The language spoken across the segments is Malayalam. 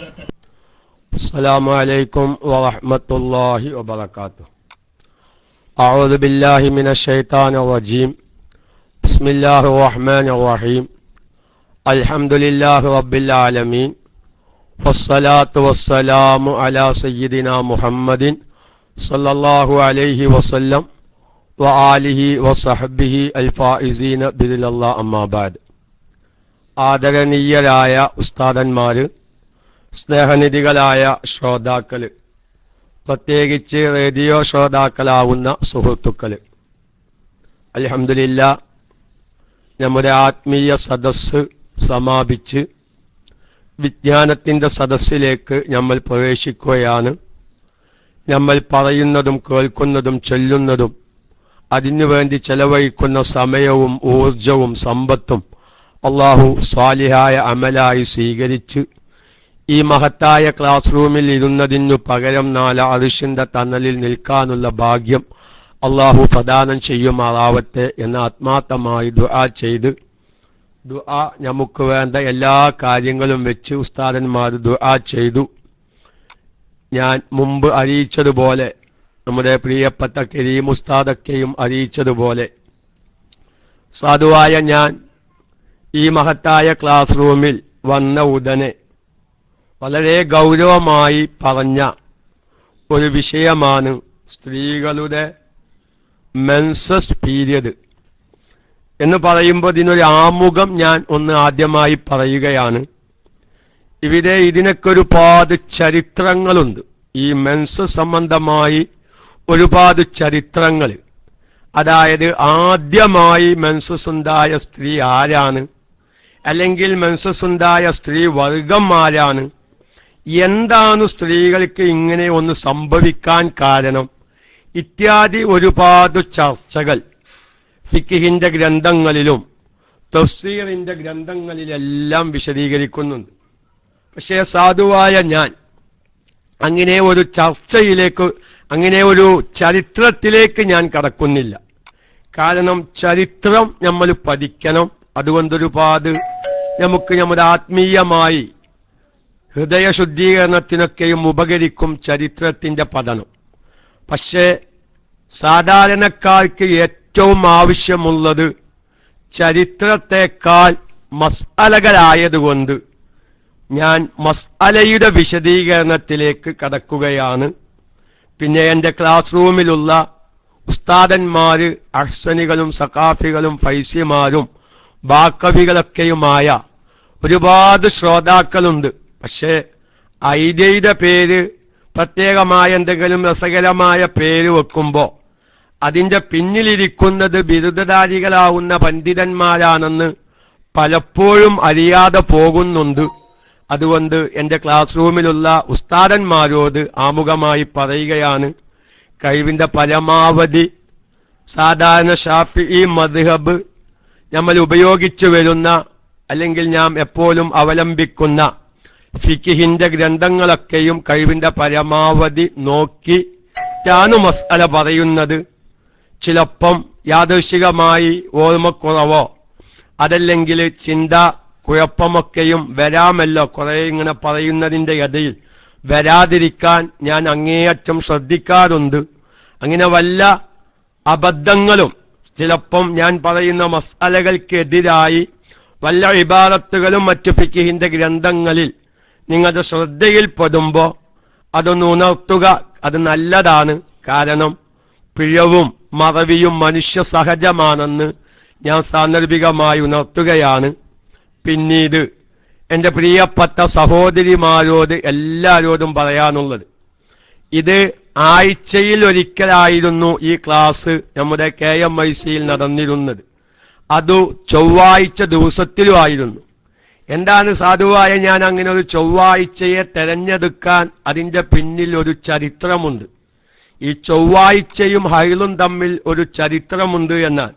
അസ്സലാമു അലൈക്കും വറഹ്മത്തുള്ളാഹി വബറകാതുഹു. അഊദു ബില്ലാഹി മിനശ് ശൈത്താനിർ റജീം. ബിസ്മില്ലാഹിർ റഹ്മാനിർ റഹീം. അൽഹംദുലില്ലാഹി റബ്ബിൽ ആലമീൻ. വസ്സലാത്തു വസ്സലാമു അലാ സയ്യിദിനാ മുഹമ്മദിൻ സല്ലല്ലാഹു അലൈഹി വസല്ലം വആലിഹി വസഹ്ബിഹി അൽഫായിസീന ബിദില്ലാഹി അമ്മാ ബഅദ്. ആദരണീയരായ ഉസ്താദന്മാര്, സ്നേഹനിധികളായ ശ്രോതാക്കള്, പ്രത്യേകിച്ച് റേഡിയോ ശ്രോതാക്കളാവുന്ന സുഹൃത്തുക്കള്, അൽഹംദുലില്ലാ നമ്മുടെ ആത്മീയ സദസ്സ് സമാപിച്ച് വിജ്ഞാനത്തിന്റെ സദസ്സിലേക്ക് നമ്മൾ പ്രവേശിക്കുകയാണ്. നമ്മൾ പറയുന്നതും കേൾക്കുന്നതും ചൊല്ലുന്നതും അതിനുവേണ്ടി ചെലവഴിക്കുന്ന സമയവും ഊർജവും സമ്പത്തും അള്ളാഹു സ്വാലിഹായ അമലായി സ്വീകരിച്ച് ഈ മഹത്തായ ക്ലാസ് റൂമിൽ ഇരുന്നതിനു പകരം നാല് അർശിന്റെ തണലിൽ നിൽക്കാനുള്ള ഭാഗ്യം അള്ളാഹു പ്രദാനം ചെയ്യുമാറാവട്ടെ എന്ന് ആത്മാർത്ഥമായി ദുആ ചെയ്ത്, ദുആ നമുക്ക് വേണ്ട എല്ലാ കാര്യങ്ങളും വെച്ച് ഉസ്താദന്മാർ ദുആ ചെയ്തു. ഞാൻ മുമ്പ് അറിയിച്ചതുപോലെ, നമ്മുടെ പ്രിയപ്പെട്ട കരീം ഉസ്താദൊക്കെയും അറിയിച്ചതുപോലെ, സാധുവായ ഞാൻ ഈ മഹത്തായ ക്ലാസ് റൂമിൽ വന്ന ഉടനെ വളരെ ഗൗരവമായി പറഞ്ഞ ഒരു വിഷയമാണ് സ്ത്രീകളുടെ മെൻസസ് പീരിയഡ് എന്ന് പറയുമ്പോൾ ഇതിനൊരു ആമുഖം ഞാൻ ഒന്ന് ആദ്യമായി പറയുകയാണ്. ഇവിടെ ഇതിനൊക്കെ ഒരുപാട് ചരിത്രങ്ങളുണ്ട്. ഈ മെൻസസ് സംബന്ധമായി ഒരുപാട് ചരിത്രങ്ങൾ. അതായത് ആദ്യമായി മെൻസസ് ഉണ്ടായ സ്ത്രീ ആരാണ്, അല്ലെങ്കിൽ മെൻസസ് ഉണ്ടായ സ്ത്രീ വർഗം ആരാണ്, എന്താണ് സ്ത്രീകൾക്ക് ഇങ്ങനെ ഒന്ന് സംഭവിക്കാൻ കാരണം, ഇത്യാദി ഒരുപാട് ചർച്ചകൾ ഫിഖിന്റെ ഗ്രന്ഥങ്ങളിലും തഫ്സീറിന്റെ ഗ്രന്ഥങ്ങളിലെല്ലാം വിശദീകരിക്കുന്നുണ്ട്. പക്ഷേ സാധുവായ ഞാൻ അങ്ങനെ ഒരു ചർച്ചയിലേക്ക്, അങ്ങനെ ഒരു ചരിത്രത്തിലേക്ക് ഞാൻ കടക്കുന്നില്ല. കാരണം ചരിത്രം നമ്മൾ പഠിക്കണം. അതുകൊണ്ടൊരുപാട് നമുക്ക് നമ്മുടെ ആത്മീയമായി ഹൃദയശുദ്ധീകരണത്തിനൊക്കെയും ഉപകരിക്കും ചരിത്രത്തിന്റെ പഠനം. പക്ഷേ സാധാരണക്കാർക്ക് ഏറ്റവും ആവശ്യമുള്ളത് ചരിത്രത്തെക്കാൾ മസ്അലകളായതുകൊണ്ട് ഞാൻ മസ്അലയുടെ വിശദീകരണത്തിലേക്ക് കടക്കുകയാണ്. പിന്നെ എൻ്റെ ക്ലാസ് റൂമിലുള്ള ഉസ്താദന്മാര് അഹ്സനികളും സഖാഫികളും ഫൈസിമാരും ബാക്കവികളൊക്കെയുമായ ഒരുപാട് ശ്രോതാക്കളുണ്ട്. പക്ഷേ ഐഡിയയുടെ പേര്, പ്രത്യേകമായ എന്തെങ്കിലും രസകരമായ പേര് വെക്കുമ്പോൾ അതിൻ്റെ പിന്നിലിരിക്കുന്നത് ബിരുദധാരികളാവുന്ന പണ്ഡിതന്മാരാണെന്ന് പലപ്പോഴും അറിയാതെ പോകുന്നുണ്ട്. അതുകൊണ്ട് എൻ്റെ ക്ലാസ് റൂമിലുള്ള ഉസ്താദന്മാരോട് ആമുഖമായി പറയുകയാണ്, കഴിവിൻ്റെ പരമാവധി സാധാരണ ഷാഫിഈ മദ്ഹബ് നമ്മൾ ഉപയോഗിച്ചു വരുന്ന, അല്ലെങ്കിൽ ഞാൻ എപ്പോഴും അവലംബിക്കുന്ന ഫിഖിന്റെ ഗ്രന്ഥങ്ങളൊക്കെയും കഴിവിന്റെ പരമാവധി നോക്കിയിട്ടാണ് മസ്അല പറയുന്നത്. ചിലപ്പം യാദൃശികമായി ഓർമ്മക്കുറവോ അതല്ലെങ്കിൽ ചിന്ത കുഴപ്പമൊക്കെയും വരാമല്ലോ. കുറെ ഇങ്ങനെ പറയുന്നതിൻ്റെ ഇടയിൽ വരാതിരിക്കാൻ ഞാൻ അങ്ങേയറ്റം ശ്രദ്ധിക്കാറുണ്ട്. അങ്ങനെ വല്ല അബദ്ധങ്ങളും ചിലപ്പം ഞാൻ പറയുന്ന മസ്അലകൾക്കെതിരായി വല്ല ഇബാറത്തുകളും മറ്റു ഫിഖിന്റെ ഗ്രന്ഥങ്ങളിൽ നിങ്ങളുടെ ശ്രദ്ധയിൽപ്പെടുമ്പോൾ അതൊന്ന് ഉണർത്തുക. അത് നല്ലതാണ്. കാരണം പിഴവും മറവിയും മനുഷ്യ സഹജമാണെന്ന് ഞാൻ സാന്ദർഭികമായി ഉണർത്തുകയാണ്. പിന്നീട് എൻ്റെ പ്രിയപ്പെട്ട സഹോദരിമാരോട് എല്ലാവരോടും പറയാനുള്ളത്, ഇത് ആഴ്ചയിൽ ഒരിക്കലായിരുന്നു ഈ ക്ലാസ് നമ്മുടെ KMIC-യിൽ നടന്നിരുന്നത്. അത് ചൊവ്വാഴ്ച ദിവസത്തിലുമായിരുന്നു. എന്താണ് സാധുവായ ഞാൻ അങ്ങനെ ഒരു ചൊവ്വാഴ്ചയെ തെരഞ്ഞെടുക്കാൻ? അതിൻ്റെ പിന്നിൽ ഒരു ചരിത്രമുണ്ട്. ഈ ചൊവ്വാഴ്ചയും ഹൈളും തമ്മിൽ ഒരു ചരിത്രമുണ്ട് എന്നാൽ,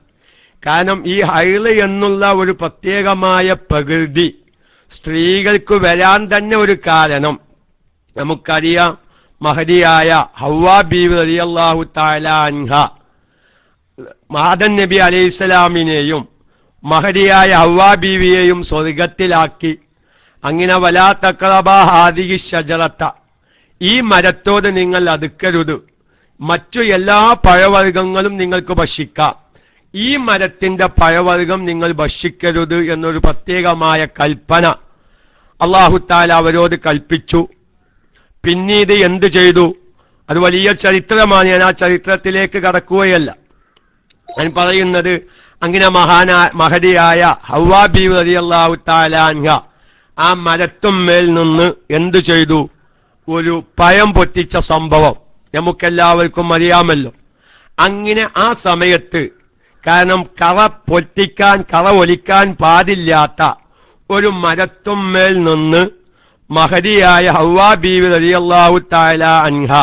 കാരണം ഈ ഹൈള് എന്നുള്ള ഒരു പ്രത്യേകമായ പ്രകൃതി സ്ത്രീകൾക്ക് വരാൻ തന്നെ ഒരു കാരണം നമുക്കറിയാം. മഹദിയായ ഹവ്വാ ബീവി റളിയല്ലാഹു തആല അൻഹ ആദം നബി അലൈഹിസ്സലാമിനെയും മഹദിയായ ഹവ്വാ ബീവിയെയും സ്വർഗത്തിലാക്കി. അങ്ങനെ വലാ തഖറബാ ഹാദിഹി ഷജറത, ഈ മരത്തോട് നിങ്ങൾ അടുക്കരുത്, മറ്റു എല്ലാ പഴവർഗ്ഗങ്ങളും നിങ്ങൾക്ക് ഭക്ഷിക്കാം, ഈ മരത്തിന്റെ പഴവർഗ്ഗം നിങ്ങൾ ഭക്ഷിക്കരുത് എന്നൊരു പ്രത്യേകമായ കൽപ്പന അല്ലാഹു തആല അവരോട് കൽപ്പിച്ചു. പിന്നീട് എന്ത് ചെയ്തു? അത് വലിയ ചരിത്രമാണ്. ഞാൻ ആ ചരിത്രത്തിലേക്ക് കടക്കുകയല്ല. ഞാൻ പറയുന്നത്, അങ്ങനെ മഹതിയായ ഹവ്വാ ബീവി റളിയല്ലാഹു തആല അൻഹ ആ മരത്തുമ്മേൽ നിന്ന് എന്തു ചെയ്തു? ഒരു പഴം പൊട്ടിച്ച സംഭവം നമുക്കെല്ലാവർക്കും അറിയാമല്ലോ. അങ്ങനെ ആ സമയത്ത്, കാരണം കറ ഒലിക്കാൻ പാടില്ലാത്ത ഒരു മരത്തുമ്മേൽ നിന്ന് മഹതിയായ ഹവ്വാ ബീവി റളിയല്ലാഹു തആല അൻഹ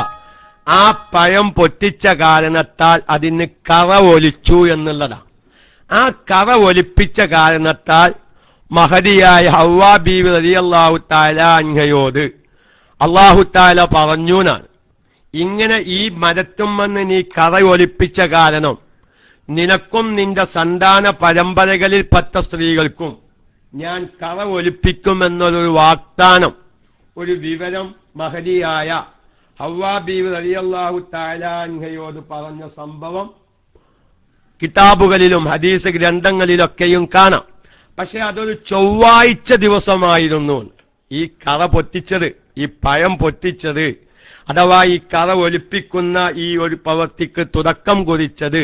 ആ പഴം പൊട്ടിച്ച കാരണത്താൽ അതിന് കറ ഒലിച്ചു എന്നുള്ളതാണ്. ആ കറ ഒലിപ്പിച്ച കാരണത്താൽ മഹതിയായ ഹവ്വാ ബീവി റളിയല്ലാഹു തആല അൻഹയോട് അല്ലാഹു തആല പറഞ്ഞു എന്നാണ്, ഇങ്ങനെ ഈ മരത്തുമെന്ന് നീ കറ ഒലിപ്പിച്ച കാരണം നിനക്കും നിന്റെ സന്താന പരമ്പരകളിൽപ്പെട്ട സ്ത്രീകൾക്കും ഞാൻ കറ ഒലിപ്പിക്കുമെന്നൊരു വാഗ്ദാനം, ഒരു വിവരം മഹതിയായ ഹവ്വാ ബീവി റളിയല്ലാഹു തആല അൻഹയോട് പറഞ്ഞ സംഭവം കിതാബുകളിലും ഹദീസ് ഗ്രന്ഥങ്ങളിലൊക്കെയും കാണാം. പക്ഷെ അതൊരു ചൊവ്വാഴ്ച ദിവസമായിരുന്നു ഈ കറ പൊട്ടിച്ചത്, ഈ പഴം പൊട്ടിച്ചത്, അഥവാ ഈ കറ ഒലിപ്പിക്കുന്ന ഈ ഒരു പ്രവൃത്തിക്ക് തുടക്കം കുറിച്ചത്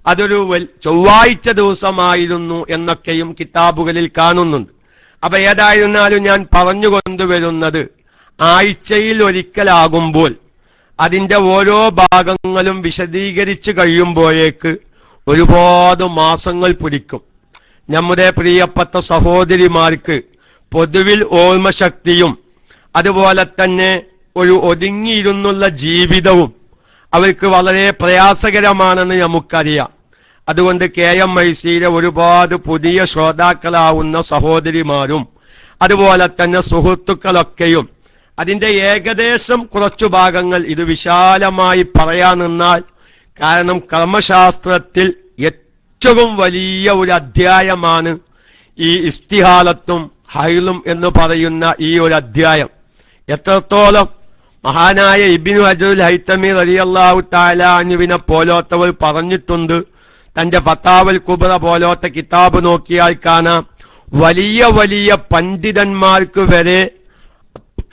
അതൊരു ചൊവ്വാഴ്ച ദിവസമായിരുന്നു എന്നൊക്കെയും കിതാബുകളിൽ കാണുന്നുണ്ട്. അപ്പൊ ഏതായിരുന്നാലും ഞാൻ പറഞ്ഞുകൊണ്ടുവരുന്നത്, ആഴ്ചയിൽ ഒരിക്കലാകുമ്പോൾ അതിന്റെ ഓരോ ഭാഗങ്ങളും വിശദീകരിച്ചു കഴിയുമ്പോഴേക്ക് ഒരുപാട് മാസങ്ങൾ പിടിക്കും. നമ്മുടെ പ്രിയപ്പെട്ട സഹോദരിമാർക്ക് പൊതുവിൽ ഓർമ്മശക്തിയും അതുപോലെ തന്നെ ഒരു ഒതുങ്ങിയിരുന്നുള്ള ജീവിതവും അവർക്ക് വളരെ പ്രയാസകരമാണെന്ന് നമുക്കറിയാം. അതുകൊണ്ട് KMICയിലെ ഒരുപാട് പുതിയ ശ്രോതാക്കളാവുന്ന സഹോദരിമാരും അതുപോലെ തന്നെ സുഹൃത്തുക്കളൊക്കെയും അതിന്റെ ഏകദേശം കുറച്ചു ഭാഗങ്ങൾ ഇത് വിശാലമായി പറയാൻ നിന്നാൽ, കാരണം കർമ്മശാസ്ത്രത്തിൽ ഏറ്റവും വലിയ ഒരു അധ്യായമാണ് ഈ ഇസ്തിഹാലത്തും ഹൈലും എന്ന് പറയുന്ന ഈ ഒരു അധ്യായം. എത്രത്തോളം മഹാനായ ഇബ്നു ഹജറുൽ ഹൈതമി റളിയല്ലാഹു തആല അൻഹുവിനെ പോലോത്തവർ പറഞ്ഞിട്ടുണ്ട്. തന്റെ ഫതാവൽ കുബ്ര പോലോത്ത കിതാബ് നോക്കിയാൽ കാണാം, വലിയ വലിയ പണ്ഡിതന്മാർക്ക് വരെ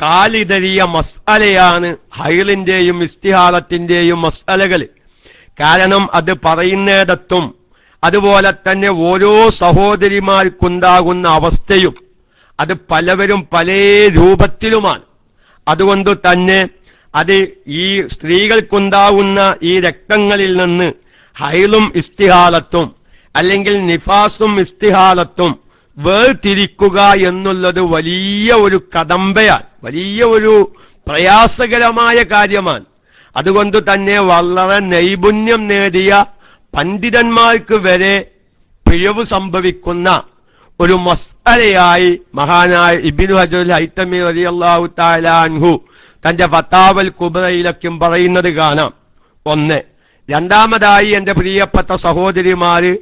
കാലിതരിയ മസ്അലയാണ് ഹൈലിന്റെയും ഇസ്തിഹാലത്തിന്റെയും മസ്അലകൾ. കാരണം അത് പറയുന്നിടത്തും അതുപോലെ തന്നെ ഓരോ സഹോദരിമാർക്കുണ്ടാകുന്ന അവസ്ഥയും അത് പലവരും പല രൂപത്തിലുമാണ്. അതുകൊണ്ട് തന്നെ അത് ഈ സ്ത്രീകൾക്കുണ്ടാവുന്ന ഈ രക്തങ്ങളിൽ നിന്ന് ഹൈലും ഇസ്തിഹാലത്തും അല്ലെങ്കിൽ നിഫാസും ഇസ്തിഹാലത്തും വേർതിരിക്കുക എന്നുള്ളത് വലിയ ഒരു കടമ്പയാണ്, വലിയ ഒരു പ്രയാസകരമായ കാര്യമാണ്. അതുകൊണ്ട് തന്നെ വളരെ നൈപുണ്യം നേടിയ പണ്ഡിതന്മാർക്ക് വരെ പിഴവ് സംഭവിക്കുന്ന ഒരു മസ്അലയായി മഹാനായ ഇബ്നു ഹജറുൽ ഹൈതമി റളിയല്ലാഹു തആല അൻഹു തന്റെ ഫതാവൽ കുബ്രയിലൊക്കെ പറയുന്നത് കാണാം. ഒന്ന്. രണ്ടാമതായി എന്റെ പ്രിയപ്പെട്ട സഹോദരിമാര്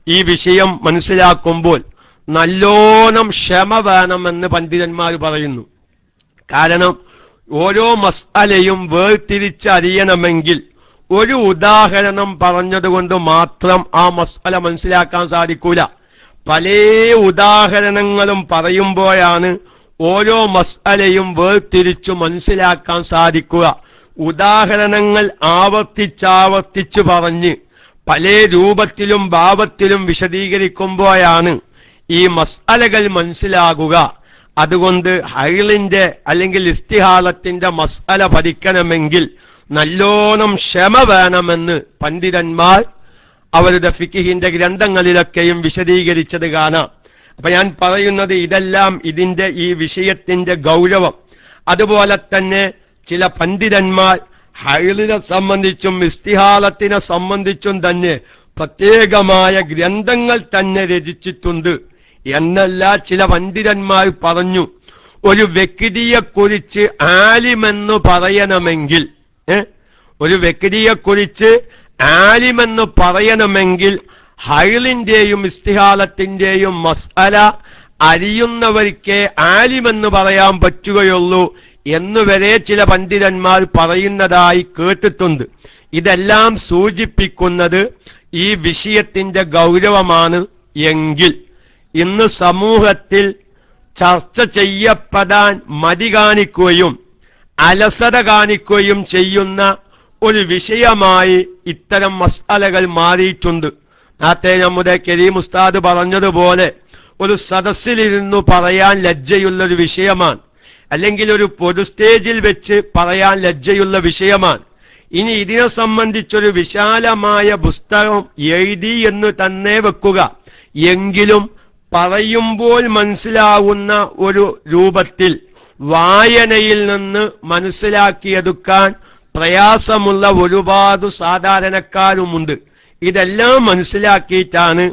ഈ വിഷയം മനസ്സിലാക്കുമ്പോൾ നല്ലോണം ക്ഷമ വേണമെന്ന് പണ്ഡിതന്മാർ പറയുന്നു. കാരണം ഓരോ മസ്അലയും വേർതിരിച്ചറിയണമെങ്കിൽ ഒരു ഉദാഹരണം പറഞ്ഞതുകൊണ്ട് മാത്രം ആ മസ്അല മനസ്സിലാക്കാൻ സാധിക്കൂല. പല ഉദാഹരണങ്ങളും പറയുമ്പോഴാണ് ഓരോ മസ്അലയും വേർതിരിച്ചു മനസ്സിലാക്കാൻ സാധിക്കുക. ഉദാഹരണങ്ങൾ ആവർത്തിച്ചാവർത്തിച്ചു പറഞ്ഞ് പല രൂപത്തിലും ഭാവത്തിലും വിശദീകരിക്കുമ്പോഴാണ് ഈ മസ്അലകൾ മനസ്സിലാകുക. അതുകൊണ്ട് ഹൈലിന്റെ അല്ലെങ്കിൽ ഇസ്തിഹാലത്തിന്റെ മസ്അല പഠിക്കണമെങ്കിൽ നല്ലോണം ക്ഷമ വേണമെന്ന് പണ്ഡിതന്മാർ അവരുടെ ഫിഖിന്റെ ഗ്രന്ഥങ്ങളിലൊക്കെയും വിശദീകരിച്ചത് കാണാം. അപ്പൊ ഞാൻ പറയുന്നത് ഇതെല്ലാം ഇതിന്റെ ഈ വിഷയത്തിന്റെ ഗൗരവം. അതുപോലെ തന്നെ ചില പണ്ഡിതന്മാർ ഹൈലിനെ സംബന്ധിച്ചും ഇസ്തിഹാലത്തിനെ സംബന്ധിച്ചും തന്നെ പ്രത്യേകമായ ഗ്രന്ഥങ്ങൾ തന്നെ രചിച്ചിട്ടുണ്ട് എന്നല്ല ചില പണ്ഡിതന്മാർ പറഞ്ഞു. ഒരു വ്യക്തിയെക്കുറിച്ച് ആലിമെന്ന് പറയണമെങ്കിൽ ഒരു വ്യക്തിയെക്കുറിച്ച് ആലിമെന്ന് പറയണമെങ്കിൽ ഹൈലിന്റെയും ഇസ്തിഹാലത്തിന്റെയും മസ്അല അറിയുന്നവർക്കേ ആലിമെന്ന് പറയാൻ പറ്റുകയുള്ളൂ എന്നുവരെ ചില പണ്ഡിതന്മാർ പറയുന്നതായി കേട്ടിട്ടുണ്ട്. ഇതെല്ലാം സൂചിപ്പിക്കുന്നത് ഈ വിഷയത്തിന്റെ ഗൗരവമാണ് എങ്കിൽ ഇന്ന് സമൂഹത്തിൽ ചർച്ച ചെയ്യപ്പെടാൻ മടി കാണിക്കുകയും അലസത കാണിക്കുകയും ചെയ്യുന്ന ഒരു വിഷയമായി ഇത്തരം മസ്അലകൾ മാറിയിട്ടുണ്ട്. നേരത്തെ നമ്മുടെ കരീം ഉസ്താദ് പറഞ്ഞതുപോലെ ഒരു സദസ്സിലിരുന്നു പറയാൻ ലജ്ജയുള്ളൊരു വിഷയമാണ്, അല്ലെങ്കിൽ ഒരു പൊതു സ്റ്റേജിൽ വെച്ച് പറയാൻ ലജ്ജയുള്ള വിഷയമാണ്. ഇനി ഇതിനെ സംബന്ധിച്ചൊരു വിശാലമായ പുസ്തകം എഴുതി എന്ന് തന്നെ വെക്കുക, എങ്കിലും പറയുമ്പോൾ മനസ്സിലാവുന്ന ഒരു രൂപത്തിൽ വായനയിൽ നിന്ന് മനസ്സിലാക്കിയെടുക്കാൻ പ്രയാസമുള്ള ഒരുപാട് സാധാരണക്കാരുമുണ്ട്. ഇതെല്ലാം മനസ്സിലാക്കിയിട്ടാണ്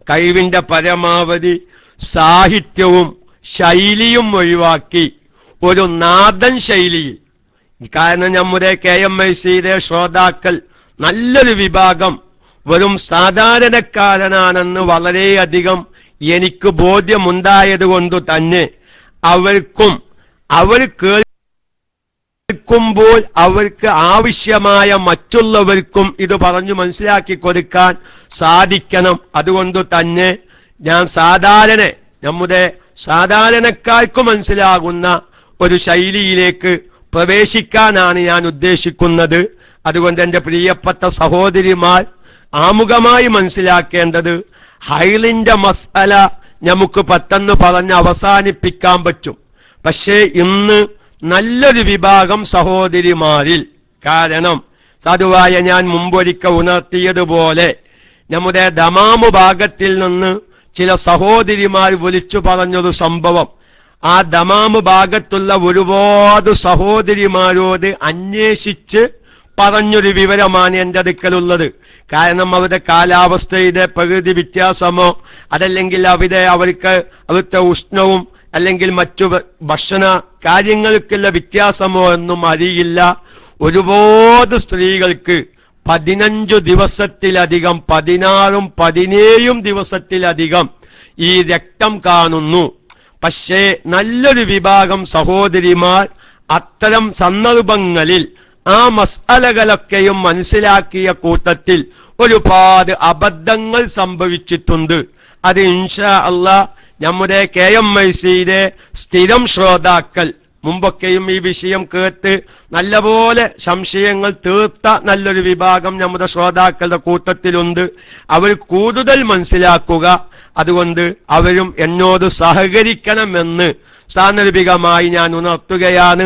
കഴിവിന്റെ പരമാവധി സാഹിത്യവും ശൈലിയും ഒഴിവാക്കി ഒരു നാടൻ ശൈലിയിൽ, കാരണം നമ്മുടെ KMICയുടെ ശ്രോതാക്കൾ നല്ലൊരു വിഭാഗം വെറും സാധാരണക്കാരനാണെന്ന് വളരെയധികം എനിക്ക് ബോധ്യമുണ്ടായതുകൊണ്ട് തന്നെ അവർ കേൾക്കുമ്പോൾ അവർക്ക് ആവശ്യമായ മറ്റുള്ളവർക്കും ഇത് പറഞ്ഞു മനസ്സിലാക്കി കൊടുക്കാൻ സാധിക്കണം. അതുകൊണ്ട് തന്നെ ഞാൻ നമ്മുടെ സാധാരണക്കാർക്ക് മനസ്സിലാകുന്ന ഒരു ശൈലിയിലേക്ക് പ്രവേശിക്കാനാണ് ഞാൻ ഉദ്ദേശിക്കുന്നത്. അതുകൊണ്ട് എൻ്റെ പ്രിയപ്പെട്ട സഹോദരിമാർ ആമുഖമായി മനസ്സിലാക്കേണ്ടത്, ഹൈലിന്റെ മസ്അല നമുക്ക് പെട്ടെന്ന് പറഞ്ഞ് അവസാനിപ്പിക്കാൻ പറ്റും. പക്ഷേ ഇന്ന് നല്ലൊരു വിഭാഗം സഹോദരിമാരിൽ, കാരണം സാധുവായ ഞാൻ മുമ്പൊരിക്കൽ ഉണർത്തിയതുപോലെ നമ്മുടെ ദമാമു ഭാഗത്തിൽ നിന്ന് ചില സഹോദരിമാർ വിളിച്ചു പറഞ്ഞൊരു സംഭവം, ആ ദമാമു ഭാഗത്തുള്ള ഒരുപാട് സഹോദരിമാരോട് അന്വേഷിച്ച് പറഞ്ഞൊരു വിവരമാണ് എൻ്റെ അടുക്കലുള്ളത്. കാരണം അവരുടെ കാലാവസ്ഥയുടെ പ്രകൃതി വ്യത്യാസമോ അതല്ലെങ്കിൽ അവിടുത്തെ ഉഷ്ണവും അല്ലെങ്കിൽ മറ്റു ഭക്ഷണ കാര്യങ്ങൾക്കുള്ള വ്യത്യാസമോ ഒന്നും അറിയില്ല. ഒരുപാട് സ്ത്രീകൾക്ക് 15 ദിവസത്തിലധികം, 16ഉം 17ഉം ദിവസത്തിലധികം ഈ രക്തം കാണുന്നു. പക്ഷേ നല്ലൊരു വിഭാഗം സഹോദരിമാർ അത്തരം സന്ദർഭങ്ങളിൽ ആ മസ്അലകളൊക്കെയും മനസ്സിലാക്കിയ കൂട്ടത്തിൽ ഒരുപാട് അബദ്ധങ്ങൾ സംഭവിച്ചിട്ടുണ്ട്. അത് ഇൻഷാ അല്ലാഹ് നമ്മുടെ KMICയുടെ സ്ഥിരം ശ്രോതാക്കൾ, മുമ്പൊക്കെയും ഈ വിഷയം കേട്ട് നല്ലപോലെ സംശയങ്ങൾ തീർത്ത നല്ലൊരു വിഭാഗം നമ്മുടെ ശ്രോതാക്കളുടെ കൂട്ടത്തിലുണ്ട്. അവർ കൂടുതൽ മനസ്സിലാക്കുക, അതുകൊണ്ട് അവരും എന്നോട് സഹകരിക്കണമെന്ന് സാന്ദർഭികമായി ഞാൻ ഉണർത്തുകയാണ്.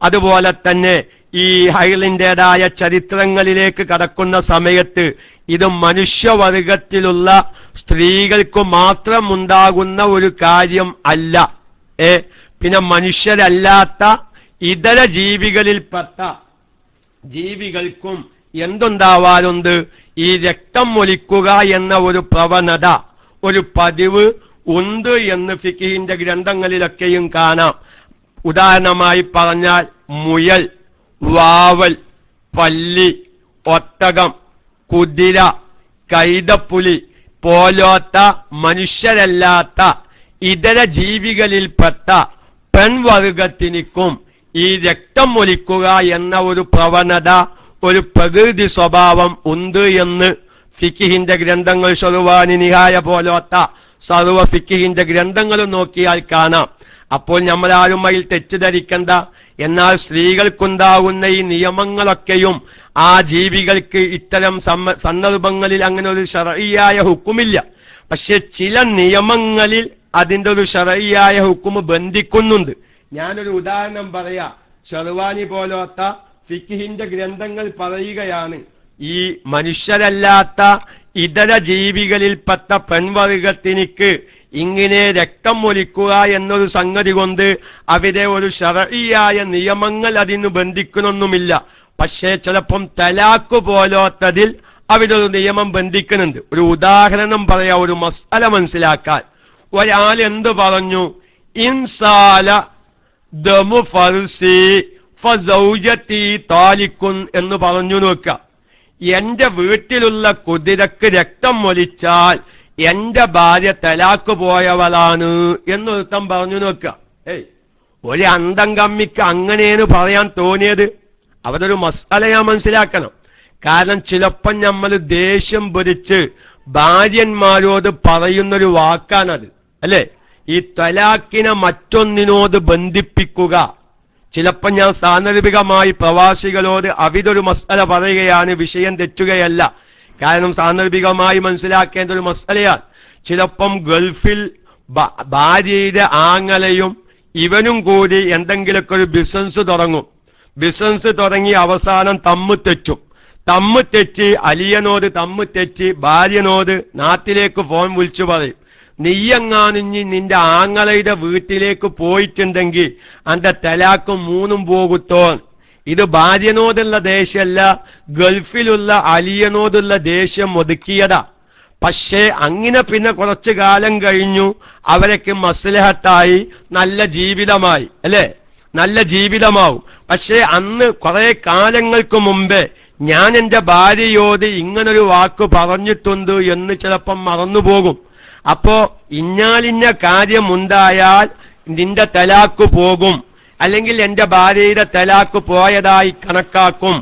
അതുപോലെ തന്നെ ഈ ഹൈലിൻ്റെതായ ചരിത്രങ്ങളിലേക്ക് കടക്കുന്ന സമയത്ത് ഇത് മനുഷ്യവർഗത്തിലുള്ള സ്ത്രീകൾക്ക് മാത്രം ഉണ്ടാകുന്ന ഒരു കാര്യം അല്ല. പിന്നെ മനുഷ്യരല്ലാത്ത ഇതര ജീവികളിൽപ്പെട്ട ജീവികൾക്കും എന്തുണ്ടാവാറുണ്ട്? ഈ രക്തം ഒലിക്കുക എന്ന ഒരു പ്രവണത, ഒരു പതിവ് ഉണ്ട് എന്ന് ഫിഖിന്റെ ഗ്രന്ഥങ്ങളിലൊക്കെയും കാണാം. ഉദാഹരണമായി പറഞ്ഞാൽ മുയൽ, വാവൽ, പല്ലി, ഒട്ടകം, കുതിര, കൈതപ്പുലി പോലത്തെ മനുഷ്യരല്ലാത്ത ഇതര ജീവികളിൽപ്പെട്ട പെൺവർഗത്തിനും ഈ രക്തം ഒലിക്കുക എന്ന ഒരു പ്രവണത, ഒരു പ്രകൃതി സ്വഭാവം ഉണ്ട് എന്ന് ഫിഖിന്റെ ഗ്രന്ഥങ്ങൾ, ഷറുവാനി, നിഹായ പോലത്തെ സർവ ഫിഖിന്റെ ഗ്രന്ഥങ്ങൾ നോക്കിയാൽ കാണാം. അപ്പോൾ നമ്മളാരും അതിൽ തെറ്റിദ്ധരിക്കണ്ട. എന്നാൽ സ്ത്രീകൾക്കുണ്ടാകുന്ന ഈ നിയമങ്ങളൊക്കെയും ആ ജീവികൾക്ക് ഇത്തരം സന്ദർഭങ്ങളിൽ അങ്ങനെ ഒരു ശർഈയായ ഹുക്കുമില്ല. പക്ഷെ ചില നിയമങ്ങളിൽ അതിൻ്റെ ഒരു ശർഈയായ ഹുക്കുമ് ബന്ധിക്കുന്നുണ്ട്. ഞാനൊരു ഉദാഹരണം പറയാം. ഷർവാനി പോലത്തെ ഫിഖിന്റെ ഗ്രന്ഥങ്ങൾ പറയുകയാണ്, ഈ മനുഷ്യരല്ലാത്ത ഇതര ജീവികളിൽപ്പെട്ട പെൺവർഗത്തിനിക്ക് ഇങ്ങനെ രക്തം ഒലിക്കുക എന്നൊരു സംഗതി കൊണ്ട് അവിടെ ഒരു ശർഈയായ നിയമങ്ങൾ അതിന് ബന്ധിക്കണമൊന്നുമില്ല. പക്ഷേ ചിലപ്പം തലാഖ് പോലത്തതിൽ അവിടെ ഒരു നിയമം ബന്ധിക്കുന്നുണ്ട്. ഒരു ഉദാഹരണം പറയാം, ഒരു മസ്അല മനസ്സിലാക്കാൻ. ഒരാൾ എന്ത് പറഞ്ഞു? ഇൻസാല ദമു ഫർസി ഫസൗജതി താലിക്കുൻ എന്ന് പറഞ്ഞു നോക്കുക. എന്റെ വീട്ടിലുള്ള കുതിരക്ക് രക്തം ഒലിച്ചാൽ എന്റെ ഭാര്യ തലാക്ക് പോയവളാണ് എന്നൊരുത്തം പറഞ്ഞു നോക്കുക. ഒരു അന്തം കമ്മിക്ക് അങ്ങനെയാണ് പറയാൻ തോന്നിയത്. അവരൊരു മസാല മനസ്സിലാക്കണം. കാരണം ചിലപ്പം നമ്മൾ ദേഷ്യം പിടിച്ച് ഭാര്യന്മാരോട് പറയുന്നൊരു വാക്കാണത്, അല്ലെ? ഈ തലാക്കിനെ മറ്റൊന്നിനോട് ബന്ധിപ്പിക്കുക. ചിലപ്പോൾ ഞാൻ സാന്ദർഭികമായി പ്രവാസികളോട് അവിതൊരു മസാല പറയുകയാണ്, വിഷയം തെറ്റുകയല്ല. കാരണം സാന്ദർഭികമായി മനസ്സിലാക്കേണ്ട ഒരു മസാലയാണ്. ചിലപ്പം ഗൾഫിൽ ഭാര്യയുടെ ആങ്ങളയും ഇവനും കൂടി എന്തെങ്കിലുമൊക്കെ ഒരു ബിസിനസ് തുടങ്ങും. ബിസിനസ് തുടങ്ങി അവസാനം തമ്മ് തെറ്റി അലിയനോട് തെറ്റി ഭാര്യനോട് നാട്ടിലേക്ക് ഫോൺ വിളിച്ചു പറയും, നീയെങ്ങാനുഞ്ഞി നിന്റെ ആങ്ങളയുടെ വീട്ടിലേക്ക് പോയിട്ടുണ്ടെങ്കിൽ അന്റെ തലാക്കും 3 പോകുത്തോ. ഇത് ഭാര്യനോടുള്ള ദേഷ്യമല്ല, ഗൾഫിലുള്ള അലിയനോടുള്ള ദേഷ്യം ഒതുക്കിയതാ. പക്ഷേ അങ്ങനെ പിന്നെ കുറച്ചു കാലം കഴിഞ്ഞു അവരൊക്കെ മസ്ലഹത്തായി നല്ല ജീവിതമായി, അല്ലെ? നല്ല ജീവിതമാവും. പക്ഷേ അന്ന് കുറെ കാലങ്ങൾക്ക് മുമ്പേ ഞാൻ എന്റെ ഭാര്യയോട് ഇങ്ങനൊരു വാക്ക് പറഞ്ഞിട്ടുണ്ട് എന്ന് ചിലപ്പം മറന്നുപോകും. അപ്പോ ഇന്നാലിന്ന കാര്യം ഉണ്ടായാൽ നിന്റെ തലാക്ക് പോകും, അല്ലെങ്കിൽ എന്റെ ഭാര്യയുടെ തലാക്ക് പോയതായി കണക്കാക്കും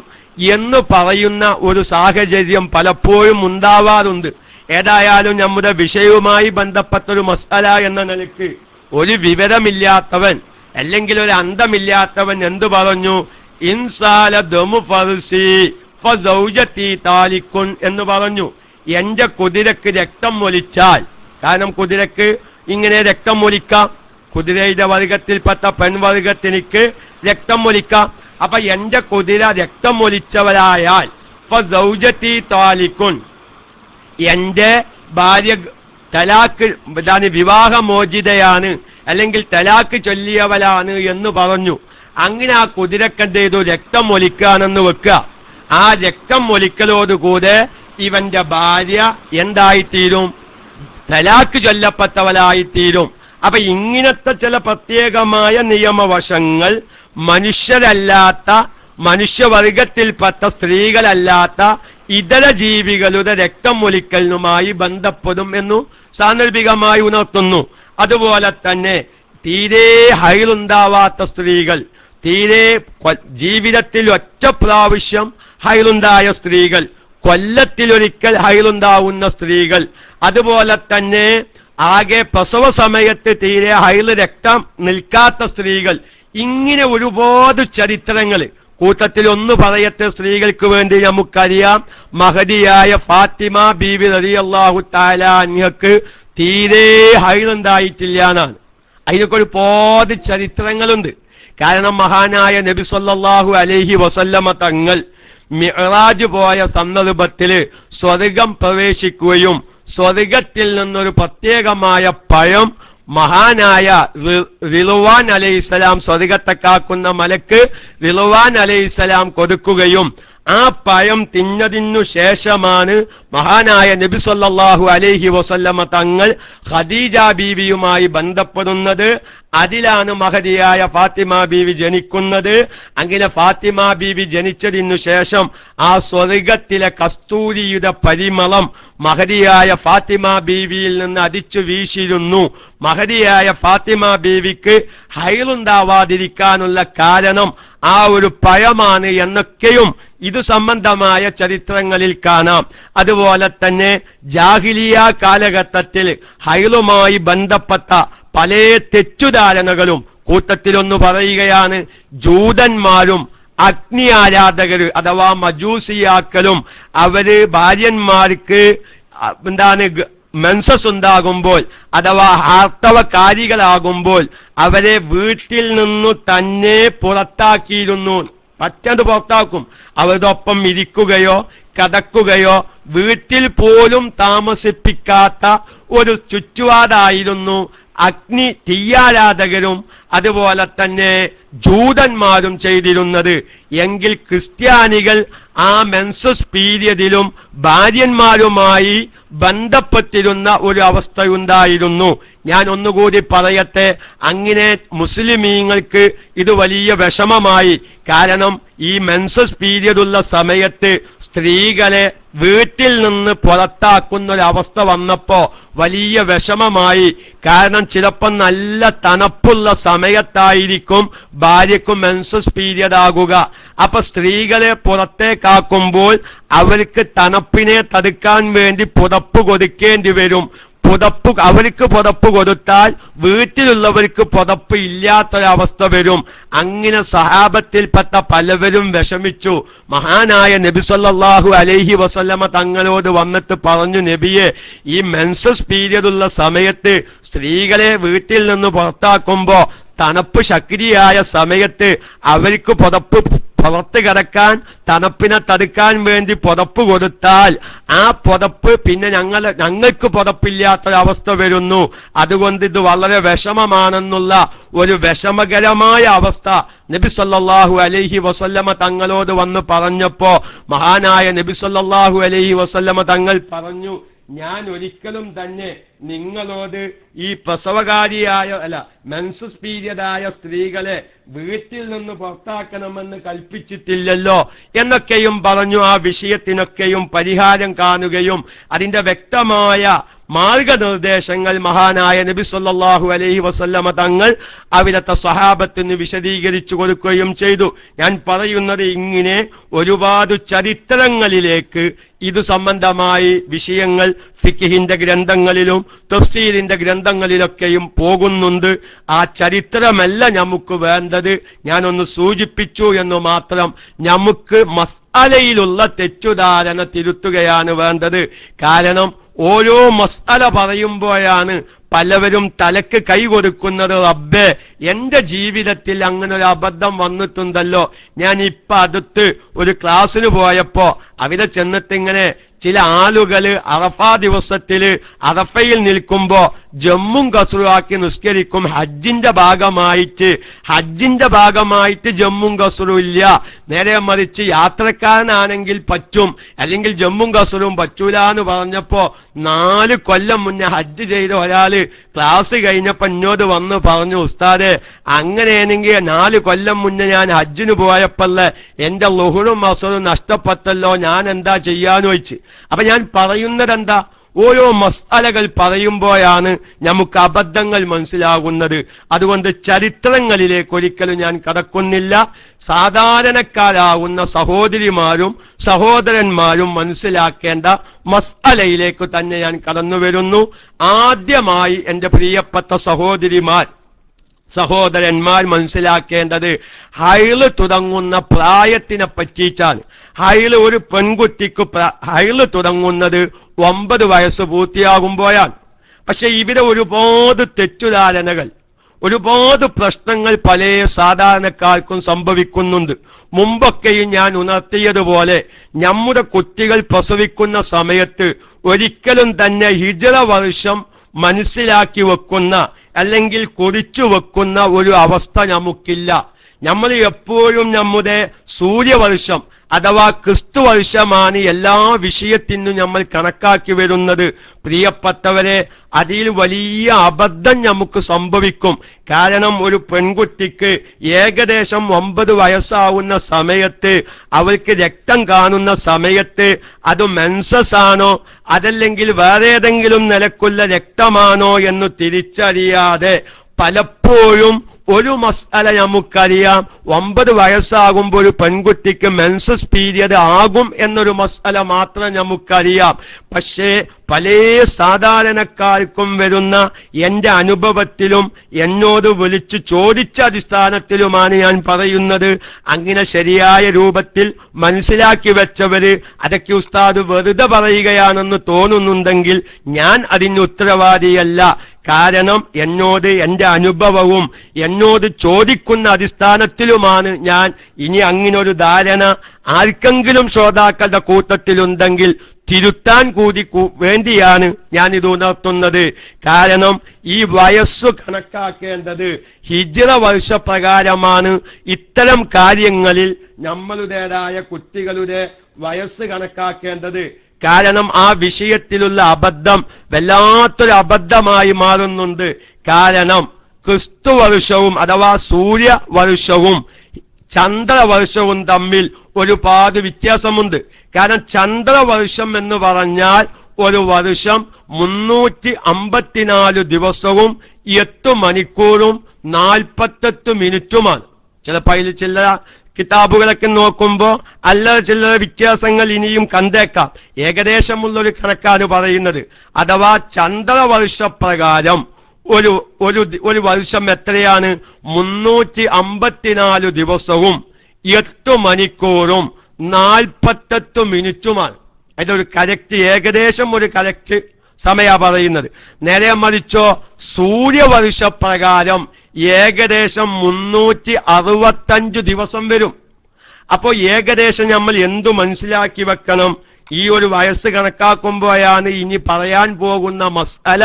എന്ന് പറയുന്ന ഒരു സാഹചര്യം പലപ്പോഴും ഉണ്ടാവാറുണ്ട്. ഏതായാലും നമ്മുടെ വിഷയവുമായി ബന്ധപ്പെട്ടൊരു മസാല എന്ന നിലയ്ക്ക് ഒരു വിവരമില്ലാത്തവൻ അല്ലെങ്കിൽ ഒരു അന്തമില്ലാത്തവൻ എന്തു പറഞ്ഞു? ഇൻസാല ദമു ഫർസി ഫസൗജതി താലിക്കുൻ എന്ന് പറഞ്ഞു. എന്റെ കുതിരക്ക് രക്തം ഒലിച്ചാൽ, കാരണം കുതിരക്ക് ഇങ്ങനെ രക്തം ഒലിക്കാം, കുതിരയുടെ വർഗത്തിൽപ്പെട്ട പെൺവർഗത്തിനിക്ക് രക്തം ഒലിക്കാം. അപ്പൊ എന്റെ കുതിര രക്തം ഒലിച്ചവരായാൽ ഫസൗജതി താലിക്കുൻ, എന്റെ ഭാര്യ തലാക്ക് വിവാഹമോചിതയാണ് അല്ലെങ്കിൽ തലാക്ക് ചൊല്ലിയവരാണ് എന്ന് പറഞ്ഞു. അങ്ങനെ ആ കുതിരക്കെന്ത് ചെയ്തു? രക്തം ഒലിക്കാനെന്ന് വെക്കുക. ആ രക്തം ഒലിക്കലോടുകൂടെ ഇവന്റെ ഭാര്യ എന്തായിത്തീരും? തലാക്ക് ചൊല്ലപ്പെട്ടവരായിത്തീരും. അപ്പൊ ഇങ്ങനത്തെ ചില പ്രത്യേകമായ നിയമവശങ്ങൾ മനുഷ്യരല്ലാത്ത, മനുഷ്യവർഗത്തിൽപ്പെട്ട സ്ത്രീകളല്ലാത്ത ഇതര ജീവികളുടെ രക്തം ഒലിക്കലിനുമായി ബന്ധപ്പെടും എന്നു സാന്ദർഭികമായി ഉണർത്തുന്നു. അതുപോലെ തന്നെ തീരെ ഹൈറുണ്ടാവാത്ത സ്ത്രീകൾ, തീരെ ജീവിതത്തിൽ ഒറ്റ പ്രാവശ്യം ഹൈറുണ്ടായ സ്ത്രീകൾ, കൊല്ലത്തിലൊരിക്കൽ ഹൈറുണ്ടാവുന്ന സ്ത്രീകൾ, അതുപോലെ തന്നെ ആകെ പ്രസവ സമയത്ത് തീരെ ഹൈറ് രക്തം നിൽക്കാത്ത സ്ത്രീകൾ, ഇങ്ങനെ ഒരുപാട് ചരിത്രങ്ങൾ. കൂട്ടത്തിൽ ഒന്ന് പറയത്തെ സ്ത്രീകൾക്ക് വേണ്ടി നമുക്കറിയാം, മഹദിയായ ഫാത്തിമ ബീവി റളിയല്ലാഹു തആല അൻഹക്ക് തീരെ ഹൈറുണ്ടായിട്ടില്ല എന്നാണ്. അതിനൊക്കെ ഒരുപാട് ചരിത്രങ്ങളുണ്ട്. കാരണം മഹാനായ നബി സല്ലല്ലാഹു അലൈഹി വസല്ലമ തങ്ങൾ മിഅ്റാജ് പോയ സന്ദർഭത്തിൽ സ്വർഗം പ്രവേശിക്കുകയും സ്വർഗത്തിൽ നിന്നൊരു പ്രത്യേകമായ പഴം മഹാനായ റിളുവാൻ അലൈഹിസ്സലാം, സ്വർഗത്തെ കാക്കുന്ന മലക്ക് റിളുവാൻ അലൈഹിസ്സലാം കൊടുക്കുകയും ആ പഴം തിന്നതിനു ശേഷമാണ് മഹാനായ നബി സല്ലല്ലാഹു അലൈഹി വസല്ലമ തങ്ങൾ ഖദീജ ബീവിയുമായി ബന്ധപ്പെടുന്നത്. അതിലാണ് മഹദിയായ ഫാത്തിമ ബീവി ജനിക്കുന്നത്. അങ്ങനെ ഫാത്തിമ ബീവി ജനിച്ചതിനു ശേഷം ആ സ്വർഗത്തിലെ കസ്തൂരിയുടെ പരിമളം മഹദിയായ ഫാത്തിമ ബീവിയിൽ നിന്ന് അടിച്ചു വീശിയിരുന്നു. മഹദിയായ ഫാത്തിമ ബീവിക്ക് ഹൈറുണ്ടാവാതിരിക്കാനുള്ള കാരണം ആ ഒരു പഴമാണ് എന്നൊക്കെയും ഇത് സംബന്ധമായ ചരിത്രങ്ങളിൽ കാണാം. അതുപോലെ തന്നെ ജാഹിലിയ കാലഘട്ടത്തിൽ ഹൈറുമായി ബന്ധപ്പെട്ട പല തെറ്റുധാരണകളും കൂട്ടത്തിലൊന്നു പറയുകയാണ്. ജൂതന്മാരും അഗ്നി ആരാധകർ അഥവാ മജൂസിയാക്കളും അവര് ഭാര്യന്മാർക്ക് മെൻസസ് ഉണ്ടാകുമ്പോൾ അഥവാ ആർത്തവകാരികളാകുമ്പോൾ അവരെ വീട്ടിൽ നിന്നു തന്നെ പുറത്താക്കിയിരുന്നു. പറ്റത് പുറത്താക്കും. അവരുടെ ഒപ്പം ഇരിക്കുകയോ കടക്കുകയോ വീട്ടിൽ പോലും താമസിപ്പിക്കാത്ത ഒരു ചുറ്റുപാടായിരുന്നു അഗ്നി തീയാരാധകരും അതുപോലെ തന്നെ ജൂതന്മാരും ചെയ്തിരുന്നത്. എങ്കിൽ ക്രിസ്ത്യാനികൾ ആ മെൻസസ് പീരിയഡിലും ഭാര്യന്മാരുമായി ബന്ധപ്പെട്ടിരുന്ന ഒരു അവസ്ഥയുണ്ടായിരുന്നു. ഞാൻ ഒന്നുകൂടി പറയട്ടെ, അങ്ങനെ മുസ്ലിമീങ്ങൾക്ക് ഇത് വലിയ വിഷമമായി. കാരണം ഈ മെൻസസ് പീരിയഡുള്ള സമയത്ത് സ്ത്രീകളെ വീട്ടിൽ നിന്ന് പുറത്താക്കുന്നൊരവസ്ഥ വന്നപ്പോ വലിയ വിഷമമായി. കാരണം ചിലപ്പോൾ നല്ല തണുപ്പുള്ള സമയത്തായിരിക്കും ഭാര്യക്കും മെൻസസ് പീരിയഡ് ആകുക. അപ്പൊ സ്ത്രീകളെ പുറത്തേക്കാക്കുമ്പോൾ അവർക്ക് തണുപ്പിനെ തടുക്കാൻ വേണ്ടി പുതപ്പ് കൊടുക്കേണ്ടി വരും. അവർക്ക് പുതപ്പ് കൊടുത്താൽ വീട്ടിലുള്ളവർക്ക് പുതപ്പ് ഇല്ലാത്തൊരവസ്ഥ വരും. അങ്ങനെ സഹാബത്തിൽപ്പെട്ട പലവരും വിഷമിച്ചു. മഹാനായ നബി സല്ലല്ലാഹു അലൈഹി വസല്ലമ തങ്ങളോട് വന്നിട്ട് പറഞ്ഞു, നബിയെ, ഈ മെൻസസ് പീരിയഡ് ഉള്ള സമയത്ത് സ്ത്രീകളെ വീട്ടിൽ നിന്ന് പുറത്താക്കുമ്പോ തണുപ്പ് ശക്തിയായ സമയത്ത് അവർക്ക് പുറത്ത് കിടക്കാൻ തണുപ്പിനെ തടുക്കാൻ വേണ്ടി പുതപ്പ് കൊടുത്താൽ ആ പുതപ്പ് പിന്നെ ഞങ്ങൾക്ക് പുതപ്പില്ലാത്തൊരവസ്ഥ വരുന്നു. അതുകൊണ്ട് ഇത് വളരെ വിഷമമാണെന്നുള്ള ഒരു വിഷമകരമായ അവസ്ഥ നബി സല്ലല്ലാഹു അലൈഹി വസല്ലമ തങ്ങളോട് വന്ന് പറഞ്ഞപ്പോ മഹാനായ നബി സല്ലല്ലാഹു അലൈഹി വസല്ലമ തങ്ങൾ പറഞ്ഞു, ഞാൻ ഒരിക്കലും തന്നെ നിങ്ങളോട് ഈ മെൻസസ് പീരിയഡായ സ്ത്രീകളെ വീട്ടിൽ നിന്ന് പുറത്താക്കണമെന്ന് കൽപ്പിച്ചിട്ടില്ലല്ലോ എന്നൊക്കെയും പറഞ്ഞു. ആ വിഷയത്തിനൊക്കെയും പരിഹാരം കാണുകയും അതിന്റെ വ്യക്തമായ മാർഗനിർദ്ദേശങ്ങൾ മഹാനായ നബി സല്ലല്ലാഹു അലൈഹി വസല്ലമ തങ്ങൾ അവിടുത്തെ സ്വഹാബത്തിന് വിശദീകരിച്ചു കൊടുക്കുകയും ചെയ്തു. ഞാൻ പറയുന്നത് ഇങ്ങനെ ഒരുപാട് ചരിത്രങ്ങളിലേക്ക് ഇതു സംബന്ധമായി വിഷയങ്ങൾ ഫിഖ്ഹിന്റെ ഗ്രന്ഥങ്ങളിലും തഫ്സീറിന്റെ ഗ്രന്ഥങ്ങളിലൊക്കെയും പോകുന്നുണ്ട്. ആ ചരിത്രമല്ല നമുക്ക് വേണ്ടത്, ഞാനൊന്ന് സൂചിപ്പിച്ചു എന്ന് മാത്രം. നമുക്ക് മസ്അലയിലുള്ള തെറ്റുധാരണ തിരുത്തുകയാണ് വേണ്ടത്. കാരണം ഓരോ മസ്അല പറയുമ്പോഴാണ് പലവരും തലക്ക് കൈ കൊടുക്കുന്നത്. റബ്ബേ, എന്റെ ജീവിതത്തിൽ അങ്ങനെ ഒരു അബദ്ധം വന്നിട്ടുണ്ടല്ലോ. ഞാൻ ഇപ്പൊ അടുത്ത് ഒരു ക്ലാസ്സിന് പോയപ്പോ അവിടെ ചെന്നിട്ടിങ്ങനെ ചില ആളുകള് അറഫാ ദിവസത്തില് അറഫയിൽ നിൽക്കുമ്പോ ജമ്മും കസ്റുവാക്കി നിസ്കരിക്കും. ഹജ്ജിന്റെ ഭാഗമായിട്ട് ജമ്മും കസ്റും ഇല്ല. നേരെ മറിച്ച് യാത്രക്കാരനാണെങ്കിൽ പറ്റും, അല്ലെങ്കിൽ ജമ്മും കസ്റും പറ്റൂല എന്ന് പറഞ്ഞപ്പോ 4 കൊല്ലം മുന്നേ ഹജ്ജ് ചെയ്ത ഒരാള് ക്ലാസ് കഴിഞ്ഞപ്പോ എന്നോട് വന്ന് പറഞ്ഞു, ഉസ്താദെ, അങ്ങനെയാണെങ്കിൽ 4 കൊല്ലം മുന്നേ ഞാൻ ഹജ്ജിന് പോയപ്പോഴേ എന്റെ ളുഹുറും അസ്റും നഷ്ടപ്പെട്ടല്ലോ, ഞാൻ എന്താ ചെയ്യാന്ന് ചോദിച്ച്. അപ്പൊ ഞാൻ പറയുന്നത് എന്താ, ഓരോ മസ്അലകൾ പറയുമ്പോഴാണ് നമുക്ക് അബദ്ധങ്ങൾ മനസ്സിലാകുന്നത്. അതുകൊണ്ട് ചരിത്രങ്ങളിലേക്ക് ഒരിക്കലും ഞാൻ കടക്കുന്നില്ല. സാധാരണക്കാരാകുന്ന സഹോദരിമാരും സഹോദരന്മാരും മനസ്സിലാക്കേണ്ട മസ്അലയിലേക്ക് തന്നെ ഞാൻ കടന്നു വരുന്നു. ആദ്യമായി എന്റെ പ്രിയപ്പെട്ട സഹോദരന്മാർ മനസ്സിലാക്കേണ്ടത് ഹൈള് തുടങ്ങുന്ന പ്രായത്തിനെ പറ്റിയിട്ടാണ്. ഒരു പെൺകുട്ടിക്ക് ഹൈള് തുടങ്ങുന്നത് 9 വയസ്സ് പൂർത്തിയാകുമ്പോഴാണ്. പക്ഷെ ഇവിടെ ഒരുപാട് തെറ്റുധാരണകൾ, ഒരുപാട് പ്രശ്നങ്ങൾ പല സാധാരണക്കാർക്കും സംഭവിക്കുന്നുണ്ട്. മുമ്പൊക്കെയും ഞാൻ ഉണർത്തിയതുപോലെ നമ്മുടെ കുട്ടികൾ പ്രസവിക്കുന്ന സമയത്ത് ഒരിക്കലും തന്നെ ഹിജ്റ വർഷം മനസ്സിലാക്കി വെക്കുന്ന അല്ലെങ്കിൽ കുറിച്ചു വെക്കുന്ന ഒരു അവസ്ഥ നമുക്കില്ല. നമ്മൾ എപ്പോഴും നമ്മുടെ സൂര്യവർഷം അഥവാ ക്രിസ്തു വർഷമാണ് എല്ലാ വിഷയത്തിനും നമ്മൾ കണക്കാക്കി വരുന്നത്. പ്രിയപ്പെട്ടവരെ, അതിൽ വലിയ അബദ്ധം നമുക്ക് സംഭവിക്കും. കാരണം ഒരു പെൺകുട്ടിക്ക് ഏകദേശം 9 വയസ്സാവുന്ന സമയത്ത് അവൾക്ക് രക്തം കാണുന്ന സമയത്ത് അത് മെൻസസ് ആണോ അതല്ലെങ്കിൽ വേറെ ഏതെങ്കിലും നിലക്കുള്ള രക്തമാണോ എന്ന് തിരിച്ചറിയാതെ പലപ്പോഴും ഒരു മസ്അല നമുക്കറിയാം, 9 വയസ്സാകുമ്പോൾ ഒരു പെൺകുട്ടിക്ക് മെൻസസ് പീരിയഡ് ആകും എന്നൊരു മസ്അല മാത്രം നമുക്കറിയാം. പക്ഷേ പല സാധാരണക്കാർക്കും വരുന്ന എന്റെ അനുഭവത്തിലും എന്നോട് വിളിച്ചു ചോദിച്ച അടിസ്ഥാനത്തിലുമാണ് ഞാൻ പറയുന്നത്. അങ്ങനെ ശരിയായ രൂപത്തിൽ മനസ്സിലാക്കി വെച്ചവര് അതൊക്കെ ഉസ്താദ് വെറുതെ പറയുകയാണെന്ന് തോന്നുന്നുണ്ടെങ്കിൽ ഞാൻ അതിന് ഉത്തരവാദിയല്ല. കാരണം എന്നോട് എന്റെ അനുഭവവും എന്നോട് ചോദിക്കുന്ന അടിസ്ഥാനത്തിലുമാണ് ഞാൻ. ഇനി അങ്ങനൊരു ധാരണ ആർക്കെങ്കിലും ശ്രോതാക്കളുടെ കൂട്ടത്തിലുണ്ടെങ്കിൽ തിരുത്താൻ കൂടി വേണ്ടിയാണ് ഞാൻ ഇത് ഉണർത്തുന്നത്. കാരണം ഈ വയസ്സു കണക്കാക്കേണ്ടത് ഹിജ്റ വർഷപ്രകാരമാണ്. ഇത്തരം കാര്യങ്ങളിൽ നമ്മളുടേതായ കുട്ടികളുടെ വയസ്സ് കണക്കാക്കേണ്ടത്. കാരണം ആ വിഷയത്തിലുള്ള അബദ്ധം വല്ലാത്തൊരു അബദ്ധമായി മാറുന്നുണ്ട്. കാരണം ക്രിസ്തു വർഷവും അഥവാ സൂര്യവർഷവും ചന്ദ്രവർഷവും തമ്മിൽ ഒരുപാട് വ്യത്യാസമുണ്ട്. കാരണം ചന്ദ്രവർഷം എന്ന് പറഞ്ഞാൽ ഒരു വർഷം 354 ദിവസവും 8 മണിക്കൂറും 48 മിനിറ്റുമാണ്. ചിലപ്പോൾ അതിൽ ചില കിതാബുകളൊക്കെ നോക്കുമ്പോ അല്ലറ ചില്ലറ വ്യത്യാസങ്ങൾ ഇനിയും കണ്ടേക്കാം. ഏകദേശമുള്ളൊരു കണക്കാണ് പറയുന്നത്. അഥവാ ചന്ദ്രവർഷപ്രകാരം ഒരു വർഷം എത്രയാണ്? 354 ദിവസവും 8 മണിക്കൂറും 48 മിനിറ്റുമാണ്. അതിലൊരു കറക്റ്റ് ഏകദേശം ഒരു കറക്റ്റ് സമയ പറയുന്നത്. നേരെ മറിച്ചോ സൂര്യവർഷപ്രകാരം ഏകദേശം 365 ദിവസം വരും. അപ്പോ ഏകദേശം നമ്മൾ എന്തു മനസ്സിലാക്കി വെക്കണം? ഈ ഒരു വയസ്സ് കണക്കാക്കുമ്പോഴാണ് ഇനി പറയാൻ പോകുന്ന മസ്അല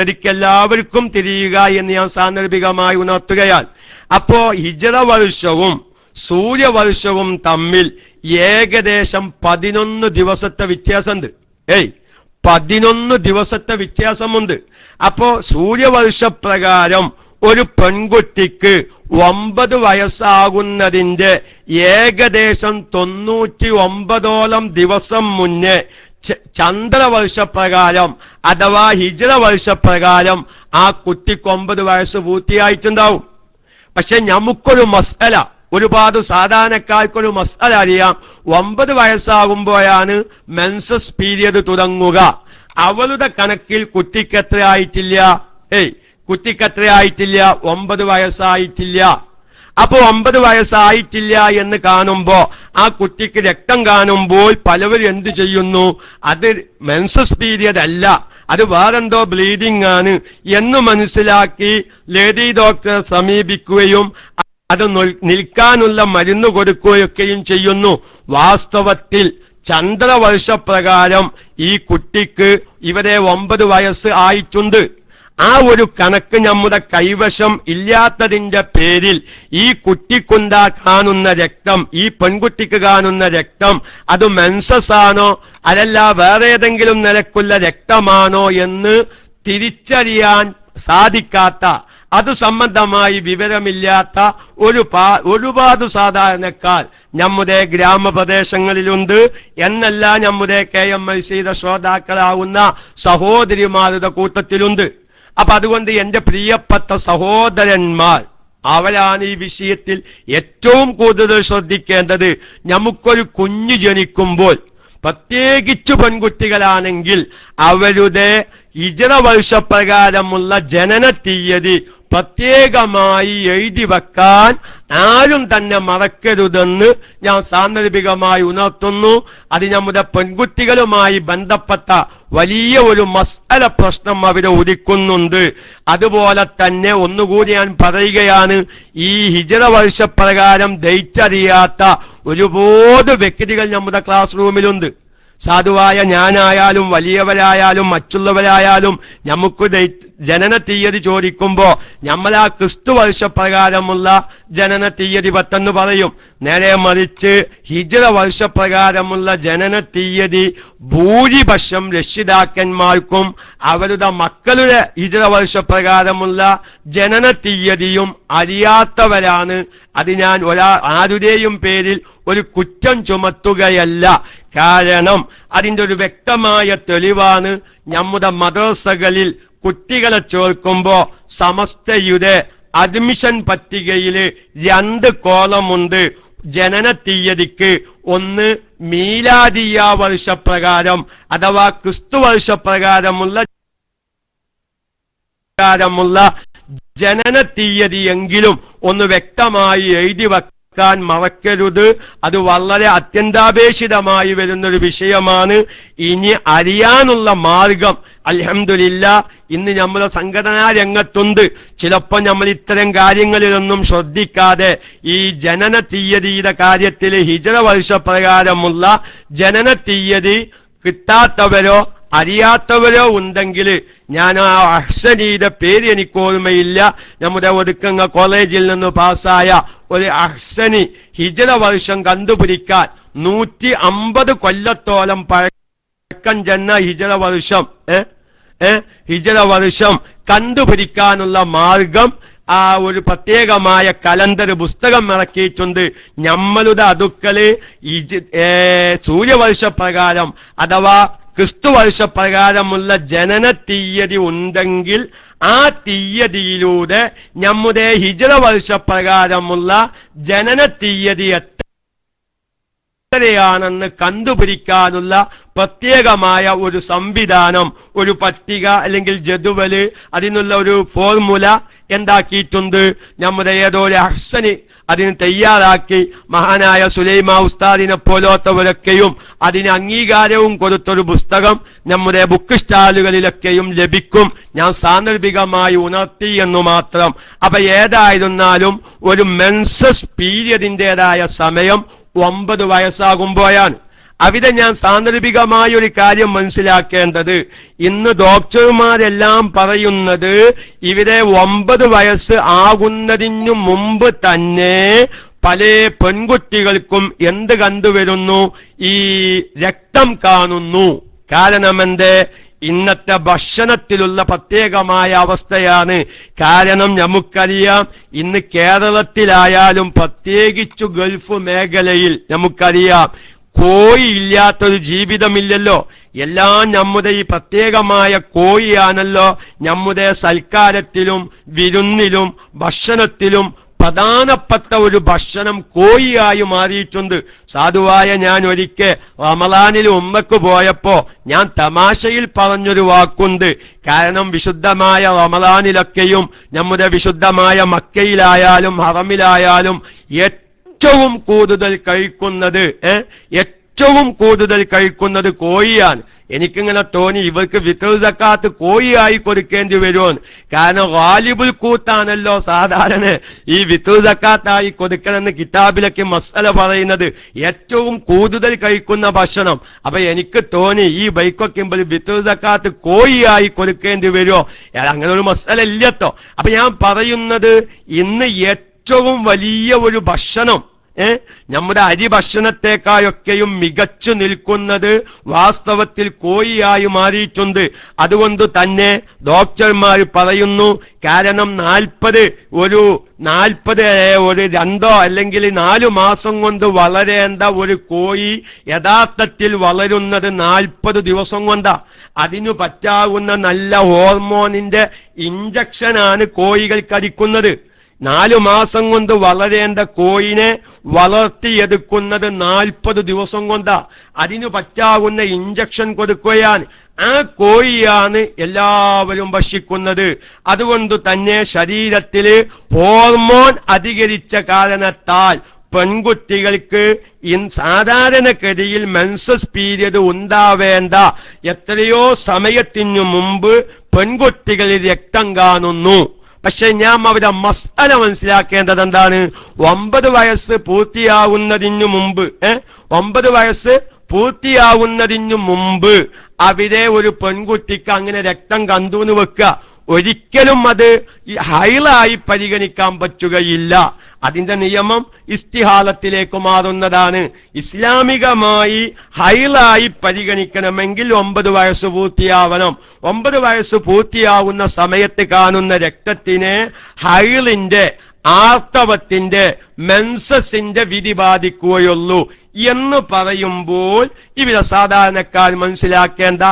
എനിക്കെല്ലാവർക്കും തിരിയുക എന്ന് ഞാൻ സാന്ദർഭികമായി ഉണർത്തുകയാണ്. അപ്പോ ഹിജ്റ വർഷവും സൂര്യവർഷവും തമ്മിൽ ഏകദേശം 11 ദിവസത്തെ വ്യത്യാസമുണ്ട്. 11 ദിവസത്തെ വ്യത്യാസമുണ്ട്. അപ്പോ സൂര്യവർഷപ്രകാരം ഒരു പെൺകുട്ടിക്ക് 9 വയസ്സാകുന്നതിന്റെ ഏകദേശം 99ഓളം ദിവസം മുന്നേ ചന്ദ്രവർഷപ്രകാരം അഥവാ ഹിജ്റ വർഷപ്രകാരം ആ കുട്ടിക്ക് 9 വയസ്സ് പൂർത്തിയായിട്ടുണ്ടാവും. പക്ഷെ നമുക്കൊരു മസ്അല, ഒരുപാട് സാധാരണക്കാർക്കൊരു മസ്അല അറിയാം. 9 വയസ്സാകുമ്പോഴാണ് മെൻസസ് പീരിയഡ് തുടങ്ങുക. അവളുടെ കണക്കിൽ കുട്ടിക്ക് എത്രയായിട്ടില്ല? കുട്ടിക്ക് എത്രയായിട്ടില്ല? 9 വയസ്സായിട്ടില്ല. അപ്പോ 9 വയസ്സായിട്ടില്ല എന്ന് കാണുമ്പോ ആ കുട്ടിക്ക് രക്തം കാണുമ്പോൾ പലവരും എന്ത് ചെയ്യുന്നു? അത് മെൻസസ് പീരിയഡ് അല്ല, അത് വേറെന്തോ ബ്ലീഡിംഗ് ആണ് എന്ന് മനസ്സിലാക്കി ലേഡി ഡോക്ടറെ സമീപിക്കുകയും അത് നിൽക്കാനുള്ള മരുന്ന് കൊടുക്കുകയൊക്കെയും ചെയ്യുന്നു. വാസ്തവത്തിൽ ചന്ദ്രവർഷപ്രകാരം ഈ കുട്ടിക്ക് ഇവിടെ 9 വയസ്സ് ആയിട്ടുണ്ട്. ആ ഒരു കണക്ക് നമ്മുടെ കൈവശം ഇല്ലാത്തതിന്റെ പേരിൽ ഈ കുട്ടിക്കുണ്ടാ കാണുന്ന രക്തം, ഈ പെൺകുട്ടിക്ക് കാണുന്ന രക്തം അത് മെൻസസ് ആണോ അതല്ല വേറെ ഏതെങ്കിലും നിലക്കുള്ള രക്തമാണോ എന്ന് തിരിച്ചറിയാൻ സാധിക്കാത്ത, അത് സംബന്ധമായി വിവരമില്ലാത്ത ഒരുപാട് സാധാരണക്കാർ നമ്മുടെ ഗ്രാമപ്രദേശങ്ങളിലുണ്ട് എന്നല്ല നമ്മുടെ KMICയുടെ ശ്രോതാക്കളാവുന്ന സഹോദരിമാരുടെ കൂട്ടത്തിലുണ്ട്. അപ്പൊ അതുകൊണ്ട് എന്റെ പ്രിയപ്പെട്ട സഹോദരന്മാർ, അവരാണ് ഈ വിഷയത്തിൽ ഏറ്റവും കൂടുതൽ ശ്രദ്ധിക്കേണ്ടത്. നമുക്കൊരു കുഞ്ഞ് ജനിക്കുമ്പോൾ, പ്രത്യേകിച്ചു പെൺകുട്ടികളാണെങ്കിൽ അവരുടെ ഹിജ്റ വർഷപ്രകാരമുള്ള ജനന തീയതി പ്രത്യേകമായി എഴുതി വെക്കാൻ ആരും തന്നെ മറക്കരുതെന്ന് ഞാൻ സാന്ദർഭികമായി ഉണർത്തുന്നു. അത് നമ്മുടെ പെൺകുട്ടികളുമായി ബന്ധപ്പെട്ട വലിയ ഒരു മസ്അല പ്രശ്നം അവരെ ഉദിക്കുന്നുണ്ട്. അതുപോലെ തന്നെ ഒന്നുകൂടി ഞാൻ പറയുകയാണ്, ഈ ഹിജ്റ വർഷപ്രകാരം ദയിച്ചറിയാത്ത ഒരുപാട് വ്യക്തികൾ നമ്മുടെ ക്ലാസ് റൂമിലുണ്ട്. സാധുവായ ഞാനായാലും വലിയവരായാലും മറ്റുള്ളവരായാലും നമുക്ക് ജനന തീയതി ചോദിക്കുമ്പോ നമ്മൾ ആ ക്രിസ്തു വർഷപ്രകാരമുള്ള ജനന തീയതി 10 പറയും. നേരെ മറിച്ച് ഹിജ്റ വർഷപ്രകാരമുള്ള ജനന തീയതി ഭൂരിപക്ഷം രക്ഷിതാക്കന്മാർക്കും അവരുടെ മക്കളുടെ ഹിജ്റ വർഷപ്രകാരമുള്ള ജനന തീയതിയും അറിയാത്തവരാണ്. അത് ഞാൻ ആരുടെയും പേരിൽ ഒരു കുറ്റം ചുമത്തുകയല്ല. കാരണം അതിന്റെ ഒരു വ്യക്തമായ തെളിവാണ് നമ്മുടെ മദ്രസകളിൽ കുട്ടികളെ ചേർക്കുമ്പോ സമസ്തയുടെ അഡ്മിഷൻ പട്ടികയിൽ 2 കോളമുണ്ട്. ജനന തീയതിക്ക് ഒന്ന് മീലാദിയ വർഷപ്രകാരം അഥവാ ക്രിസ്തു വർഷപ്രകാരമുള്ള ജനന തീയതിയെങ്കിലും ഒന്ന് വ്യക്തമായി എഴുതി വെക്കാൻ മറക്കരുത്. അത് വളരെ അത്യന്താപേക്ഷിതമായി വരുന്നൊരു വിഷയമാണ്. ഇനി അറിയാനുള്ള മാർഗം അൽഹംദുലില്ലാഹ് ഇന്ന് നമ്മുടെ സംഘടനാ രംഗത്തുണ്ട്. ചിലപ്പോൾ നമ്മൾ ഇത്തരം കാര്യങ്ങളിലൊന്നും ശ്രദ്ധിക്കാതെ ഈ ജനന തീയതിയുടെ കാര്യത്തിൽ ഹിജ്റ വർഷപ്രകാരമുള്ള ജനന തീയതി കിട്ടാത്തവരോ അറിയാത്തവരോ ഉണ്ടെങ്കിൽ, ഞാൻ ആ അഹ്സനിയുടെ പേര് എനിക്ക് ഓർമ്മയില്ല, നമ്മുടെ ഒതുക്കങ്ങ കോളേജിൽ നിന്ന് പാസ്സായ ഒരു അഹ്സനി ഹിജ്റ വർഷം കണ്ടുപിടിക്കാൻ 150 കൊല്ലത്തോളം പഴക്കം ചെന്ന ഹിജ്റ വർഷം കണ്ടുപിടിക്കാനുള്ള മാർഗം ആ ഒരു പ്രത്യേകമായ കലണ്ടർ പുസ്തകം ഇറക്കിയിട്ടുണ്ട്. നമ്മളുടെ അടുക്കല് സൂര്യവർഷപ്രകാരം അഥവാ ക്രിസ്തുവർഷപ്രകാരമുള്ള ജനന തീയതി ഉണ്ടെങ്കിൽ ആ തീയതിയിലൂടെ നമ്മുടെ ഹിജ്റ വർഷപ്രകാരമുള്ള ജനന തീയതി എത്രയാണെന്ന് കണ്ടുപിടിക്കാനുള്ള പ്രത്യേകമായ ഒരു സംവിധാനം, ഒരു പട്ടിക അല്ലെങ്കിൽ ജദുവല്, അതിനുള്ള ഒരു ഫോർമുല എന്താക്കിയിട്ടുണ്ട്. നമ്മുടെ ഏതോ ഒരു അഹ്സനി അതിന് തയ്യാറാക്കി മഹാനായ സുലൈമാ ഉസ്താദിനെ പോലത്തവരൊക്കെയും അതിന് അംഗീകാരവും കൊടുത്തൊരു പുസ്തകം നമ്മുടെ ബുക്ക് സ്റ്റാളുകളിലൊക്കെയും ലഭിക്കും. ഞാൻ സാന്ദർഭികമായി ഉണർത്തി എന്നു മാത്രം. അപ്പൊ ഏതായിരുന്നാലും ഒരു മെൻസസ് പീരിയഡിൻ്റെതായ സമയം 9 വയസ്സാകുമ്പോഴാണ്. അവിടെ ഞാൻ സാന്ദർഭികമായ ഒരു കാര്യം മനസ്സിലാക്കേണ്ടത്, ഇന്ന് ഡോക്ടർമാരെല്ലാം പറയുന്നത് ഇവിടെ 9 വയസ്സ് ആകുന്നതിനു മുമ്പ് തന്നെ പല പെൺകുട്ടികൾക്കും എന്ത് കണ്ടുവരുന്നു, ഈ രക്തം കാണുന്നു. കാരണം എന്തേ? ഇന്നത്തെ ഭക്ഷണത്തിലുള്ള പ്രത്യേകമായ അവസ്ഥയാണ്. കാരണം നമുക്കറിയാം, ഇന്ന് കേരളത്തിലായാലും പ്രത്യേകിച്ചു ഗൾഫ് മേഖലയിൽ നമുക്കറിയാം, കോഴി ഇല്ലാത്തൊരു ജീവിതമില്ലല്ലോ. എല്ലാം നമ്മുടെ ഈ പ്രത്യേകമായ കോഴിയാണല്ലോ നമ്മുടെ സൽക്കാരത്തിലും വിരുന്നിലും ഭക്ഷണത്തിലും പ്രധാനപ്പെട്ട ഒരു ഭക്ഷണം കോഴിയായി മാറിയിട്ടുണ്ട്. സാധുവായ ഞാൻ ഒരിക്കൽ റമളാനിൽ ഉമ്മക്ക് പോയപ്പോ ഞാൻ തമാശയിൽ പറഞ്ഞൊരു വാക്കുണ്ട്. കാരണം വിശുദ്ധമായ റമളാനിലൊക്കെയും നമ്മുടെ വിശുദ്ധമായ മക്കയിലായാലും ഹറമിലായാലും ഏറ്റവും കൂടുതൽ കഴിക്കുന്നത് കോഴിയാണ്. എനിക്കിങ്ങനെ തോന്നി, ഇവർക്ക് ഫിത്ർ സക്കാത്ത് കോഴിയായി കൊടുക്കേണ്ടി വരുമെന്ന്. കാരണം ഗാലിബുൽ കൂത്താണല്ലോ സാധാരണ ഈ ഫിത്ർ സക്കാത്തായി കൊടുക്കണമെന്ന് കിതാബിലൊക്കെ മസല പറയുന്നത്, ഏറ്റവും കൂടുതൽ കഴിക്കുന്ന ഭക്ഷണം. അപ്പൊ എനിക്ക് തോന്നി ഈ ബൈക്കൊക്കെ ഫിത്ർ സക്കാത്ത് കോഴിയായി കൊടുക്കേണ്ടി വരുമോ? അങ്ങനെ ഒരു മസല ഇല്ലട്ടോ. അപ്പൊ ഞാൻ പറയുന്നത്, ഇന്ന് ഏറ്റവും വലിയ ഒരു ഭക്ഷണം നമ്മുടെ അരി ഭക്ഷണത്തെക്കായൊക്കെയും മികച്ചു നിൽക്കുന്നത് വാസ്തവത്തിൽ കോഴിയായി മാറിയിട്ടുണ്ട്. അതുകൊണ്ട് തന്നെ ഡോക്ടർമാർ പറയുന്നു, കാരണം 40 ഒരു 2 അല്ലെങ്കിൽ 4 മാസം കൊണ്ട് വളരേണ്ട ഒരു കോഴി യഥാർത്ഥത്തിൽ വളരുന്നത് 40 ദിവസം കൊണ്ടാ. അതിനു പറ്റാവുന്ന നല്ല ഹോർമോണിന്റെ ഇഞ്ചക്ഷനാണ് കോഴികൾക്ക് അടിക്കുന്നത്. 4 മാസം കൊണ്ട് വളരേണ്ട കോഴിനെ വളർത്തിയെടുക്കുന്നത് 40 ദിവസം കൊണ്ടാ. അതിനു പറ്റാവുന്ന ഇഞ്ചക്ഷൻ കൊടുക്കുകയാണ്. ആ കോഴിയാണ് എല്ലാവരും ഭക്ഷിക്കുന്നത്. അതുകൊണ്ട് തന്നെ ശരീരത്തില് ഹോർമോൺ അധികരിച്ച കാരണത്താൽ പെൺകുട്ടികൾക്ക് സാധാരണഗതിയിൽ മെൻസസ് പീരിയഡ് ഉണ്ടാവേണ്ട എത്രയോ സമയത്തിനു മുമ്പ് പെൺകുട്ടികളിൽ രക്തം കാണുന്നു. പക്ഷെ ഞാൻ അവരുടെ മസ്അല മനസ്സിലാക്കേണ്ടത് എന്താണ്? 9 വയസ്സ് പൂർത്തിയാവുന്നതിനു മുമ്പ് അവിടെ ഒരു പെൺകുട്ടിക്ക് അങ്ങനെ രക്തം കണ്ടു എന്ന് വെക്കുക, ഒരിക്കലും അത് ഹൈളായി പരിഗണിക്കാൻ പറ്റുകയില്ല. അതിന്റെ നിയമം ഇസ്തിഹാലത്തിലേക്ക് മാറുന്നതാണ്. ഇസ്ലാമികമായി ഹൈളായി പരിഗണിക്കണമെങ്കിൽ 9 വയസ്സ് പൂർത്തിയാവണം. 9 വയസ്സ് പൂർത്തിയാവുന്ന സമയത്ത് കാണുന്ന രക്തത്തിനെ ഹൈളിന്റെ, ആർത്തവത്തിന്റെ, മെൻസസിന്റെ വിധി ബാധിക്കുകയുള്ളൂ എന്ന് പറയുമ്പോൾ ഇവിടെ സാധാരണക്കാർ മനസ്സിലാക്കേണ്ട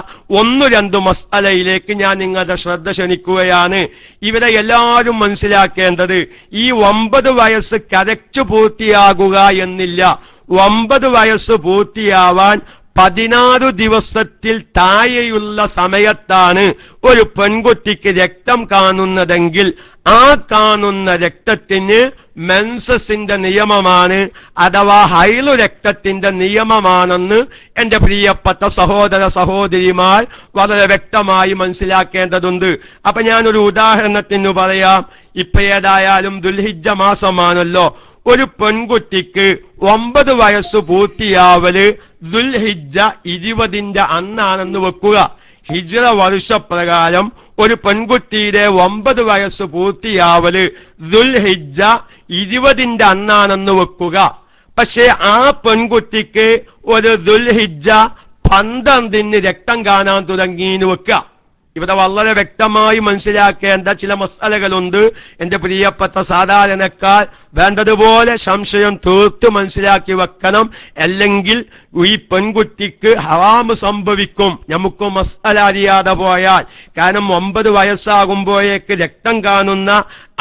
1-2 മസ്അലയിലേക്ക് ഞാൻ നിങ്ങളുടെ ശ്രദ്ധ ക്ഷണിക്കുകയാണ്. ഇവിടെ എല്ലാവരും മനസ്സിലാക്കേണ്ടത്, ഈ 9 വയസ്സ് കറക്റ്റ് പൂർത്തിയാകുക എന്നില്ല. 9 വയസ്സ് പൂർത്തിയാവാൻ 16 ദിവസത്തിൽ താഴെയുള്ള സമയത്താണ് ഒരു പെൺകുട്ടിക്ക് രക്തം കാണുന്നതെങ്കിൽ ആ കാണുന്ന രക്തത്തിന് മെൻസസിന്റെ നിയമമാണ്, അഥവാ ഹൈളു രക്തത്തിന്റെ നിയമമാണെന്ന് എന്റെ പ്രിയപ്പെട്ട സഹോദര സഹോദരിമാർ വളരെ വ്യക്തമായി മനസ്സിലാക്കേണ്ടതുണ്ട്. അപ്പൊ ഞാനൊരു ഉദാഹരണത്തിന് പറയാം. ഇപ്പൊ ഏതായാലും ദുൽഹിജ്ജ മാസമാണല്ലോ. ഒരു പെൺകുട്ടിക്ക് 9 വയസ്സ് പൂർത്തിയാവല് ദുൽഹിജ്ജ 20 അന്നാണെന്ന് വെക്കുക. ഹിജ്റ വർഷപ്രകാരം ഒരു പെൺകുട്ടിയുടെ 9 വയസ്സ് പൂർത്തിയാവല് ദുൽഹിജ്ജ 20 അന്നാണെന്ന് വെക്കുക. പക്ഷെ ആ പെൺകുട്ടിക്ക് ഒരു ദുൽഹിജ്ജ 12 രക്തം കാണാൻ തുടങ്ങിയെന്ന് വെക്കുക. ഇവിടെ വളരെ വ്യക്തമായി മനസ്സിലാക്കേണ്ട ചില മസാലകളുണ്ട്. എന്റെ പ്രിയപ്പെട്ട സാധാരണക്കാർ വേണ്ടതുപോലെ സംശയം തീർത്ത് മനസ്സിലാക്കി വെക്കണം. അല്ലെങ്കിൽ ഈ പെൺകുട്ടിക്ക് ഹറാമ് സംഭവിക്കും, നമുക്ക് മസാല അറിയാതെ പോയാൽ. കാരണം 9 വയസ്സാകുമ്പോഴേക്ക് രക്തം കാണുന്ന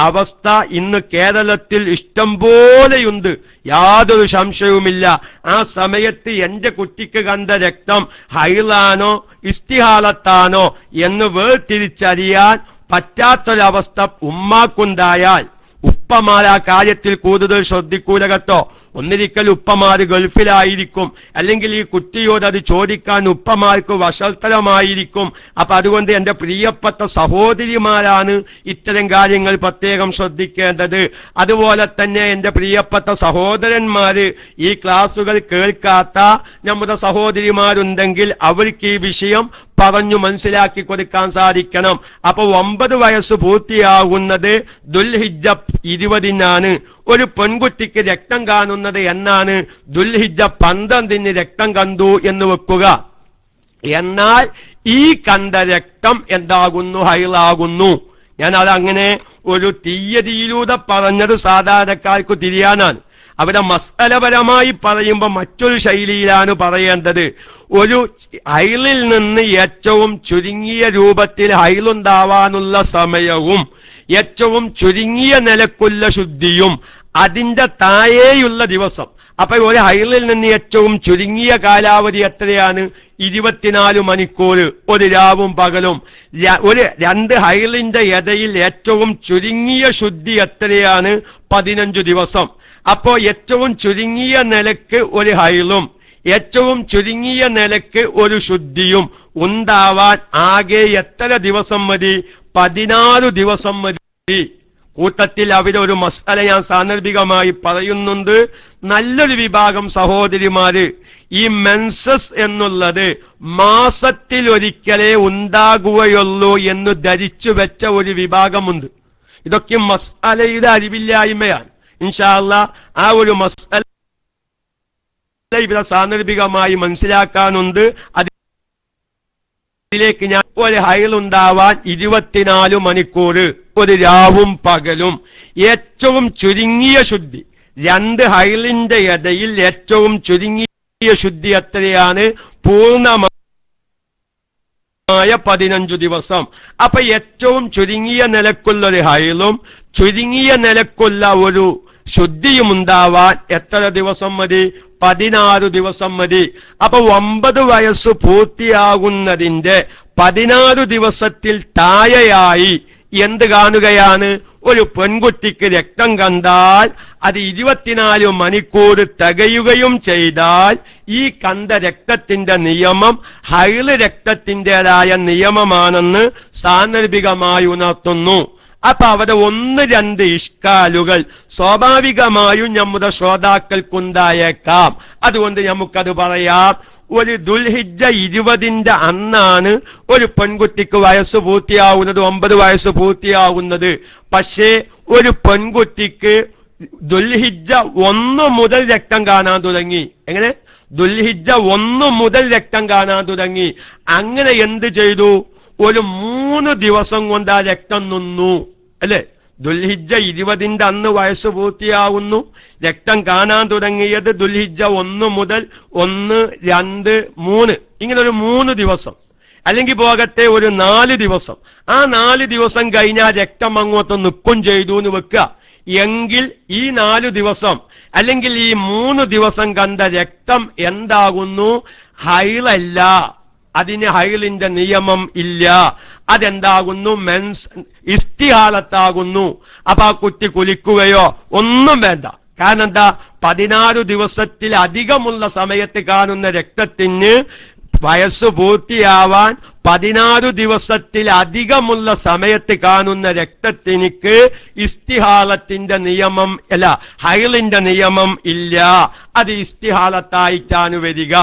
അവസ്ഥ ഇന്ന് കേരളത്തിൽ ഇഷ്ടം പോലെയുണ്ട്, യാതൊരു സംശയവുമില്ല. ആ സമയത്ത് എന്റെ കുട്ടിക്ക് കണ്ട രക്തം ഹൈലാനോ ഇസ്തിഹാലത്താണോ എന്ന് വേർതിരിച്ചറിയാൻ പറ്റാത്തൊരവസ്ഥ ഉമ്മാക്കുണ്ടായാൽ ഉപ്പമാർ ആ കാര്യത്തിൽ കൂടുതൽ ശ്രദ്ധിക്കൂല കേട്ടോ. ഒന്നിരിക്കൽ ഉപ്പമാര് ഗൾഫിലായിരിക്കും, അല്ലെങ്കിൽ ഈ കുട്ടിയോട് അത് ചോദിക്കാൻ ഉപ്പമാർക്ക് വഷൾത്തരമായിരിക്കും. അപ്പൊ അതുകൊണ്ട് എന്റെ പ്രിയപ്പെട്ട സഹോദരിമാരാണ് ഇത്തരം കാര്യങ്ങൾ പ്രത്യേകം ശ്രദ്ധിക്കേണ്ടത്. അതുപോലെ തന്നെ എന്റെ പ്രിയപ്പെട്ട സഹോദരന്മാര്, ഈ ക്ലാസുകൾ കേൾക്കാത്ത നമ്മുടെ സഹോദരിമാരുണ്ടെങ്കിൽ അവർക്ക് ഈ വിഷയം പറഞ്ഞു മനസ്സിലാക്കി കൊടുക്കാൻ സാധിക്കണം. അപ്പൊ 9 വയസ്സ് പൂർത്തിയാകുന്നത് ദുൽഹിജ്ജ 20-നാണ്. ഒരു പെൺകുട്ടിക്ക് രക്തം കാണുന്നത് എന്നാണ്? ദുൽഹിജ്ജ 12-ന് രക്തം കണ്ടു എന്ന് വെക്കുക. എന്നാൽ ഈ കണ്ട രക്തം എന്താകുന്നു? ഹൈലാകുന്നു. ഞാൻ അതങ്ങനെ ഒരു തീയതിയിലൂടെ പറഞ്ഞത് സാധാരണക്കാർക്ക് തിരിയാനാണ്. അവിടെ മസ്അലപരമായി പറയുമ്പോൾ മറ്റൊരു ശൈലിയിലാണ് പറയേണ്ടത്. ഒരു ഹൈലിൽ നിന്ന് ഏറ്റവും ചുരുങ്ങിയ രൂപത്തിൽ ഹൈലുണ്ടാവാനുള്ള സമയവും ഏറ്റവും ചുരുങ്ങിയ നിലക്കുള്ള ശുദ്ധിയും അതിന്റെ താഴെയുള്ള ദിവസം. അപ്പൊ ഒരു ഹൈലിൽ നിന്ന് ഏറ്റവും ചുരുങ്ങിയ കാലാവധി എത്രയാണ്? 24 മണിക്കൂർ, ഒരു രാവും പകലും. ഒരു 2 ഹൈലിന്റെ ഇടയിൽ ഏറ്റവും ചുരുങ്ങിയ ശുദ്ധി എത്രയാണ്? 15 ദിവസം. അപ്പോ ഏറ്റവും ചുരുങ്ങിയ നിലക്ക് ഒരു ഹൈലും ഏറ്റവും ചുരുങ്ങിയ നിലക്ക് ഒരു ശുദ്ധിയും ഉണ്ടാവാൻ ആകെ എത്ര ദിവസം മതി? 16 ദിവസം മതി. കൂട്ടത്തിൽ അവിടെ ഒരു മസാല ഞാൻ സാന്ദർഭികമായി പറയുന്നുണ്ട്. നല്ലൊരു വിഭാഗം സഹോദരിമാര് ഈ മെൻസസ് എന്നുള്ളത് മാസത്തിൽ ഒരിക്കലേ ഉണ്ടാകുകയുള്ളൂ എന്ന് ധരിച്ചു വെച്ച ഒരു വിഭാഗമുണ്ട്. ഇതൊക്കെ മസാലയുടെ അറിവില്ലായ്മയാണ്. ഇൻഷാ അല്ലാഹ് ആ ഒരു മസാല ഇവിടെ സാന്ദർഭികമായി മനസ്സിലാക്കാനുണ്ട്. അതിലേക്ക് ഞാൻ ഒരു ഹൈൽ ഉണ്ടാവാൻ 24 മണിക്കൂർ, ഒരു രാവും പകലും, ഏറ്റവും ചുരുങ്ങിയ ശുദ്ധി 2 ഹൈലിന്റെ ഇടയിൽ ഏറ്റവും ചുരുങ്ങിയ ശുദ്ധി എത്രയാണ്? പൂർണ്ണമായ 15 ദിവസം. അപ്പൊ ഏറ്റവും ചുരുങ്ങിയ നിലക്കുള്ള ഒരു ഹൈലും ചുരുങ്ങിയ നിലക്കുള്ള ഒരു ശുദ്ധിയും ഉണ്ടാവാൻ എത്ര ദിവസം മതി? 16 ദിവസം മതി. അപ്പൊ 9 വയസ്സ് പൂർത്തിയാകുന്നതിന്റെ 16 ദിവസത്തിൽ താഴെയായി എന്ത് കാണുകയാണ്? ഒരു പെൺകുട്ടിക്ക് രക്തം കണ്ടാൽ അത് 24 മണിക്കൂർ തികയുകയും ചെയ്താൽ ഈ കണ്ട രക്തത്തിന്റെ നിയമം ഹൈള് രക്തത്തിൻ്റെതായ നിയമമാണെന്ന് സാന്ദർഭികമായി ഉണർത്തുന്നു. അപ്പൊ അവിടെ 1-2 ഇഷ്കാലുകൾ സ്വാഭാവികമായും നമ്മുടെ ശ്രോതാക്കൾക്കുണ്ടായേക്കാം. അതുകൊണ്ട് നമുക്കത് പറയാം. ഒരു ദുൽഹിജ്ജ 20-ന്റെ അന്നാണ് ഒരു പെൺകുട്ടിക്ക് വയസ്സ് പൂർത്തിയാവുന്നത്, 9 വയസ്സ് പൂർത്തിയാവുന്നത്. പക്ഷേ ഒരു പെൺകുട്ടിക്ക് ദുൽഹിജ്ജ 1 മുതൽ രക്തം കാണാൻ തുടങ്ങി. എങ്ങനെ? ദുൽഹിജ്ജ 1 മുതൽ രക്തം കാണാൻ തുടങ്ങി. അങ്ങനെ എന്ത് ചെയ്തു? ഒരു 3 ദിവസം കൊണ്ട് ആ രക്തം നിന്നു, അല്ലെ? ദുൽഹിജ്ജ 20-ന്റെ അന്ന് വയസ്സ് പൂർത്തിയാവുന്നു. രക്തം കാണാൻ തുടങ്ങിയത് ദുൽഹിജ്ജ 1 മുതൽ 1, 2, 3 ഇങ്ങനെ ഒരു 3 ദിവസം, അല്ലെങ്കിൽ പോകട്ടെ ഒരു 4 ദിവസം. ആ 4 ദിവസം കഴിഞ്ഞാൽ രക്തം അങ്ങോട്ട് നിൽക്കും ചെയ്തു എന്ന് വെക്കുക. എങ്കിൽ ഈ 4 ദിവസം അല്ലെങ്കിൽ ഈ 3 ദിവസം കണ്ട രക്തം എന്താകുന്നു? ഹൈളല്ല. അതിന് ഹൈലിന്റെ നിയമം ഇല്ല. അതെന്താകുന്നു? ഇസ്തിഹാലത്താകുന്നു. അപ്പൊ ആ കുട്ടി കുലിക്കുകയോ ഒന്നും വേണ്ട. കാരണം എന്താ? 16 ദിവസത്തിൽ അധികമുള്ള സമയത്ത് കാണുന്ന രക്തത്തിന് വയസ്സ് പൂർത്തിയാവാൻ 16 ദിവസത്തിൽ അധികമുള്ള സമയത്ത് കാണുന്ന രക്തത്തിനിക്ക് ഇസ്തിഹാലത്തിന്റെ നിയമം അല്ല, ഹൈലിന്റെ നിയമം ഇല്ല. അത് ഇസ്തിഹാലത്തായിട്ടാണ് വരിക.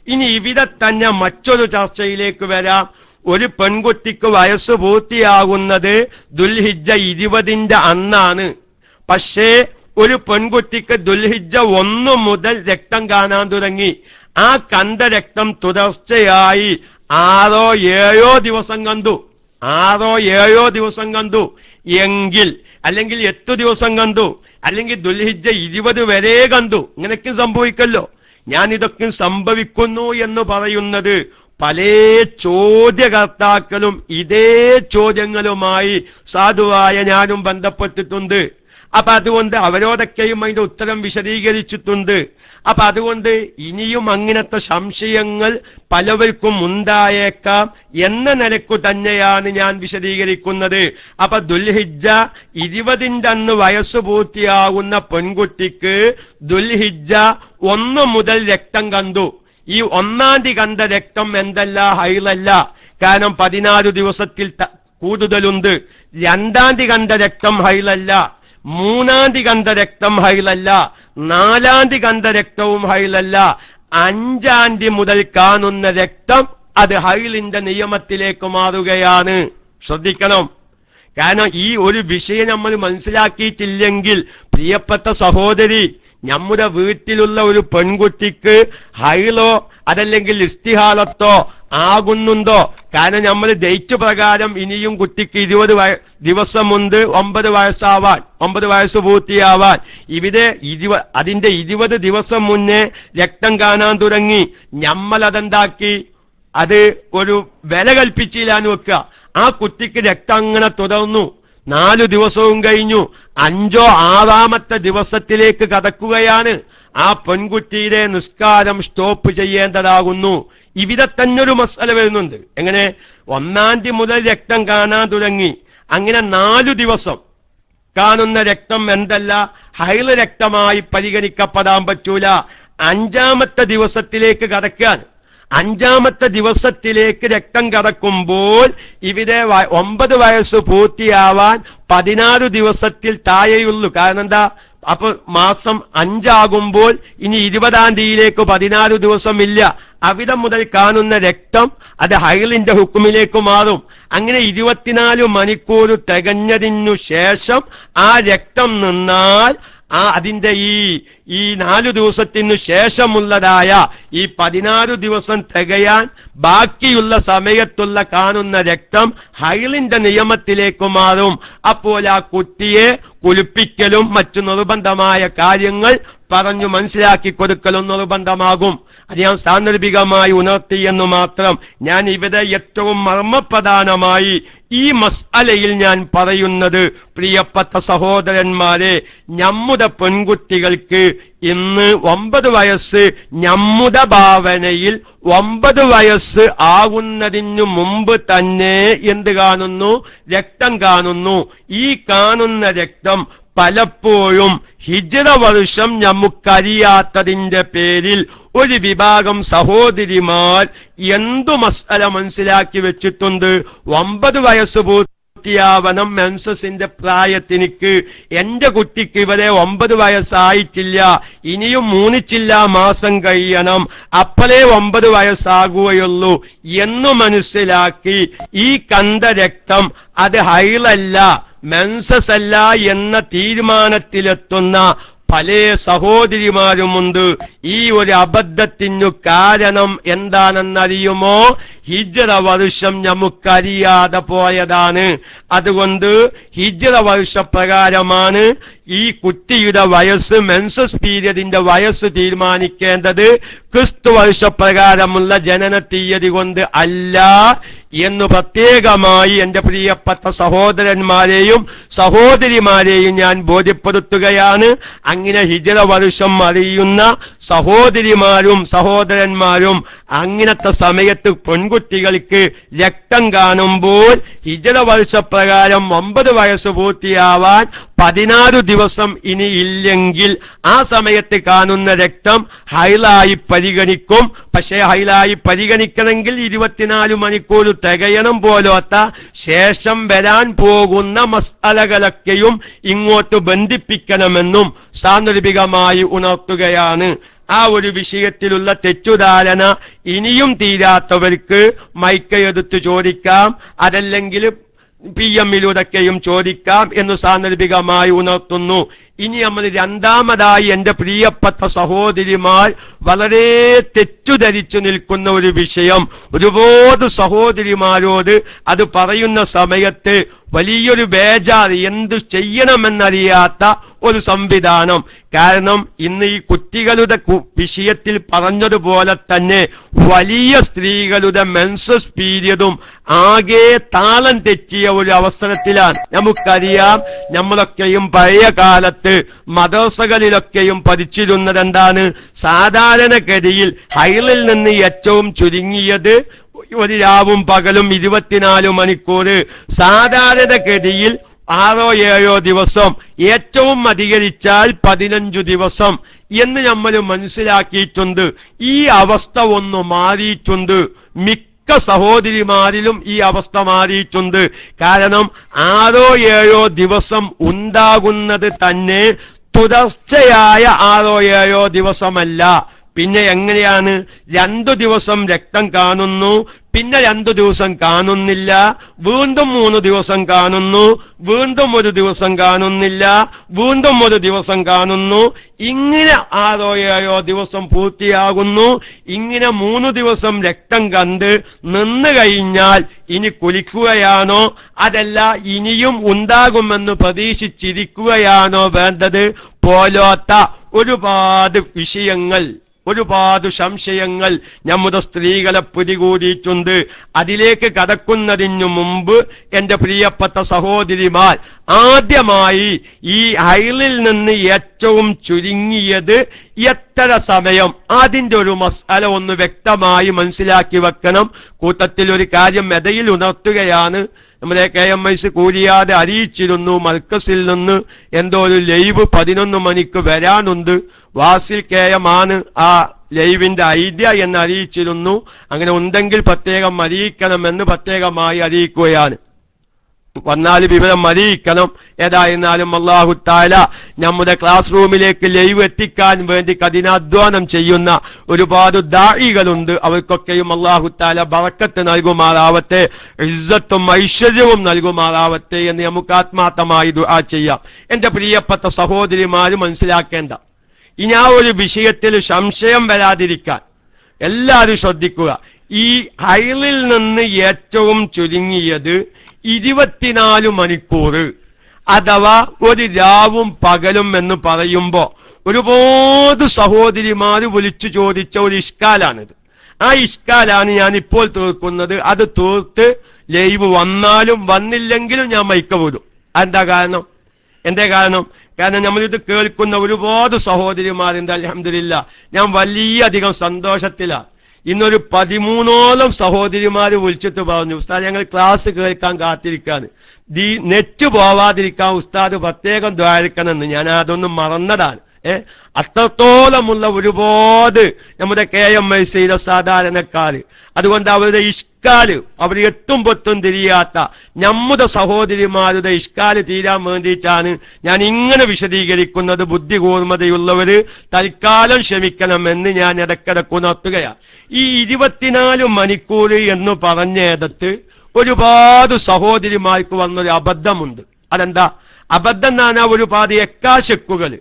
ഇനി ഇവിടെ തന്നെ മറ്റൊരു ചർച്ചയിലേക്ക് വരാം. ഒരു പെൺകുട്ടിക്ക് വയസ്സ് പൂർത്തിയാകുന്നത് ദുൽഹിജ്ജ 20-ന്റെ അന്നാണ്. പക്ഷേ ഒരു പെൺകുട്ടിക്ക് ദുൽഹിജ്ജ 1 മുതൽ രക്തം കാണാൻ തുടങ്ങി. ആ കണ്ട രക്തം തുടർച്ചയായി 6 7 ദിവസം കണ്ടു. 6 7 ദിവസം കണ്ടു എങ്കിൽ, അല്ലെങ്കിൽ 8 ദിവസം കണ്ടു, അല്ലെങ്കിൽ ദുൽഹിജ്ജ 20 വരെ കണ്ടു, ഇങ്ങനെയൊക്കെ സംഭവിക്കല്ലോ. ഞാൻ ഇതൊക്കെ സംഭവിക്കുന്നു എന്ന് പറയുന്നത് പല ചോദ്യകർത്താക്കളും ഇതേ ചോദ്യങ്ങളുമായി സാധുവായ ഞാനും ബന്ധപ്പെട്ടിട്ടുണ്ട്. അപ്പൊ അതുകൊണ്ട് അവരോടൊക്കെയും അതിന്റെ ഉത്തരം വിശദീകരിച്ചിട്ടുണ്ട്. അപ്പൊ അതുകൊണ്ട് ഇനിയും അങ്ങനത്തെ സംശയങ്ങൾ പലവർക്കും ഉണ്ടായേക്കാം എന്ന നിലക്കു തന്നെയാണ് ഞാൻ വിശദീകരിക്കുന്നത്. അപ്പൊ ദുൽഹിജ്ജ 20 അന്ന് വയസ്സ് പൂർത്തിയാകുന്ന പെൺകുട്ടിക്ക് ദുൽഹിജ്ജ 1 മുതൽ രക്തം കണ്ടു. ഈ 1-ാം തീയതി കണ്ട രക്തം എന്തല്ല, ഹൈലല്ല. കാരണം 14 ദിവസത്തിൽ കൂടുതലുണ്ട്. 2-ാം തീയതി കണ്ട രക്തം ഹൈലല്ല, 3-ാം തീയതി കണ്ട രക്തം ഹൈലല്ല, 4-ാം തീയതി കണ്ട രക്തവും ഹൈലല്ല. 5-ാം തീയതി മുതൽ കാണുന്ന രക്തം അത് ഹൈലിന്റെ നിയമത്തിലേക്ക് മാറുകയാണ്. ശ്രദ്ധിക്കണം. കാരണം ഈ ഒരു വിഷയം നമ്മൾ മനസ്സിലാക്കിയിട്ടില്ലെങ്കിൽ, പ്രിയപ്പെട്ട സഹോദരി, നമ്മുടെ വീട്ടിലുള്ള ഒരു പെൺകുട്ടിക്ക് ഹൈലോ അതല്ലെങ്കിൽ ഇസ്തിഹാലത്തോ ആകുന്നുണ്ടോ? കാരണം നമ്മൾ ഡേറ്റ് പ്രകാരം ഇനിയും കുട്ടിക്ക് 20 ദിവസമുണ്ട് 9 വയസ്സാവാൻ, 9 വയസ്സ് പൂർത്തിയാവാൻ. ഇവിടെ അതിന്റെ 20 ദിവസം മുന്നേ രക്തം കാണാൻ തുടങ്ങി. നമ്മൾ അതെന്താക്കി, അത് ഒരു വില കൽപ്പിച്ചില്ലാന്ന് വെക്കുക. ആ കുട്ടിക്ക് രക്തം അങ്ങനെ തുടർന്നു. 4 ദിവസവും കഴിഞ്ഞു. 5 6-ാമത്തെ ദിവസത്തിലേക്ക് കടക്കുകയാണ്. ആ പെൺകുട്ടിയുടെ നിസ്കാരം സ്റ്റോപ്പ് ചെയ്യേണ്ടതാകുന്നു. ഇവിടെ തന്നെ ഒരു മസല വരുന്നുണ്ട്. എങ്ങനെ? 1-ാം തീയതി മുതൽ രക്തം കാണാൻ തുടങ്ങി. അങ്ങനെ 4 ദിവസം കാണുന്ന രക്തം എന്തല്ല, ഹൈള് രക്തമായി പരിഗണിക്കപ്പെടാൻ പറ്റൂല. 5-ാമത്തെ ദിവസത്തിലേക്ക് കടക്കാൻ, 5-ാമത്തെ ദിവസത്തിലേക്ക് രക്തം കടക്കുമ്പോൾ ഇവിടെ 9 വയസ്സ് പൂർത്തിയാവാൻ 16 ദിവസത്തിൽ താഴെയുള്ളൂ. കാരണം എന്താ? അപ്പൊ മാസം 5 ആകുമ്പോൾ ഇനി 20-ാം തീയതിയിലേക്ക് 14 ദിവസം ഇല്ല. അവിടെ മുതൽ കാണുന്ന രക്തം അത് ഹൈലിന്റെ ഹുക്കുമിലേക്ക് മാറും. അങ്ങനെ 24 മണിക്കൂർ തികഞ്ഞതിനു ശേഷം ആ രക്തം നിന്നാൽ അതിന്റെ ഈ 4 ദിവസത്തിനു ശേഷമുള്ളതായ ഈ 16 ദിവസം തികയാൻ ബാക്കിയുള്ള സമയത്തുള്ള കാണുന്ന രക്തം ഹൈലിന്റെ നിയമത്തിലേക്ക് മാറും. അപ്പോൾ ആ കുട്ടിയെ കുളിപ്പിക്കലും മറ്റു നിർബന്ധമായ കാര്യങ്ങൾ പറഞ്ഞു മനസ്സിലാക്കി കൊടുക്കലും നിർബന്ധമാകും. അത് ഞാൻ സാന്ദർഭികമായി ഉണർത്തിയെന്നു മാത്രം. ഞാൻ ഇവിടെ ഏറ്റവും മർമ്മപ്രധാനമായി ഈ മസ്അലയിൽ ഞാൻ പറയുന്നത്, പ്രിയപ്പെട്ട സഹോദരന്മാരെ, നമ്മുടെ പെൺകുട്ടികൾക്ക് ഇന്ന് 9 വയസ്സ്, നമ്മുടെ ഭാവനയിൽ 9 വയസ്സ് ആകുന്നതിനു മുമ്പ് തന്നെ എന്ത് കാണുന്നു? രക്തം കാണുന്നു. ഈ കാണുന്ന രക്തം പലപ്പോഴും ഹിജ്റ വർഷം നമുക്കറിയാത്തതിന്റെ പേരിൽ ഒരു വിഭാഗം സഹോദരിമാർ എന്തു മസ്അല മനസ്സിലാക്കി വെച്ചിട്ടുണ്ട്. 9 വയസ്സ് പൂർത്തിയാവണം മെൻസസിന്റെ പ്രായത്തിനിക്ക്. എന്റെ കുട്ടിക്ക് ഇവരെ 9 വയസ്സായിട്ടില്ല, ഇനിയും 3 മാസം കഴിയണം, അപ്പോഴേ 9 വയസ്സാകുകയുള്ളൂ എന്നു മനസ്സിലാക്കി ഈ കണ്ട രക്തം അത് ഹൈളല്ല, മെൻസസ് അല്ല എന്ന തീരുമാനത്തിലെത്തുന്ന പല സഹോദരിമാരുമുണ്ട്. ഈ ഒരു അബദ്ധത്തിനു കാരണം എന്താണെന്നറിയുമോ? ഹിജ്റ വർഷം നമുക്കറിയാതെ പോയതാണ്. അതുകൊണ്ട് ഹിജ്റ വർഷപ്രകാരമാണ് ഈ കുട്ടിയുടെ വയസ്സ്, മെൻസസ് പീരിയഡിന്റെ വയസ്സ് തീരുമാനിക്കേണ്ടത്. ക്രിസ്തു വർഷപ്രകാരമുള്ള ജനന തീയതി കൊണ്ട് അല്ല എന്ന് പ്രത്യേകമായി എന്റെ പ്രിയപ്പെട്ട സഹോദരന്മാരെയും സഹോദരിമാരെയും ഞാൻ ബോധ്യപ്പെടുത്തുകയാണ്. അങ്ങനെ ഹിജ്റ വർഷം അറിയുന്ന സഹോദരിമാരും സഹോദരന്മാരും അങ്ങനത്തെ സമയത്ത് പെൺകുട്ടികൾക്ക് രക്തം കാണുമ്പോൾ ഹിജ്റ വർഷപ്രകാരം 9 വയസ്സ് പൂർത്തിയാവാൻ 16 ദിവസം ഇനി ഇല്ലെങ്കിൽ ആ സമയത്ത് കാണുന്ന രക്തം ഹൈലായി പരിഗണിക്കും. പക്ഷേ ഹൈലായി പരിഗണിക്കണമെങ്കിൽ 24 മണിക്കൂർ തികയണം പോലോത്ത ശേഷം വരാൻ പോകുന്ന മസ്അലകളൊക്കെയും ഇങ്ങോട്ട് ബന്ധിപ്പിക്കണമെന്നും സാന്ദർഭികമായി ഉണർത്തുകയാണ്. ആ ഒരു വിഷയത്തിലുള്ള തെറ്റുധാരണ ഇനിയും തീരാത്തവർക്ക് മൈക്കെടുത്ത് ചോദിക്കാം, അതല്ലെങ്കിൽ PM-യിലൂടെയൊക്കെയും ചോദിക്കാം എന്ന് സാന്ദർഭികമായി ഉണർത്തുന്നു. ഇനി നമ്മൾ രണ്ടാമതായി എന്റെ പ്രിയപ്പെട്ട സഹോദരിമാർ വളരെ തെറ്റുധരിച്ചു നിൽക്കുന്ന ഒരു വിഷയം, ഒരുപാട് സഹോദരിമാരോട് അത് പറയുന്ന സമയത്ത് വലിയൊരു ബേജാർ, എന്തു ചെയ്യണമെന്നറിയാത്ത ഒരു സംവിധാനം. കാരണം ഇന്ന് ഈ കുട്ടികളുടെ വിഷയത്തിൽ പറഞ്ഞതുപോലെ തന്നെ വലിയ സ്ത്രീകളുടെ മെൻസസ് പീരിയഡും ആകെ താളം തെറ്റിയ ഒരു അവസരത്തിലാണ്. നമുക്കറിയാം, നമ്മളൊക്കെയും പഴയ കാലത്ത് മദ്രസകളിലൊക്കെയും പഠിച്ചിരുന്നത് എന്താണ്? സാധാരണഗതിയിൽ ഹൈറിൽ നിന്ന് ഏറ്റവും ചുരുങ്ങിയത് ഒരു രാവും പകലും 24 മണിക്കൂർ, സാധാരണഗതിയിൽ 6-7 ദിവസം, ഏറ്റവും അധികരിച്ചാൽ 15 ദിവസം എന്ന് നമ്മൾ മനസ്സിലാക്കിയിട്ടുണ്ട്. ഈ അവസ്ഥ ഒന്ന് മാറിയിട്ടുണ്ട്. മിക്ക സഹോദരിമാരിലും ഈ അവസ്ഥ മാറിയിട്ടുണ്ട്. കാരണം 6-7 ദിവസം ഉണ്ടാകുന്നത് തന്നെ തുടർച്ചയായ 6-7 ദിവസമല്ല. പിന്നെ എങ്ങനെയാണ്? 2 ദിവസം രക്തം കാണുന്നു, പിന്നെ 2 ദിവസം കാണുന്നില്ല, വീണ്ടും 3 ദിവസം കാണുന്നു, വീണ്ടും 1 ദിവസം കാണുന്നില്ല, വീണ്ടും 1 ദിവസം കാണുന്നു. ഇങ്ങനെ 6-7 ദിവസം പൂർത്തിയാകുന്നു. ഇങ്ങനെ 3 ദിവസം രക്തം കണ്ട് നിന്ന് കഴിഞ്ഞാൽ ഇനി കുളിക്കുകയാണോ, അതല്ല ഇനിയും ഉണ്ടാകുമെന്ന് പ്രതീക്ഷിച്ചിരിക്കുകയാണോ വേണ്ടത് പോലോത്ത ഒരുപാട് വിഷയങ്ങൾ, ഒരുപാട് സംശയങ്ങൾ നമ്മുടെ സ്ത്രീകളെ പിടികൂടിയിട്ടുണ്ട്. അതിലേക്ക് കടക്കുന്നതിനു മുമ്പ് എന്റെ പ്രിയപ്പെട്ട സഹോദരിമാർ, ആദ്യമായി ഈ ഹൈലിൽ നിന്ന് ഏറ്റവും ചുരുങ്ങിയത് എത്ര സമയം, അതിന്റെ ഒരു മസാല ഒന്ന് വ്യക്തമായി മനസ്സിലാക്കി വെക്കണം. കൂട്ടത്തിൽ ഒരു കാര്യം ഇടയിൽ ഉണർത്തുകയാണ്. നമ്മുടെ KMIC കൂരിയാതെ അറിയിച്ചിരുന്നു, മർക്കസിൽ നിന്ന് എന്തോ ഒരു ലൈവ് 11 മണിക്ക് വരാനുണ്ട്. വാസിൽ KM ആണ് ആ ലൈവിന്റെ ഐഡിയ എന്ന് അറിയിച്ചിരുന്നു. അങ്ങനെ ഉണ്ടെങ്കിൽ പ്രത്യേകം അറിയിക്കണമെന്ന് പ്രത്യേകമായി അറിയിക്കുകയാണ്. വന്നാൽ വിവരം അറിയിക്കണം. ഏതായിരുന്നാലും അല്ലാഹു തആല നമ്മുടെ ക്ലാസ് റൂമിലേക്ക് ലൈവ് എത്തിക്കാൻ വേണ്ടി കഠിനാധ്വാനം ചെയ്യുന്ന ഒരുപാട് ദാഇകളുണ്ട്. അവർക്കൊക്കെയും അല്ലാഹു തആല ബറക്കത്ത് നൽകുമാറാവട്ടെ, ഇസ്സത്തും ഐശ്വര്യവും നൽകുമാറാവട്ടെ എന്ന് നമുക്ക് ആത്മാർത്ഥമായി ദുആ ചെയ്യാം. എന്റെ പ്രിയപ്പെട്ട സഹോദരിമാര് മനസ്സിലാക്കേണ്ട, ഇനി ആ ഒരു വിഷയത്തിൽ സംശയം വരാതിരിക്കാൻ എല്ലാവരും ശ്രദ്ധിക്കുക. ഈ ഹൈലിൽ നിന്ന് ഏറ്റവും ചുരുങ്ങിയത് 24 മണിക്കൂർ അഥവാ ഒരു രാവും പകലും എന്ന് പറയുമ്പോ ഒരുപാട് സഹോദരിമാര് വിളിച്ചു ചോദിച്ച ഒരു ഇഷ്കാലാണിത്. ആ ഇഷ്കാലാണ് ഞാൻ ഇപ്പോൾ തീർക്കുന്നത്. അത് തീർത്ത് ലൈവ് വന്നാലും വന്നില്ലെങ്കിലും ഞാൻ മൈക്ക വിടും. എന്താ കാരണം? കാരണം നമ്മളിത് കേൾക്കുന്ന ഒരുപാട് സഹോദരിമാരുണ്ട്. അൽഹംദുലില്ലാ, ഞാൻ വലിയധികം സന്തോഷത്തിലാണ്. ഇന്നൊരു 13ഓളം സഹോദരിമാര് വിളിച്ചിട്ട് പറഞ്ഞു, ഉസ്താദ് ഞങ്ങൾ ക്ലാസ് കേൾക്കാൻ കാത്തിരിക്കാണ്, നെറ്റ് പോവാതിരിക്കാൻ ഉസ്താദ് പ്രത്യേകം ദ്വാരിക്കണമെന്ന്. ഞാൻ അതൊന്നും മറന്നതാണ്. അത്രത്തോളമുള്ള ഒരുപാട് നമ്മുടെ KMICയിലെ സാധാരണക്കാര്. അതുകൊണ്ട് അവരുടെ ഇഷ്കാല്, അവർ എത്തും പൊത്തും തിരിയാത്ത നമ്മുടെ സഹോദരിമാരുടെ ഇഷ്കാല് തീരാൻ വേണ്ടിയിട്ടാണ് ഞാൻ ഇങ്ങനെ വിശദീകരിക്കുന്നത്. ബുദ്ധി കൂർമ്മതയുള്ളവര് തൽക്കാലം ക്ഷമിക്കണമെന്ന് ഞാൻ ഇടയ്ക്കിടയ്ക്ക് ഉണർത്തുകയാണ്. ഈ 24 മണിക്കൂർ എന്ന് പറഞ്ഞിടത്ത് ഒരുപാട് സഹോദരിമാർക്ക് വന്നൊരു അബദ്ധമുണ്ട്. അതെന്താ അബദ്ധം? എന്നാണ് ഒരുപാട് എക്കാശക്കുകൾ,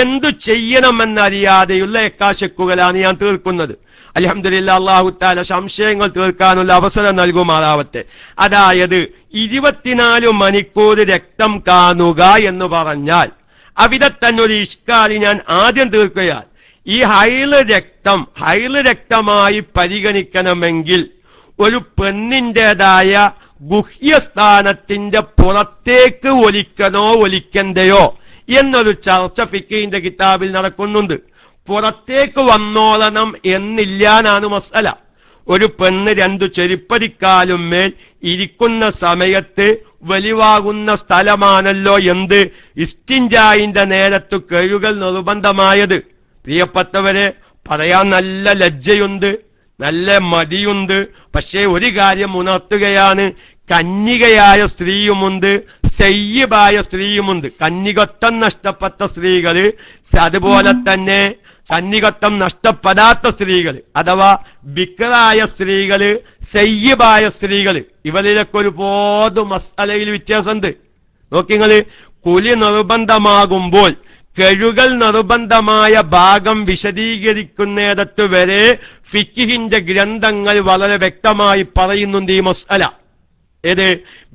എന്തു ചെയ്യണമെന്നറിയാതെയുള്ള എക്കാശക്കുകളാണ് ഞാൻ തീർക്കുന്നത്. അൽഹംദുലില്ലാ, അല്ലാഹു തആല സംശയങ്ങൾ തീർക്കാനുള്ള അവസരം നൽകുമാറാവട്ടെ. അതായത് 24 മണിക്കൂർ രക്തം കാണുക എന്ന് പറഞ്ഞാൽ അവിടെ തന്നെ ഒരു ഇഷ്കാലി ഞാൻ ആദ്യം തീർക്കുകയാണ്. ഈ ഹൈല് രക്തമായി പരിഗണിക്കണമെങ്കിൽ ഒരു പെണ്ണിൻ്റെതായ ഗുഹ്യസ്ഥാനത്തിന്റെ പുറത്തേക്ക് ഒലിക്കണോ ഒലിക്കണ്ടയോ എന്നൊരു ചർച്ച ഫിഖിന്റെ കിതാബിൽ നടക്കുന്നുണ്ട്. പുറത്തേക്ക് വന്നോളണം എന്നില്ലാനാണ് മസല. ഒരു പെണ്ണ് 2 ചെരുപ്പടിക്കാലും മേൽ ഇരിക്കുന്ന സമയത്ത് വെളിവാകുന്ന സ്ഥലമാണല്ലോ എന്ത് ഇസ്തിൻജായിന്റെ നേരത്ത് കഴുകൽ നിർബന്ധമായത്. പ്രിയപ്പെട്ടവരെ, പറയാൻ നല്ല ലജ്ജയുണ്ട്, നല്ല മടിയുണ്ട്. പക്ഷേ ഒരു കാര്യം ഉണർത്തുകയാണ്, കന്യകയായ സ്ത്രീയുമുണ്ട്, സയ്യിബായ സ്ത്രീയുമുണ്ട്. കന്യകത്വം നഷ്ടപ്പെട്ട സ്ത്രീകള്, അതുപോലെ തന്നെ കന്യകത്വം നഷ്ടപ്പെടാത്ത സ്ത്രീകൾ അഥവാ ബിക്റായ സ്ത്രീകള്, സയ്യിബായ സ്ത്രീകള്, ഇവരിലൊക്കെ ഒരുപാട് മസ്അലയിൽ വ്യത്യാസമുണ്ട്. നോക്കിങ്ങള്, കുലി നിർബന്ധമാകുമ്പോൾ കഴുകൽ നിർബന്ധമായ ഭാഗം വിശദീകരിക്കുന്നിടത്ത് വരെ ഫിഖിന്റെ ഗ്രന്ഥങ്ങൾ വളരെ വ്യക്തമായി പറയുന്നുണ്ട് ഈ മസ്അല. ഏത്?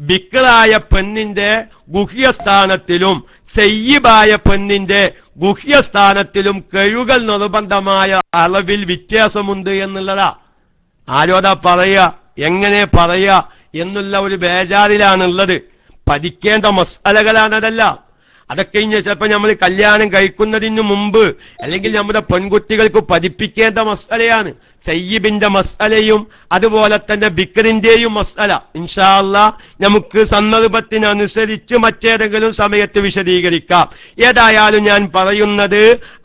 ബിക്റായ പെണ്ണിന്റെ ഗുഹ്യസ്ഥാനത്തിലും സയ്യിബായ പെണ്ണിന്റെ ഗുഹ്യസ്ഥാനത്തിലും കഴുകൽ നിർബന്ധമായ അളവിൽ വ്യത്യാസമുണ്ട് എന്നുള്ളതാ. ആരോടാ പറയുക, എങ്ങനെ പറയുക എന്നുള്ള ഒരു ബേജാറിലാണുള്ളത്. പഠിക്കേണ്ട മസ്അലകളാണതല്ല. അതൊക്കെ ഇനി ചിലപ്പോൾ നമ്മൾ കല്യാണം കഴിക്കുന്നതിന് മുമ്പ് അല്ലെങ്കിൽ നമ്മുടെ പെൺകുട്ടികൾക്ക് പഠിപ്പിക്കേണ്ട മസ്അലയാണ്. സയ്യിബിന്റെ മസ്അലയും അതുപോലെ തന്നെ ബിക്റിന്റെയും മസ്അല ഇൻഷാ അല്ലാഹ് നമുക്ക് സന്ദർഭത്തിനനുസരിച്ച് മറ്റേതെങ്കിലും സമയത്ത് വിശദീകരിക്കാം. ഏതായാലും ഞാൻ പറയുന്നത്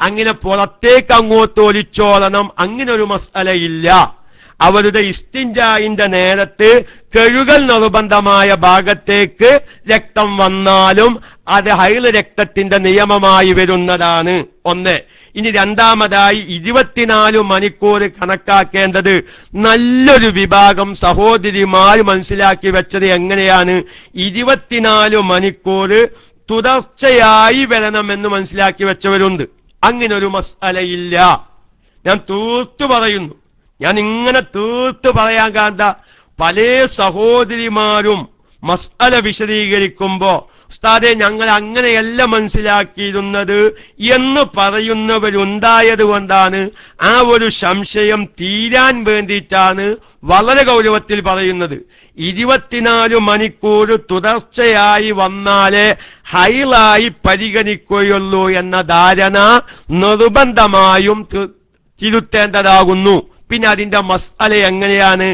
അങ്ങനെ പുറത്തേക്ക് അങ്ങോട്ട് ഒലിച്ചോളണം, അങ്ങനെ ഒരു മസ്അലയില്ല. അവരുടെ ഇസ്തിൻജായിന്റെ നേരത്ത് കഴുകൽ നിർബന്ധമായ ഭാഗത്തേക്ക് രക്തം വന്നാലും അത് ഹൈള് രക്തത്തിന്റെ നിയമമായി വരുന്നതാണ്. ഒന്ന്. ഇനി രണ്ടാമതായി 24 മണിക്കൂർ കണക്കാക്കേണ്ടത് നല്ലൊരു വിഭാഗം സഹോദരിമാർ മനസ്സിലാക്കി വെച്ചത് എങ്ങനെയാണ്? 24 മണിക്കൂർ തുടർച്ചയായി വരണമെന്ന് മനസ്സിലാക്കി വെച്ചവരുണ്ട്. അങ്ങനെ ഒരു മസ്അലയില്ല. ഞാൻ തീർത്തു പറയുന്നു. ഞാൻ ഇങ്ങനെ തീർത്ത് പറയാൻ കാരണം പല സഹോദരിമാരും മസ്അല വിശദീകരിക്കുമ്പോ ഉസ്താദെ ഞങ്ങൾ അങ്ങനെയല്ല മനസ്സിലാക്കിയിരുന്നത് എന്ന് പറയുന്നവരുണ്ടായത് കൊണ്ടാണ് ആ ഒരു സംശയം തീരാൻ വേണ്ടിയിട്ടാണ് വളരെ ഗൗരവത്തിൽ പറയുന്നത്. 24 മണിക്കൂർ തുടർച്ചയായി വന്നാലേ ഹൈളായി പരിഗണിക്കുകയുള്ളൂ എന്ന ധാരണ നിർബന്ധമായും തിരുത്തേണ്ടതാകുന്നു. പിന്നെ അതിന്റെ മസ്അല എങ്ങനെയാണ്?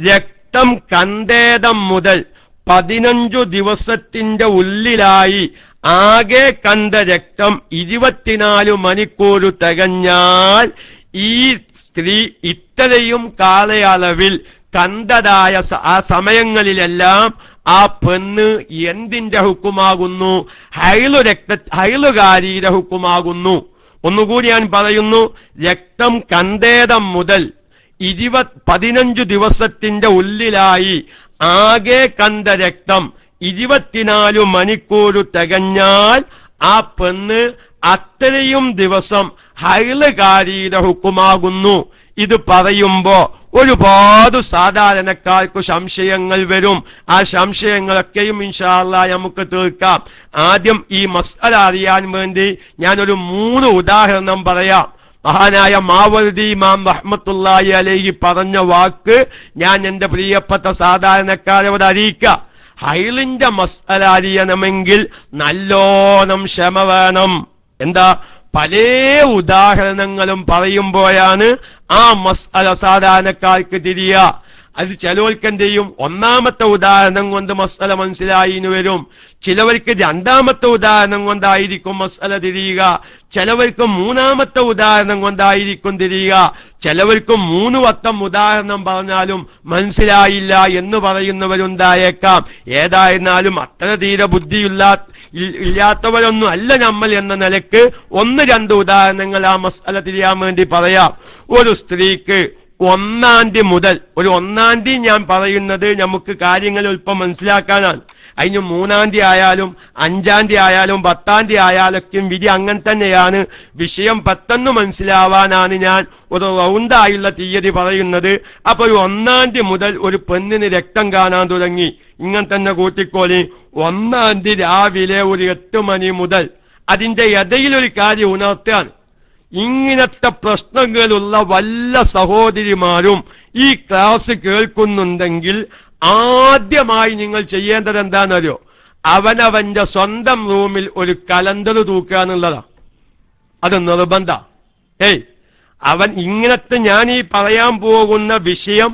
രക്തം കണ്ടേടം മുതൽ 15 ദിവസത്തിന്റെ ഉള്ളിലായി ആകെ കണ്ട രക്തം 24 മണിക്കൂർ തികഞ്ഞാൽ ഈ സ്ത്രീ ഇത്രയും കാലയളവിൽ കണ്ടതായ ആ സമയങ്ങളിലെല്ലാം ആ പെണ്ണ് എന്തിന്റെ ഹുക്കുമാകുന്നു? ഹൈളുകാരിയുടെ ഹുക്കുമാകുന്നു. ഒന്നുകൂടി ഞാൻ പറയുന്നു. രക്തം കണ്ടേടം മുതൽ 15 ദിവസത്തിന്റെ ഉള്ളിലായി ആകെ കണ്ട രക്തം 24 മണിക്കൂർ തികഞ്ഞാൽ ആ പെണ്ണ് അത്രയും ദിവസം ഹൈളുകാരിയുടെ ഹുക്കുമാകുന്നു. ഇത് പറയുമ്പോ ഒരുപാട് സാധാരണക്കാർക്ക് സംശയങ്ങൾ വരും. ആ സംശയങ്ങളൊക്കെയും ഇൻഷാ അല്ലാഹ് നമുക്ക് തീർക്കാം. ആദ്യം ഈ മസ്അല അറിയാൻ വേണ്ടി ഞാനൊരു 3 ഉദാഹരണം പറയാം. മഹാനായ മാവർദി ഇമാം റഹ്മത്തുള്ളാഹി അലൈഹി പറഞ്ഞ വാക്ക് ഞാൻ എന്റെ പ്രിയപ്പെട്ട സാധാരണക്കാരോട് അറിയിക്കാം. ഹൈളിന്റെ മസ്അല അറിയണമെങ്കിൽ നല്ലോണം ക്ഷമ വേണം. എന്താ? പല ഉദാഹരണങ്ങളും പറയുമ്പോഴാണ് ആ മസ്അല സാധാരണക്കാർക്ക് തിരിയുക. അത് ചിലവർക്ക് എന്ത് ചെയ്യും? ഒന്നാമത്തെ ഉദാഹരണം കൊണ്ട് മസ്അല മനസ്സിലായിന്ന് വരും. ചിലവർക്ക് രണ്ടാമത്തെ ഉദാഹരണം കൊണ്ടായിരിക്കും മസ്അല തിരിയുക. ചിലവർക്ക് മൂന്നാമത്തെ ഉദാഹരണം കൊണ്ടായിരിക്കും തിരിയുക. ചിലവർക്ക് 3 വട്ടം ഉദാഹരണം പറഞ്ഞാലും മനസ്സിലായില്ല എന്ന് പറയുന്നവരുണ്ടായേക്കാം. ഏതായിരുന്നാലും അത്ര തീരെ ഇല്ലാത്തവരൊന്നും അല്ല നമ്മൾ എന്ന നിലക്ക് 1-2 ഉദാഹരണങ്ങൾ ആ മസ്അല തിരിയാൻ വേണ്ടി പറയാം. ഒരു സ്ത്രീക്ക് 1-ാം തീയതി മുതൽ, ഒരു 1-ാം തീയതി ഞാൻ പറയുന്നത് നമുക്ക് കാര്യങ്ങൾ അല്പം മനസ്സിലാക്കാനാണ്. അതിന് 3-ാം തീയതി ആയാലും 5-ാം തീയതി ആയാലും 10-ാം തീയതി ആയാലൊക്കെ വിധി അങ്ങനെ തന്നെയാണ്. വിഷയം പെട്ടെന്ന് മനസ്സിലാവാനാണ് ഞാൻ ഒരു റൗണ്ടായുള്ള തീയതി പറയുന്നത്. അപ്പൊ ഒരു 1-ാം തീയതി മുതൽ ഒരു പെണ്ണിന് രക്തം കാണാൻ തുടങ്ങി. ഇങ്ങനെ തന്നെ കൂട്ടിക്കോളി. 1-ാം തീയതി രാവിലെ ഒരു 8 മണി മുതൽ അതിന്റെ ഇടയിലൊരു കാര്യം ഉണർത്താൻ. ഇങ്ങനത്തെ പ്രശ്നങ്ങളുള്ള വല്ല സഹോദരിമാരും ഈ ക്ലാസ് കേൾക്കുന്നുണ്ടെങ്കിൽ ആദ്യമായി നിങ്ങൾ ചെയ്യേണ്ടത് എന്താണെന്നറിയോ? അവനവന്റെ സ്വന്തം റൂമിൽ ഒരു കലണ്ടർ തൂക്കുക എന്നുള്ളതാ. അത് നിർബന്ധ. അവൻ ഇങ്ങനത്തെ ഞാൻ ഈ പറയാൻ പോകുന്ന വിഷയം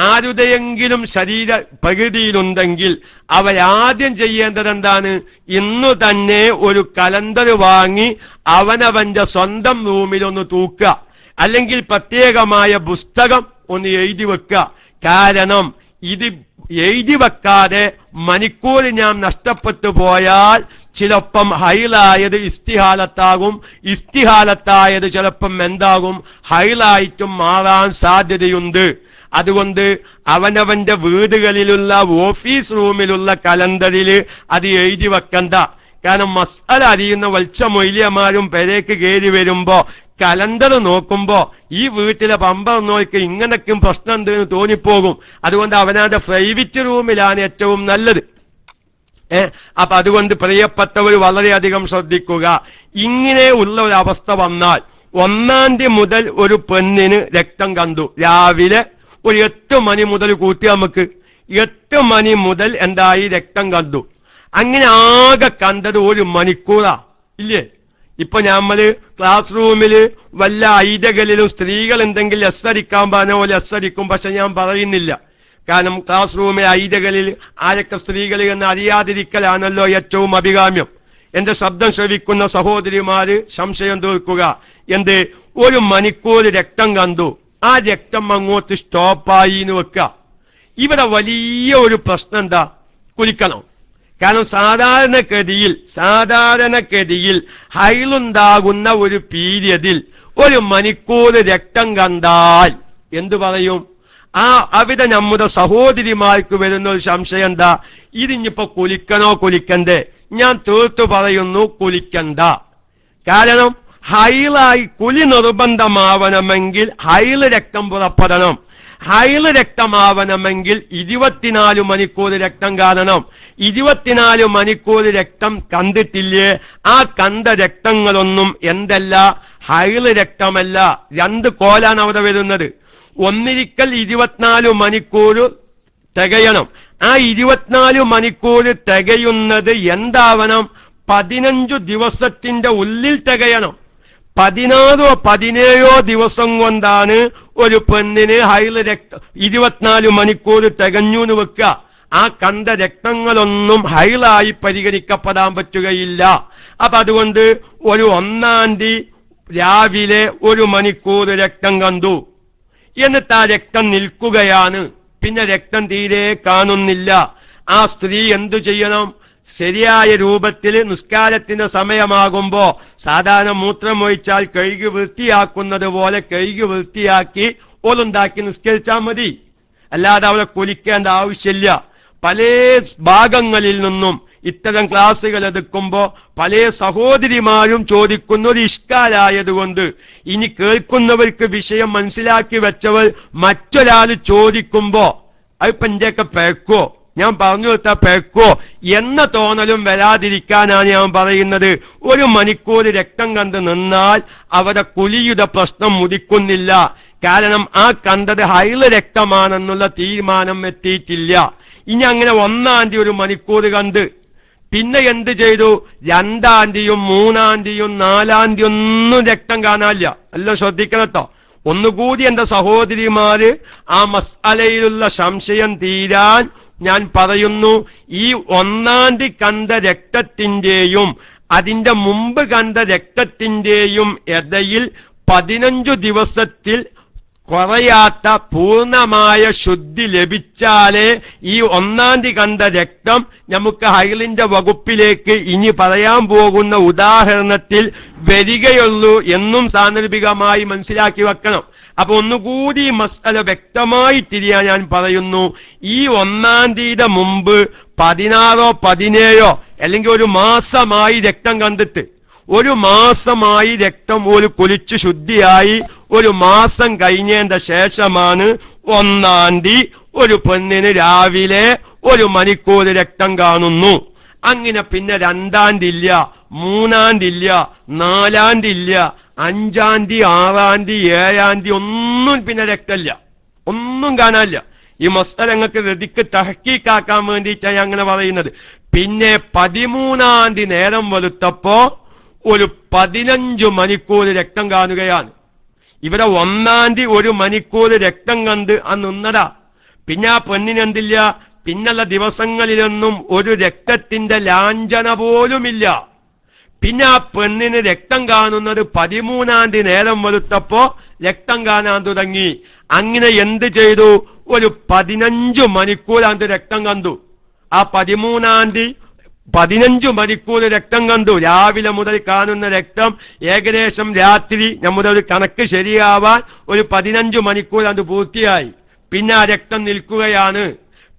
ആരുടെയെങ്കിലും ശരീര പ്രകൃതിയിലുണ്ടെങ്കിൽ അവരാദ്യം ചെയ്യേണ്ടത് എന്താണ്? ഇന്നു തന്നെ ഒരു കലണ്ടർ വാങ്ങി അവനവന്റെ സ്വന്തം റൂമിലൊന്ന് തൂക്കുക. അല്ലെങ്കിൽ പ്രത്യേകമായ പുസ്തകം ഒന്ന് എഴുതി വെക്കുക. കാരണം ഇത് എഴുതി വെക്കാതെ മണിക്കൂർ ഞാൻ നഷ്ടപ്പെട്ടു പോയാൽ ചിലപ്പം ഹൈലായത് ഇസ്തിഹാലത്താകും, ഇസ്തിഹാലത്തായത് ചിലപ്പം എന്താകും? ഹൈലായിട്ടും മാറാൻ സാധ്യതയുണ്ട്. അതുകൊണ്ട് അവനവന്റെ വീടുകളിലുള്ള ഓഫീസ് റൂമിലുള്ള കലണ്ടറിൽ അത് എഴുതി വെക്കണ്ട. കാരണം മസ്അല അറിയുന്ന വൽച്ച മൊയ്ലിയമാരും പെരേക്ക് കയറി വരുമ്പോ കലണ്ടർ നോക്കുമ്പോ ഈ വീട്ടിലെ പമ്പർ നോക്കി ഇങ്ങനൊക്കെയും പ്രശ്നം എന്തെന്ന് തോന്നിപ്പോകും. അതുകൊണ്ട് അവനവന്റെ പ്രൈവറ്റ് റൂമിലാണ് ഏറ്റവും നല്ലത്. അപ്പൊ അതുകൊണ്ട് പ്രിയപ്പെട്ടവർ വളരെയധികം ശ്രദ്ധിക്കുക. ഇങ്ങനെ ഉള്ള ഒരു അവസ്ഥ വന്നാൽ 1-ാം തീയതി മുതൽ ഒരു പെണ്ണിന് രക്തം കണ്ടു, രാവിലെ ഒരു 8 മണി മുതൽ കൂട്ടി നമുക്ക് 8 മണി മുതൽ എന്തായി രക്തം കണ്ടു. അങ്ങനെ ആകെ കണ്ടത് 1 മണിക്കൂറാ ഇല്ലേ? ഇപ്പൊ നമ്മള് ക്ലാസ് റൂമില് വല്ല ഐഡകളിലും സ്ത്രീകൾ എന്തെങ്കിലും എസ് അടിക്കാൻ പറഞ്ഞ പോലെ എസ് അടിക്കും. പക്ഷെ ഞാൻ പറയുന്നില്ല, കാരണം ക്ലാസ് റൂമിലെ ഐഡകളിൽ ആരൊക്കെ സ്ത്രീകൾ എന്ന് അറിയാതിരിക്കലാണല്ലോ ഏറ്റവും അഭികാമ്യം. എന്റെ ശബ്ദം ശ്രവിക്കുന്ന സഹോദരിമാര് സംശയം തീർക്കുക. 1 മണിക്കൂർ രക്തം കണ്ടു, ആ രക്തം അങ്ങോട്ട് സ്റ്റോപ്പായി എന്ന് വെക്കുക. ഇവിടെ വലിയ ഒരു പ്രശ്നം എന്താ? കുളിക്കണം. കാരണം സാധാരണഗതിയിൽ ഹൈലുണ്ടാകുന്ന ഒരു പീരിയഡിൽ 1 മണിക്കൂർ രക്തം കണ്ടാൽ എന്തു പറയും? അവിടെ നമ്മുടെ സഹോദരിമാർക്ക് വരുന്ന ഒരു സംശയം എന്താ? ഇതിനിപ്പോ കുളിക്കണോ കുളിക്കണ്ടേ? ഞാൻ തീർത്തു പറയുന്നു, കുളിക്കണ്ട. കാരണം ഹൈലായി കുളി നിർബന്ധമാവണമെങ്കിൽ ഹൈല് രക്തം പുറപ്പെടണം. ഹൈല് രക്തമാവണമെങ്കിൽ 24 മണിക്കൂർ രക്തം കാണണം. 24 മണിക്കൂർ രക്തം കണ്ടിട്ടില്ലേ? ആ കണ്ട രക്തങ്ങളൊന്നും എന്തല്ല, ഹൈല് രക്തമല്ല. 2 കോലാണ് അവിടെ വരുന്നത്. ഒന്നിരിക്കൽ 24 മണിക്കൂർ തികയണം. ആ 24 മണിക്കൂർ തികയുന്നത് എന്താവണം? 15 ദിവസത്തിന്റെ ഉള്ളിൽ തികയണം. 16 17 ദിവസം കൊണ്ടാണ് ഒരു പെണ്ണിന് ഹൈല് രക്തം 24 മണിക്കൂർ തികഞ്ഞു എന്ന് വെക്കുക. ആ കണ്ട രക്തങ്ങളൊന്നും ഹൈലായി പരിഗണിക്കപ്പെടാൻ പറ്റുകയില്ല. അപ്പൊ അതുകൊണ്ട് ഒരു 1-ാം തീയതി രാവിലെ 1 മണിക്കൂർ രക്തം കണ്ടു, എന്നിട്ട് ആ രക്തം നിൽക്കുകയാണ്, പിന്നെ രക്തം തീരെ കാണുന്നില്ല. ആ സ്ത്രീ എന്തു ചെയ്യണം? ശരിയായ രൂപത്തിൽ നിസ്കാരത്തിന്റെ സമയമാകുമ്പോ സാധാരണ മൂത്രമൊഴിച്ചാൽ കഴുകി വൃത്തിയാക്കുന്നത് പോലെ കഴുകി വൃത്തിയാക്കി ഓലുണ്ടാക്കി നിസ്കരിച്ചാൽ മതി. അല്ലാതെ അവളെ കുലിക്കേണ്ട ആവശ്യമില്ല. പല ഭാഗങ്ങളിൽ നിന്നും ഇത്തരം ക്ലാസുകൾ എടുക്കുമ്പോ പല സഹോദരിമാരും ചോദിക്കുന്ന ഒരു ഇഷ്കാലായതുകൊണ്ട് ഇനി കേൾക്കുന്നവർക്ക് വിഷയം മനസ്സിലാക്കി വെച്ചവർ മറ്റൊരാൾ ചോദിക്കുമ്പോ അതിപ്പോ എന്റെയൊക്കെ പേക്കോ, ഞാൻ പറഞ്ഞു കൊടുത്ത പേക്കോ എന്ന തോന്നലും വരാതിരിക്കാനാണ് ഞാൻ പറയുന്നത്. 1 മണിക്കൂർ രക്തം കണ്ട് നിന്നാൽ അവരുടെ കുലിയുടെ പ്രശ്നം മുടിക്കുന്നില്ല. കാരണം ആ കണ്ടത് ഹൈല് രക്തമാണെന്നുള്ള തീരുമാനം എത്തിയിട്ടില്ല. ഇനി അങ്ങനെ 1-ാം തീയതി 1 മണിക്കൂർ കണ്ട് പിന്നെ എന്ത് ചെയ്തു? 2-ാം തീയതിയും 3-ാം തീയതിയും 4-ാം തീയതി ഒന്നും രക്തം കാണാനില്ല. എല്ലാം ശ്രദ്ധിക്കണട്ടോ. ഒന്നുകൂടി എന്റെ സഹോദരിമാര് ആ മസ്അലയിലുള്ള സംശയം തീരാൻ ഞാൻ പറയുന്നു, ഈ 1-ാം തീയതി കണ്ട രക്തത്തിന്റെയും അതിന്റെ മുമ്പ് കണ്ട രക്തത്തിന്റെയും ഇടയിൽ 15 ദിവസത്തിൽ കുറയാത്ത പൂർണ്ണമായ ശുദ്ധി ലഭിച്ചാലേ ഈ 1-ാം തീയതി കണ്ട രക്തം നമുക്ക് ഹൈലിന്റെ വകുപ്പിലേക്ക് ഇനി പറയാൻ പോകുന്ന ഉദാഹരണത്തിൽ വരികയുള്ളൂ എന്നും സാന്ദർഭികമായി മനസ്സിലാക്കി വെക്കണം. അപ്പൊ ഒന്നുകൂടി മസ്അല വ്യക്തമായി തിരിയാൻ ഞാൻ പറയുന്നു, ഈ 1-ാം തീയതിയുടെ മുമ്പ് 16 17 അല്ലെങ്കിൽ 1 മാസമായി രക്തം കണ്ടിട്ട് 1 മാസമായി രക്തം ഒരു കുലിച്ച് ശുദ്ധിയായി 1 മാസം കഴിഞ്ഞതിന്റെ ശേഷമാണ് 1-ാം തീയതി ഒരു പെണ്ണിന് രാവിലെ 1 മണിക്കൂർ രക്തം കാണുന്നു. അങ്ങനെ പിന്നെ 2-ാം തീയതി ഇല്ല, 3-ാം തീയതി ഇല്ല, 4-ാം തീയതി ഇല്ല, 5-ാം തീയതി 6-ാം തീയതി 7-ാം തീയതി ഒന്നും പിന്നെ രക്തമില്ല, ഒന്നും കാണാനില്ല. ഈ മസ്അലങ്ങൾക്ക് ഗതിക്ക് തഹ്ഖീഖാക്കാൻ വേണ്ടിയിട്ടാണ് അങ്ങനെ പറയുന്നത്. പിന്നെ 13-ാം തീയതി നേരം വെളുത്തപ്പോ ഒരു 15 മണിക്കൂർ രക്തം കാണുകയാണ്. ഇവിടെ 1-ാം തീയതി 1 മണിക്കൂർ രക്തം കണ്ട് നിന്നതാ. പിന്നെ ആ പെണ്ണിന് എന്തില്ല, പിന്നുള്ള ദിവസങ്ങളിലൊന്നും ഒരു രക്തത്തിന്റെ ലാഞ്ചന പോലുമില്ല. പിന്നെ ആ പെണ്ണിന് രക്തം കാണുന്നത് 13-ാം തീയതി നേരം വെളുത്തപ്പോ രക്തം കാണാൻ തുടങ്ങി. അങ്ങനെ എന്ത് ചെയ്തു? ഒരു 15 മണിക്കൂർ അത് രക്തം കണ്ടു. ആ 13-ാം തീയതി 15 മണിക്കൂർ രക്തം കണ്ടു. രാവിലെ മുതൽ കാണുന്ന രക്തം ഏകദേശം രാത്രി നമ്മുടെ ഒരു കണക്ക് ശരിയാവാൻ ഒരു 15 മണിക്കൂർ അത് പൂർത്തിയായി. പിന്നെ ആ രക്തം നിൽക്കുകയാണ്.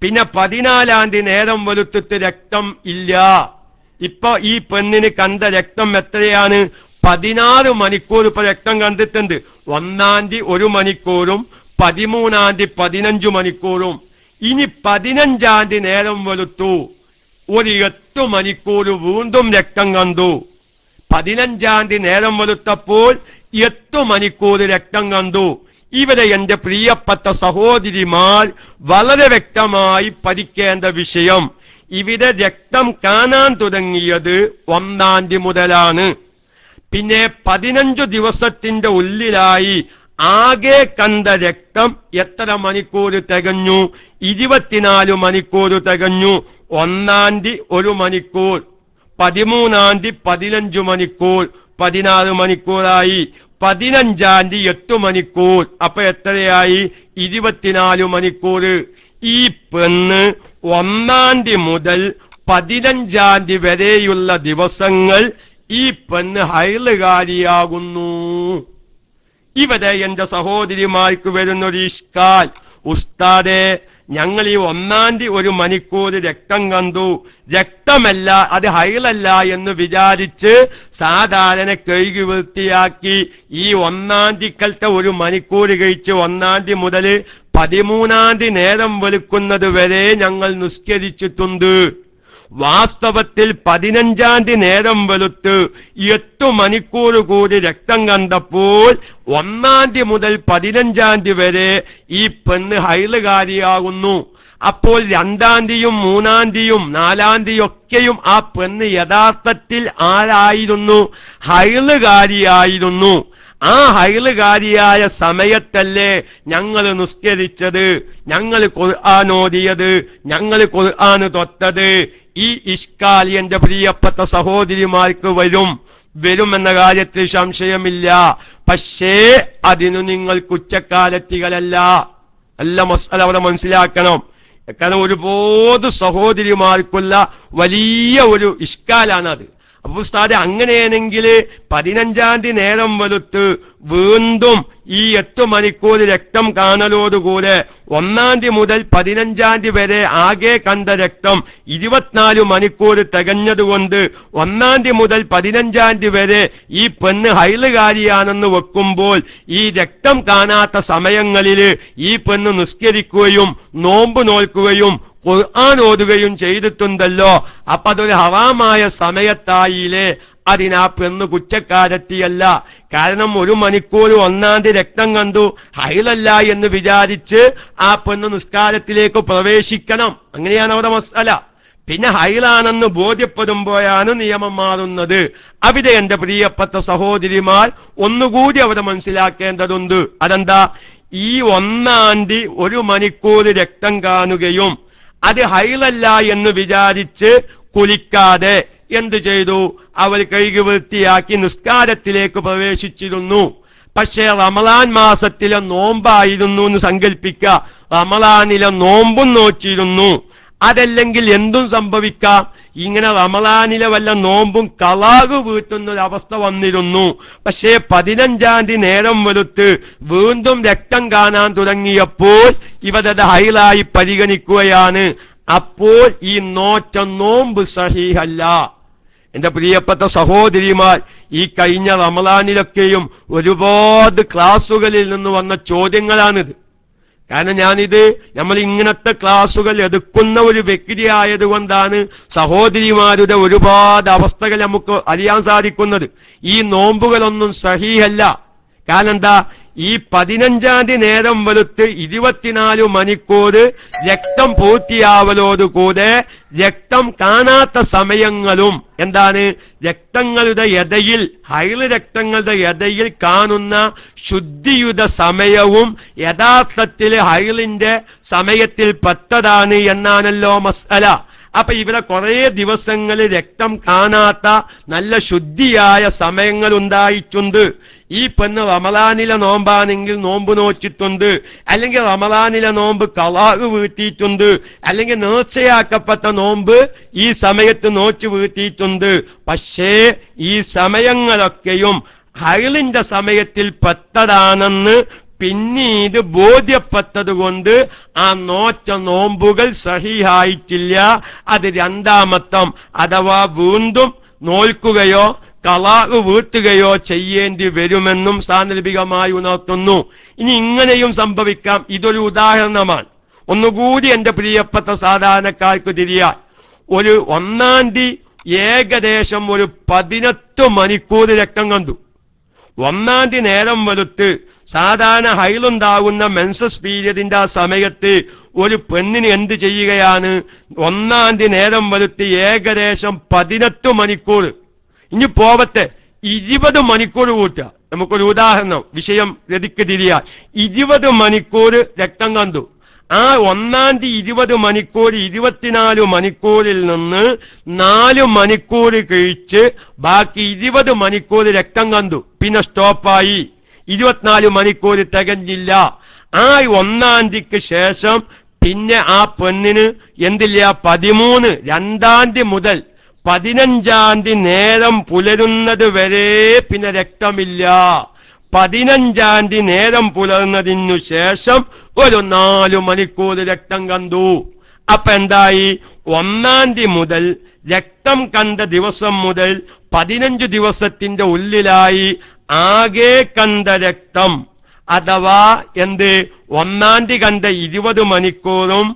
പിന്നെ 14-ാം തീയതി നേരം വെളുത്തിട്ട് രക്തം ഇല്ല. ഇപ്പൊ ഈ പെണ്ണിന് കണ്ട രക്തം എത്രയാണ്? 16 മണിക്കൂർ ഇപ്പൊ രക്തം കണ്ടിട്ടുണ്ട്. 1-ാം തീയതി 1 മണിക്കൂറും 13-ാം തീയതി 15 മണിക്കൂറും. ഇനി 15-ാം തീയതി നേരം വെളുത്തു, ഒരു 8 മണിക്കൂർ വീണ്ടും രക്തം കണ്ടു. 15-ാം തീയതി നേരം വെളുത്തപ്പോൾ 8 മണിക്കൂർ രക്തം കണ്ടു. ഇവിടെ എന്റെ പ്രിയപ്പെട്ട സഹോദരിമാർ വളരെ വ്യക്തമായി പഠിക്കേണ്ട വിഷയം, ഇവിടെ രക്തം കാണാൻ തുടങ്ങിയത് 1-ാം തീയതി മുതലാണ്. പിന്നെ 15 ദിവസത്തിന്റെ ഉള്ളിലായി ആകെ കണ്ട രക്തം എത്ര മണിക്കൂർ തികഞ്ഞു? 24 മണിക്കൂർ തികഞ്ഞു. 1-ാം തീയതി 1 മണിക്കൂർ, 13-ാം തീയതി 15 മണിക്കൂർ, 16 മണിക്കൂറായി. 15-ാം തീയതി 8 മണിക്കൂർ, അപ്പൊ എത്രയായി? 24 മണിക്കൂർ. ഈ പെണ്ണ് 1-ാം തീയതി മുതൽ 15-ാം തീയതി വരെയുള്ള ദിവസങ്ങൾ ഈ പെണ്ണ് ഹൈലുകാരിയാകുന്നു. ഇവിടെ എന്റെ സഹോദരിമാർക്ക് വരുന്നൊരു ഇഷ്കാൽ, ഉസ്താദേ ഞങ്ങൾ ഈ 1-ാം തീയതി 1 മണിക്കൂർ രക്തം കണ്ടു, രക്തമല്ല അത് ഹൈലല്ല എന്ന് വിചാരിച്ച് സാധാരണ കഴുകി വൃത്തിയാക്കി ഈ 1-ാം തീയതിക്കലത്തെ 1 മണിക്കൂർ കഴിച്ച് 1-ാം തീയതി മുതൽ 13-ാം തീയതി നേരം വെളുക്കുന്നത് വരെ ഞങ്ങൾ നിസ്കരിച്ചിട്ടുണ്ട്. വാസ്തവത്തിൽ 15-ാം തീയതി നേരം വെളുത്ത് 8 മണിക്കൂർ കൂടി രക്തം കണ്ടപ്പോൾ 1-ാം തീയതി മുതൽ 15-ാം തീയതി വരെ ഈ പെണ്ണ് ഹൈലുകാരിയാകുന്നു. അപ്പോൾ 2-ാം തീയതിയും 3-ാം തീയതിയും 4-ാം തീയതി ഒക്കെയും ആ പെണ്ണ് യഥാർത്ഥത്തിൽ ആരായിരുന്നു? ഹൈലുകാരിയായിരുന്നു. ആ ഹൈലുകാരിയായ സമയത്തല്ലേ ഞങ്ങൾ നിസ്കരിച്ചത്, ഞങ്ങൾ ഖുർആൻ ഓതിയത്, ഞങ്ങൾ ഖുർആൻ തൊട്ടത്. ഈ ഇഷ്കാൽ എന്റെ പ്രിയപ്പെട്ട സഹോദരിമാർക്ക് വരുമെന്ന കാര്യത്തിൽ സംശയമില്ല. പക്ഷേ അതിനു നിങ്ങൾ കുറ്റക്കാരത്തികളല്ല. നല്ല മസ്അല അവിടെ മനസ്സിലാക്കണം. കാരണം ഒരുപാട് സഹോദരിമാർക്കുള്ള വലിയ ഒരു ഇഷ്കാലാണത്. അപ്പൊ ഉസ്താദെ അങ്ങനെയാണെങ്കിൽ 15-ാം തീയതി നേരം വെളുത്ത് വീണ്ടും ഈ 8 മണിക്കൂർ രക്തം കാണലോടുകൂടെ 1-ാം തീയതി മുതൽ 15-ാം തീയതി വരെ ആകെ കണ്ട രക്തം 24 മണിക്കൂർ തികഞ്ഞതുകൊണ്ട് 1-ാം തീയതി മുതൽ 15-ാം തീയതി വരെ ഈ പെണ്ണ് ഹൈലുകാരിയാണെന്ന് വെക്കുമ്പോൾ ഈ രക്തം കാണാത്ത സമയങ്ങളിൽ ഈ പെണ്ണ് നിസ്കരിക്കുകയും നോമ്പ് നോൽക്കുകയും ഖുർആൻ ഓതുകയും ചെയ്തിട്ടുണ്ടല്ലോ. അപ്പൊ അതൊരു ഹറാമായ സമയത്തായില്ലേ? അതിനാ പെണ്ണ് കുറ്റക്കാരത്തിയല്ല. കാരണം 1 മണിക്കൂർ 1-ാം തീയതി രക്തം കണ്ടു, ഹൈലല്ല എന്ന് വിചാരിച്ച് ആ പെണ്ണ് നിസ്കാരത്തിലേക്ക് പ്രവേശിക്കണം. അങ്ങനെയാണ് അവിടെ മസ്അല. പിന്നെ ഹൈലാണെന്ന് ബോധ്യപ്പെടുമ്പോഴാണ് നിയമം മാറുന്നത്. അവിടെ എന്റെ പ്രിയപ്പെട്ട സഹോദരിമാർ ഒന്നുകൂടി അവിടെ മനസ്സിലാക്കേണ്ടതുണ്ട്. അതെന്താ? ഈ 1-ാം തീയതി 1 മണിക്കൂർ രക്തം കാണുകയും അത് ഹൈലല്ല എന്ന് വിചാരിച്ച് കുളിക്കാതെ എന്തു ചെയ്തു? അവർ കഴുകി വൃത്തിയാക്കി നിസ്കാരത്തിലേക്ക് പ്രവേശിച്ചിരുന്നു. പക്ഷേ റമളാൻ മാസത്തിലെ നോമ്പായിരുന്നു എന്ന് സങ്കല്പിക്കുക. റമളാനിലെ നോമ്പും നോച്ചിരുന്നു. അതല്ലെങ്കിൽ എന്തും സംഭവിക്കാം. ഇങ്ങനെ റമളാനിലെ വല്ല നോമ്പും ഖളാ വീട്ടുന്നൊരവസ്ഥ വന്നിരുന്നു. പക്ഷേ 15-ാം തീയതി നേരം വെളുത്ത് വീണ്ടും രക്തം കാണാൻ തുടങ്ങിയപ്പോൾ ഇവരത് ഹൈലായി പരിഗണിക്കുകയാണ്. അപ്പോൾ ഈ നോറ്റ നോമ്പ് സഹീഹല്ല. എന്റെ പ്രിയപ്പെട്ട സഹോദരിമാർ, ഈ കഴിഞ്ഞ റമളാനിലൊക്കെയും ഒരുപാട് ക്ലാസുകളിൽ നിന്ന് വന്ന ചോദ്യങ്ങളാണിത്. കാരണം നമ്മൾ ഇങ്ങനത്തെ ക്ലാസുകൾ എടുക്കുന്ന ഒരു വ്യക്തി ആയതുകൊണ്ടാണ് സഹോദരിമാരുടെ ഒരുപാട് അവസ്ഥകൾ നമുക്ക് അറിയാൻ സാധിക്കുന്നത്. ഈ നോമ്പുകളൊന്നും സഹീഹല്ല. കാരണം എന്താ? ഈ 15-ാം തീയതി നേരം വെളുത്ത് 24 മണിക്കൂർ രക്തം പൂർത്തിയാവലോടുകൂടെ രക്തം കാണാത്ത സമയങ്ങളും എന്താണ്? രക്തങ്ങളുടെ ഇടയിൽ, ഹൈല് രക്തങ്ങളുടെ ഇടയിൽ കാണുന്ന ശുദ്ധിയുടെ സമയവും യഥാർത്ഥത്തിൽ ഹൈലിന്റെ സമയത്തിൽ പെട്ടതാണ് എന്നാണല്ലോ മസ്അല. അപ്പൊ ഇവിടെ കുറെ ദിവസങ്ങൾ രക്തം കാണാത്ത നല്ല ശുദ്ധിയായ സമയങ്ങൾ ഉണ്ടായിട്ടുണ്ട്. ഈ പെണ്ണ് റമളാനിലെ നോമ്പാണെങ്കിൽ നോമ്പ് നോച്ചിട്ടുണ്ട്, അല്ലെങ്കിൽ റമളാനിലെ നോമ്പ് ഖളാ വീട്ടിയിട്ടുണ്ട്, അല്ലെങ്കിൽ നേർച്ചയാക്കപ്പെട്ട നോമ്പ് ഈ സമയത്ത് നോച്ച് വീട്ടിയിട്ടുണ്ട്. പക്ഷേ ഈ സമയങ്ങളൊക്കെയും ഹൈലിന്റെ സമയത്തിൽ പെട്ടതാണെന്ന് പിന്നീട് ബോധ്യപ്പെട്ടതുകൊണ്ട് ആ നോറ്റ നോമ്പുകൾ സഹീഹായിട്ടില്ല, അത് രണ്ടാമത്തം അഥവാ വീണ്ടും നോൽക്കുകയോ ഖളാ വീട്ടുകയോ ചെയ്യേണ്ടി വരുമെന്നും സാന്ദർഭികമായി ഉണർത്തുന്നു. ഇനി ഇങ്ങനെയും സംഭവിക്കാം. ഇതൊരു ഉദാഹരണമാണ്. ഒന്നുകൂടി എന്റെ പ്രിയപ്പെട്ട സാധാരണക്കാർക്ക് തിരിയാൻ, ഒരു 1-ാം തീയതി ഏകദേശം ഒരു 18 മണിക്കൂർ രക്തം കണ്ടു. 1-ാം തീയതി നേരം വെളുത്ത് സാധാരണ ഹൈലുണ്ടാകുന്ന മെൻസസ് പീരിയഡിന്റെ ആ സമയത്ത് ഒരു പെണ്ണിന് എന്ത് ചെയ്യുകയാണ്? 1-ാം തീയതി നേരം വെളുത്ത് ഏകദേശം 18 മണിക്കൂർ, ഇനി പോവത്തെ 20 മണിക്കൂർ കൂട്ടുക. നമുക്കൊരു ഉദാഹരണം, വിഷയം ഗതിക്ക് തിരിയാൻ. 20 മണിക്കൂർ രക്തം കണ്ടു. ആ 1-ാം തീയതി 20 മണിക്കൂർ 24 മണിക്കൂറിൽ നിന്ന് 4 മണിക്കൂർ കഴിച്ച് ബാക്കി 20 മണിക്കൂർ രക്തം കണ്ടു, പിന്നെ സ്റ്റോപ്പായി. 24 മണിക്കൂർ തികഞ്ഞില്ല. ആ 1-ാം തീയതിക്ക് ശേഷം പിന്നെ ആ പെണ്ണിന് എന്തില്ല? 13 2-ാം തീയതി മുതൽ 15-ാം തീയതി നേരം പുലരുന്നത് വരെ പിന്നെ രക്തമില്ല. 15-ാം തീയതി നേരം പുലർന്നതിനു ശേഷം ഒരു 4 മണിക്കൂർ രക്തം കണ്ടു. അപ്പൊ എന്തായി? 1-ാം തീയതി മുതൽ രക്തം കണ്ട ദിവസം മുതൽ 15 ദിവസത്തിന്റെ ഉള്ളിലായി ആകെ കണ്ട രക്തം അഥവാ എന്ത്? 1-ാം തീയതി കണ്ട 20 മണിക്കൂറും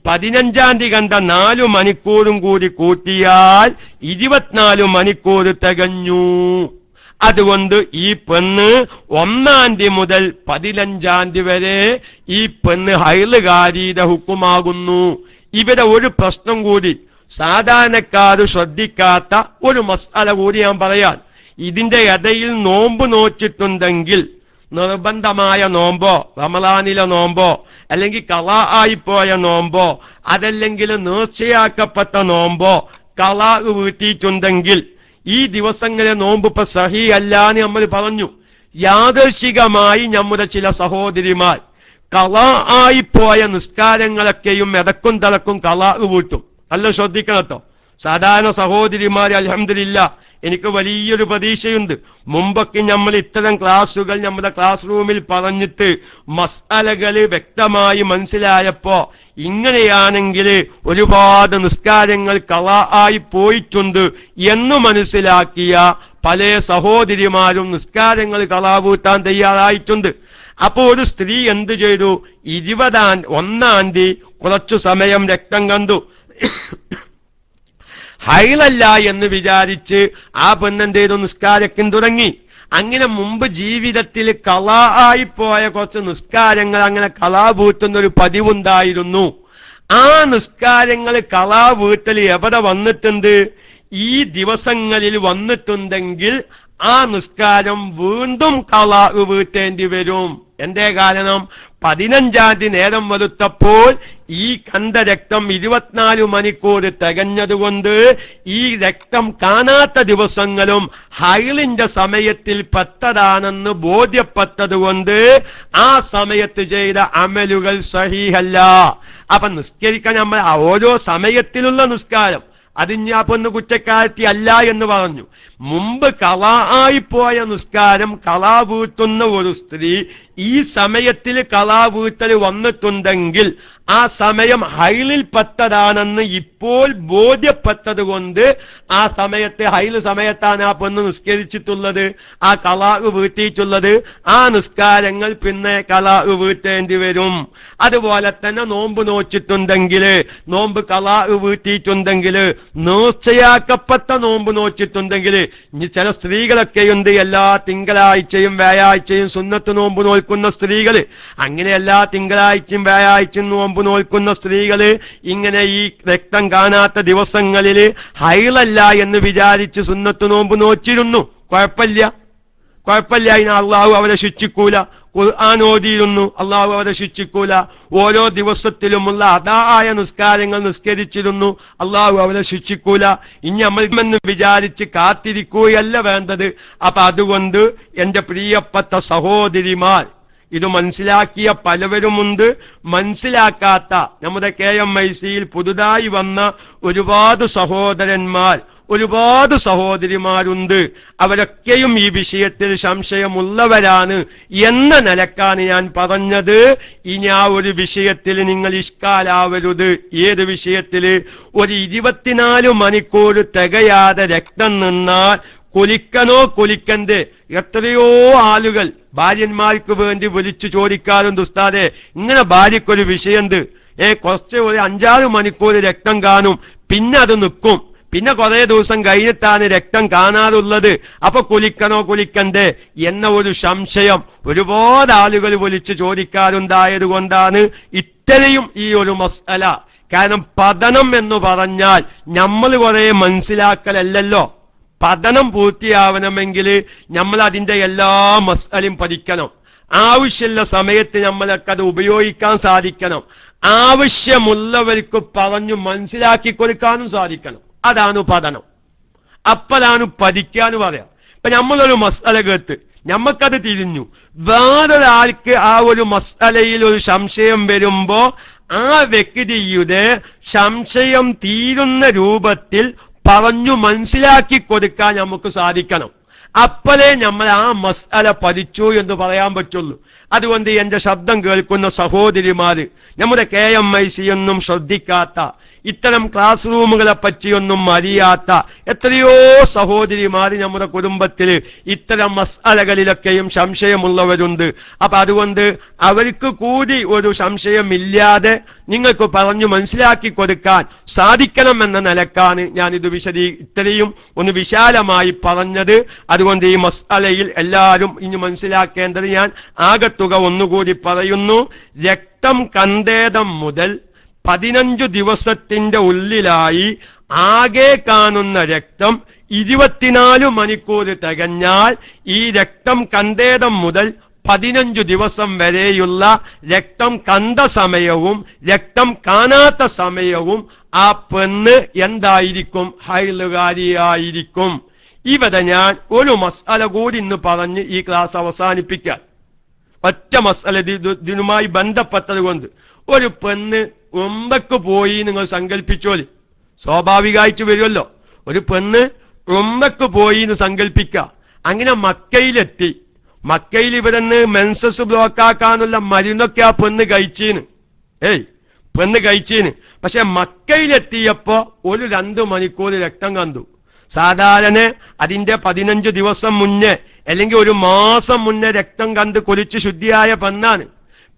15-ാം തീയതി കണ്ട 4 മണിക്കൂറും കൂടി കൂട്ടിയാൽ 24 മണിക്കൂർ തികഞ്ഞു. അതുകൊണ്ട് ഈ പെണ്ണ് 1-ാം തീയതി മുതൽ 15-ാം തീയതി വരെ ഈ പെണ്ണ് ഹൈലുകാരിയുടെ ഹുക്കുമാകുന്നു. ഇവിടെ ഒരു പ്രശ്നം കൂടി, സാധാരണക്കാർ ശ്രദ്ധിക്കാത്ത ഒരു മസ്അല കൂടി ഞാൻ പറയാൻ. ഇതിന്റെ ഇടയിൽ നോമ്പ് നോച്ചിട്ടുണ്ടെങ്കിൽ, നിർബന്ധമായ നോമ്പോ റമളാനിലെ നോമ്പോ അല്ലെങ്കിൽ ഖളാ ആയിപ്പോയ നോമ്പോ അതല്ലെങ്കിൽ നേർച്ചയാക്കപ്പെട്ട നോമ്പോ ഖളാ വീട്ടിയിട്ടുണ്ടെങ്കിൽ ഈ ദിവസങ്ങളിലെ നോമ്പ് ഇപ്പൊ സഹീഹല്ലാന്ന് നമ്മൾ പറഞ്ഞു. യാദർശികമായി നമ്മുടെ ചില സഹോദരിമാർ ഖളാ ആയിപ്പോയ നിസ്കാരങ്ങളൊക്കെയും ഇടക്കും തലക്കും ഖളാ വീട്ടും. നല്ല ശ്രദ്ധിക്കണട്ടോ. സാധാരണ സഹോദരിമാർ അൽഹംദുലില്ലാ എനിക്ക് വലിയൊരു പ്രതീക്ഷയുണ്ട്. മുമ്പൊക്കെ നമ്മൾ ഇത്തരം ക്ലാസുകൾ നമ്മുടെ ക്ലാസ് റൂമിൽ പറഞ്ഞിട്ട് മസ്അലകൾ വ്യക്തമായി മനസ്സിലായപ്പോ ഇങ്ങനെയാണെങ്കിൽ ഒരുപാട് നിസ്കാരങ്ങൾ ഖളാ ആയി പോയിട്ടുണ്ട് എന്ന് മനസ്സിലാക്കിയ പല സഹോദരിമാരും നിസ്കാരങ്ങൾ ഖളാ വീട്ടാൻ തയ്യാറായിട്ടുണ്ട്. അപ്പോ ഒരു സ്ത്രീ എന്ത് ചെയ്തു? 1-ാം തീയതി കുറച്ചു സമയം രക്തം കണ്ടു, ഹൈലല്ല എന്ന് വിചാരിച്ച് ആ പെണ്ണെന്ത് ചെയ്തു? നിസ്കാരത്തിന് തുടങ്ങി. അങ്ങനെ മുമ്പ് ജീവിതത്തിൽ ഖളാ ആയിപ്പോയ കുറച്ച് നിസ്കാരങ്ങൾ അങ്ങനെ ഖളാ വീട്ടുന്ന ഒരു പതിവുണ്ടായിരുന്നു. ആ നിസ്കാരങ്ങൾ ഖളാ വീട്ടൽ എവിടെ വന്നിട്ടുണ്ട്? ഈ ദിവസങ്ങളിൽ വന്നിട്ടുണ്ടെങ്കിൽ ആ നിസ്കാരം വീണ്ടും ഖളാ വീട്ടേണ്ടി വരും. എന്തേ കാരണം? 15-ാം തീയതി നേരം വെളുത്തപ്പോൾ ഈ കണ്ട രക്തം 24 മണിക്കൂർ തികഞ്ഞതുകൊണ്ട് ഈ രക്തം കാണാത്ത ദിവസങ്ങളും ഹൈലിന്റെ സമയത്തിൽ പെട്ടതാണെന്ന് ബോധ്യപ്പെട്ടതുകൊണ്ട് ആ സമയത്ത് ചെയ്ത അമലുകൾ സഹീഹല്ല. അപ്പൊ നിസ്കരിക്കാൻ നമ്മൾ ഓരോ സമയത്തിലുള്ള നിസ്കാരം അതിഞ്ഞാപ്പൊന്ന് കുറ്റക്കാരത്തി അല്ല എന്ന് പറഞ്ഞു. മുമ്പ് ഖളാ ആയിപ്പോയ നിസ്കാരം ഖളാ വീട്ടുന്ന ഒരു സ്ത്രീ ഈ സമയത്തിൽ ഖളാ വീട്ടൽ വന്നിട്ടുണ്ടെങ്കിൽ ആ സമയം ഹൈലിൽ പെട്ടതാണെന്ന് ഇപ്പോൾ ബോധ്യപ്പെട്ടത് കൊണ്ട് ആ സമയത്ത് ഹൈല് സമയത്താണ് ആ പെണ്ണ് നിസ്കരിച്ചിട്ടുള്ളത്, ആ ഖളാ വീട്ടിയിട്ടുള്ളത്. ആ നിസ്കാരങ്ങൾ പിന്നെ ഖളാ വീട്ടേണ്ടി വരും. അതുപോലെ തന്നെ നോമ്പ് നോച്ചിട്ടുണ്ടെങ്കിൽ, നോമ്പ് ഖളാ വീട്ടിയിട്ടുണ്ടെങ്കിൽ, നേർച്ചയാക്കപ്പെട്ട നോമ്പ് നോച്ചിട്ടുണ്ടെങ്കിൽ, ഇനി ചില സ്ത്രീകളൊക്കെയുണ്ട് എല്ലാ തിങ്കളാഴ്ചയും വ്യാഴാഴ്ചയും സുന്നത്ത് നോമ്പ് നോൽക്കുന്ന സ്ത്രീകള്. അങ്ങനെ എല്ലാ തിങ്കളാഴ്ചയും വ്യാഴാഴ്ചയും നോമ്പ് നോൽക്കുന്ന സ്ത്രീകള് ഇങ്ങനെ ഈ രക്തം കാണാത്ത ദിവസങ്ങളിൽ ഹൈലല്ല എന്ന് വിചാരിച്ച് സുന്നത്ത് നോമ്പ് നോച്ചിരുന്നു. കുഴപ്പമില്ല. അതിന് അള്ളാഹു അവരെ ശിക്ഷിക്കൂല. ഖുർആൻ ഓതിയിരുന്നു, അള്ളാഹു അവരെ ശിക്ഷിക്കൂല. ഓരോ ദിവസത്തിലുമുള്ള അതായ നിസ്കാരങ്ങൾ നിസ്കരിച്ചിരുന്നു, അള്ളാഹു അവരെ ശിക്ഷിക്കൂല. ഇനി അമൽമെന്ന് വിചാരിച്ച് കാത്തിരിക്കുകയല്ല വേണ്ടത്. അപ്പൊ അതുകൊണ്ട് എന്റെ പ്രിയപ്പെട്ട സഹോദരിമാർ, ഇത് മനസ്സിലാക്കിയ പലവരുമുണ്ട്, മനസ്സിലാക്കാത്ത നമ്മുടെ KMIC-യിൽ പുതുതായി വന്ന ഒരുപാട് സഹോദരന്മാർ, ഒരുപാട് സഹോദരിമാരുണ്ട്. അവരൊക്കെയും ഈ വിഷയത്തിൽ സംശയമുള്ളവരാണ് എന്ന നിലക്കാണ് ഞാൻ പറഞ്ഞത്. ഇനി ആ ഒരു വിഷയത്തിൽ നിങ്ങൾ ഇഷ്കാലാവരുത്. ഏത് വിഷയത്തില്? ഒരു 24 മണിക്കൂർ തികയാതെ രക്തം നിന്നാൽ കുലിക്കണോ കുലിക്കണ്ടേ? എത്രയോ ആളുകൾ ഭാര്യന്മാർക്ക് വേണ്ടി വിളിച്ചു ചോദിക്കാറുണ്ട്, ഉസ്താദേ ഇങ്ങനെ ഭാര്യക്കൊരു വിഷയമുണ്ട്, കുറച്ച് ഒരു 5-6 മണിക്കൂർ രക്തം കാണും, പിന്നെ അത് നിൽക്കും, പിന്നെ കുറെ ദിവസം കഴിഞ്ഞിട്ടാണ് രക്തം കാണാറുള്ളത്, അപ്പൊ കുലിക്കണോ കുലിക്കണ്ടേ എന്ന ഒരു സംശയം ഒരുപാട് ആളുകൾ വിളിച്ചു ചോദിക്കാറുണ്ടായത് കൊണ്ടാണ് ഇത്രയും ഈ ഒരു മസ്അല. കാരണം പഠനം എന്ന് പറഞ്ഞാൽ നമ്മൾ കുറെ മനസ്സിലാക്കലല്ലോ. പഠനം പൂർത്തിയാവണമെങ്കിൽ നമ്മൾ അതിന്റെ എല്ലാ മസ്അലയും പഠിക്കണം. ആവശ്യമുള്ള സമയത്ത് നമ്മളൊക്കെ അത് ഉപയോഗിക്കാൻ സാധിക്കണം. ആവശ്യമുള്ളവർക്ക് പറഞ്ഞു മനസ്സിലാക്കി കൊടുക്കാനും സാധിക്കണം. അതാണ് പഠനം. അപ്പോഴാണ് പഠിക്കാന്ന് പറയാം. ഇപ്പൊ നമ്മളൊരു മസ്അല കേട്ട് നമ്മക്കത് തിരിഞ്ഞു, വേറൊരാൾക്ക് ആ ഒരു മസ്അലയിൽ ഒരു സംശയം വരുമ്പോ ആ വ്യക്തിയുടെ സംശയം തീരുന്ന രൂപത്തിൽ പറഞ്ഞു മനസ്സിലാക്കി കൊടുക്കാൻ നമുക്ക് സാധിക്കണം. അപ്പോഴേ നമ്മൾ ആ മസ്അല പഠിച്ചു എന്ന് പറയാൻ പറ്റുള്ളൂ. അതുകൊണ്ട് എന്റെ ശബ്ദം കേൾക്കുന്ന സഹോദരിമാര്, നമ്മുടെ KMIC ഒന്നും ശ്രദ്ധിക്കാത്ത, ഇത്തരം ക്ലാസ് റൂമുകളെ പറ്റിയൊന്നും അറിയാത്ത എത്രയോ സഹോദരിമാര് നമ്മുടെ കുടുംബത്തിൽ ഇത്തരം മസ്അലകളിലൊക്കെയും സംശയമുള്ളവരുണ്ട്. അപ്പൊ അതുകൊണ്ട് അവർക്ക് കൂടി ഒരു സംശയമില്ലാതെ നിങ്ങൾക്ക് പറഞ്ഞു മനസ്സിലാക്കി കൊടുക്കാൻ സാധിക്കണമെന്ന നിലക്കാണ് ഞാനിത് ഇത്രയും ഒന്ന് വിശാലമായി പറഞ്ഞത്. അതുകൊണ്ട് ഈ മസ്അലയിൽ എല്ലാവരും ഇനി മനസ്സിലാക്കേണ്ടത് ഞാൻ ആകത്തുക ഒന്നുകൂടി പറയുന്നു. രക്തം കണ്ടേടം മുതൽ 15 ദിവസത്തിന്റെ ഉള്ളിലായി ആകെ കാണുന്ന രക്തം 24 മണിക്കൂർ തികഞ്ഞാൽ ഈ രക്തം കണ്ടേടം മുതൽ 15 ദിവസം വരെയുള്ള രക്തം കണ്ട സമയവും രക്തം കാണാത്ത സമയവും ആ പെണ്ണ് എന്തായിരിക്കും? ഹൈലുകാരിയായിരിക്കും. ഇവിടെ ഞാൻ ഒരു മസ്അല കൂടി ഇന്ന് പറഞ്ഞ് ഈ ക്ലാസ് അവസാനിപ്പിക്കാം. ഒറ്റ മസ്അല ഇതിനുമായി ബന്ധപ്പെട്ടത് കൊണ്ട്. ഒരു പെണ്ണ് ഉംറക്ക് പോയി നിങ്ങൾ സങ്കല്പിച്ചോളി. സ്വാഭാവികമായിട്ട് വരുമല്ലോ. ഒരു പെണ്ണ് ഉംറക്ക് പോയി എന്ന് സങ്കല്പിക്കുക. അങ്ങനെ മക്കയിലെത്തി. മക്കയിൽ ഇവരെന്ന് മെൻസസ് ബ്ലോക്കാക്കാനുള്ള മരുന്നൊക്കെ ആ പെണ്ണ് കഴിച്ചീന്. പെണ്ണ് കഴിച്ചീന്. പക്ഷെ മക്കയിലെത്തിയപ്പോ ഒരു 2 മണിക്കൂർ രക്തം കണ്ടു. സാധാരണ അതിന്റെ 15 ദിവസം മുന്നേ അല്ലെങ്കിൽ ഒരു മാസം മുന്നേ രക്തം കണ്ട് കുലിച്ച് ശുദ്ധിയായ പെണ്ണാണ്.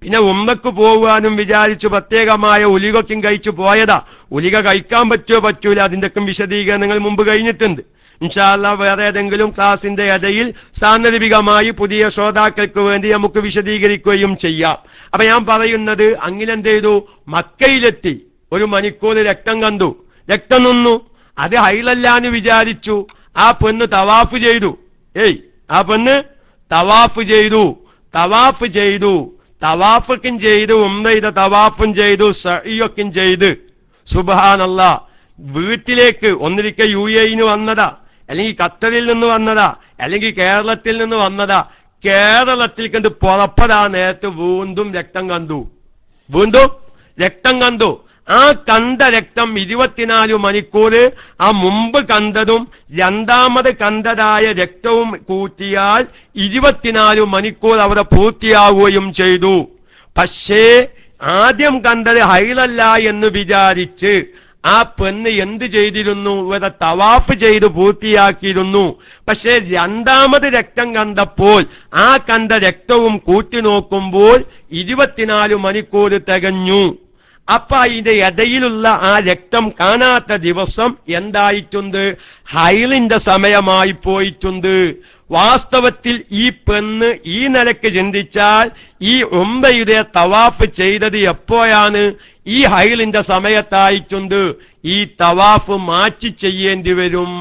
പിന്നെ ഉമ്മക്ക് പോകാനും വിചാരിച്ചു പ്രത്യേകമായ ഉലികയ്ക്കും കഴിച്ചു പോയതാ. ഉലിക കഴിക്കാൻ പറ്റുമോ പറ്റൂല അതിന്റെയൊക്കെ വിശദീകരണങ്ങൾ മുമ്പ് കഴിഞ്ഞിട്ടുണ്ട്. ഇൻഷാ അല്ലാഹ് വേറെ ഏതെങ്കിലും ക്ലാസിന്റെ ഇടയിൽ സാന്ദർഭികമായി പുതിയ ശ്രോതാക്കൾക്ക് വേണ്ടി നമുക്ക് വിശദീകരിക്കുകയും ചെയ്യാം. അപ്പൊ ഞാൻ പറയുന്നത്, അങ്ങനെ എന്ത് ചെയ്തു? മക്കയിലെത്തി, 1 മണിക്കൂർ രക്തം കണ്ടു, രക്തം നിന്നു. അത് ഹൈലല്ലാന്ന് വിചാരിച്ചു. ആ പെണ്ണ് തവാഫ് ചെയ്തു. ആ പെണ്ണ് തവാഫ് ചെയ്തു. തവാഫും ചെയ്തു, ഉംറയുടെ തവാഫും ചെയ്തു, സഅയ്യൊക്കെയും ചെയ്ത്. സുബ്ഹാനല്ലാഹ്. വീട്ടിലേക്ക് ഒന്നിരിക്കൽ UAE വന്നതാ, അല്ലെങ്കിൽ ഖത്തറിൽ നിന്ന് വന്നതാ, അല്ലെങ്കിൽ കേരളത്തിൽ നിന്ന് വന്നതാ. കേരളത്തിൽ കണ്ട് പുറപ്പെടാ നേരത്ത് വീണ്ടും രക്തം കണ്ടു. ആ കണ്ട രക്തം 24 മണിക്കൂർ ആ മുമ്പ് കണ്ടതും രണ്ടാമത് കണ്ടതായ രക്തവും കൂട്ടിയാൽ 24 മണിക്കൂർ അവിടെ പൂർത്തിയാവുകയും ചെയ്തു. പക്ഷേ ആദ്യം കണ്ടത് ഹൈലല്ല എന്ന് വിചാരിച്ച് ആ പെണ്ണ് എന്ത് ചെയ്തിരുന്നു? ഇവിടെ തവാഫ് ചെയ്ത് പൂർത്തിയാക്കിയിരുന്നു. പക്ഷെ രണ്ടാമത് രക്തം കണ്ടപ്പോൾ ആ കണ്ട രക്തവും കൂട്ടി നോക്കുമ്പോൾ 24 മണിക്കൂർ തികഞ്ഞു. അപ്പൊ ഇതിന്റെ ഇടയിലുള്ള ആ രക്തം കാണാത്ത ദിവസം എന്തായിട്ടുണ്ട്? ഹൈലിന്റെ സമയമായി പോയിട്ടുണ്ട്. വാസ്തവത്തിൽ ഈ പെണ്ണ് ഈ നിലക്ക് ചിന്തിച്ചാൽ ഈ ഉംറയുടെ തവാഫ് ചെയ്തത് എപ്പോഴാണ്? ഈ ഹൈലിന്റെ സമയത്തായിട്ടുണ്ട്. ഈ തവാഫ് മാറ്റി ചെയ്യേണ്ടി വരും.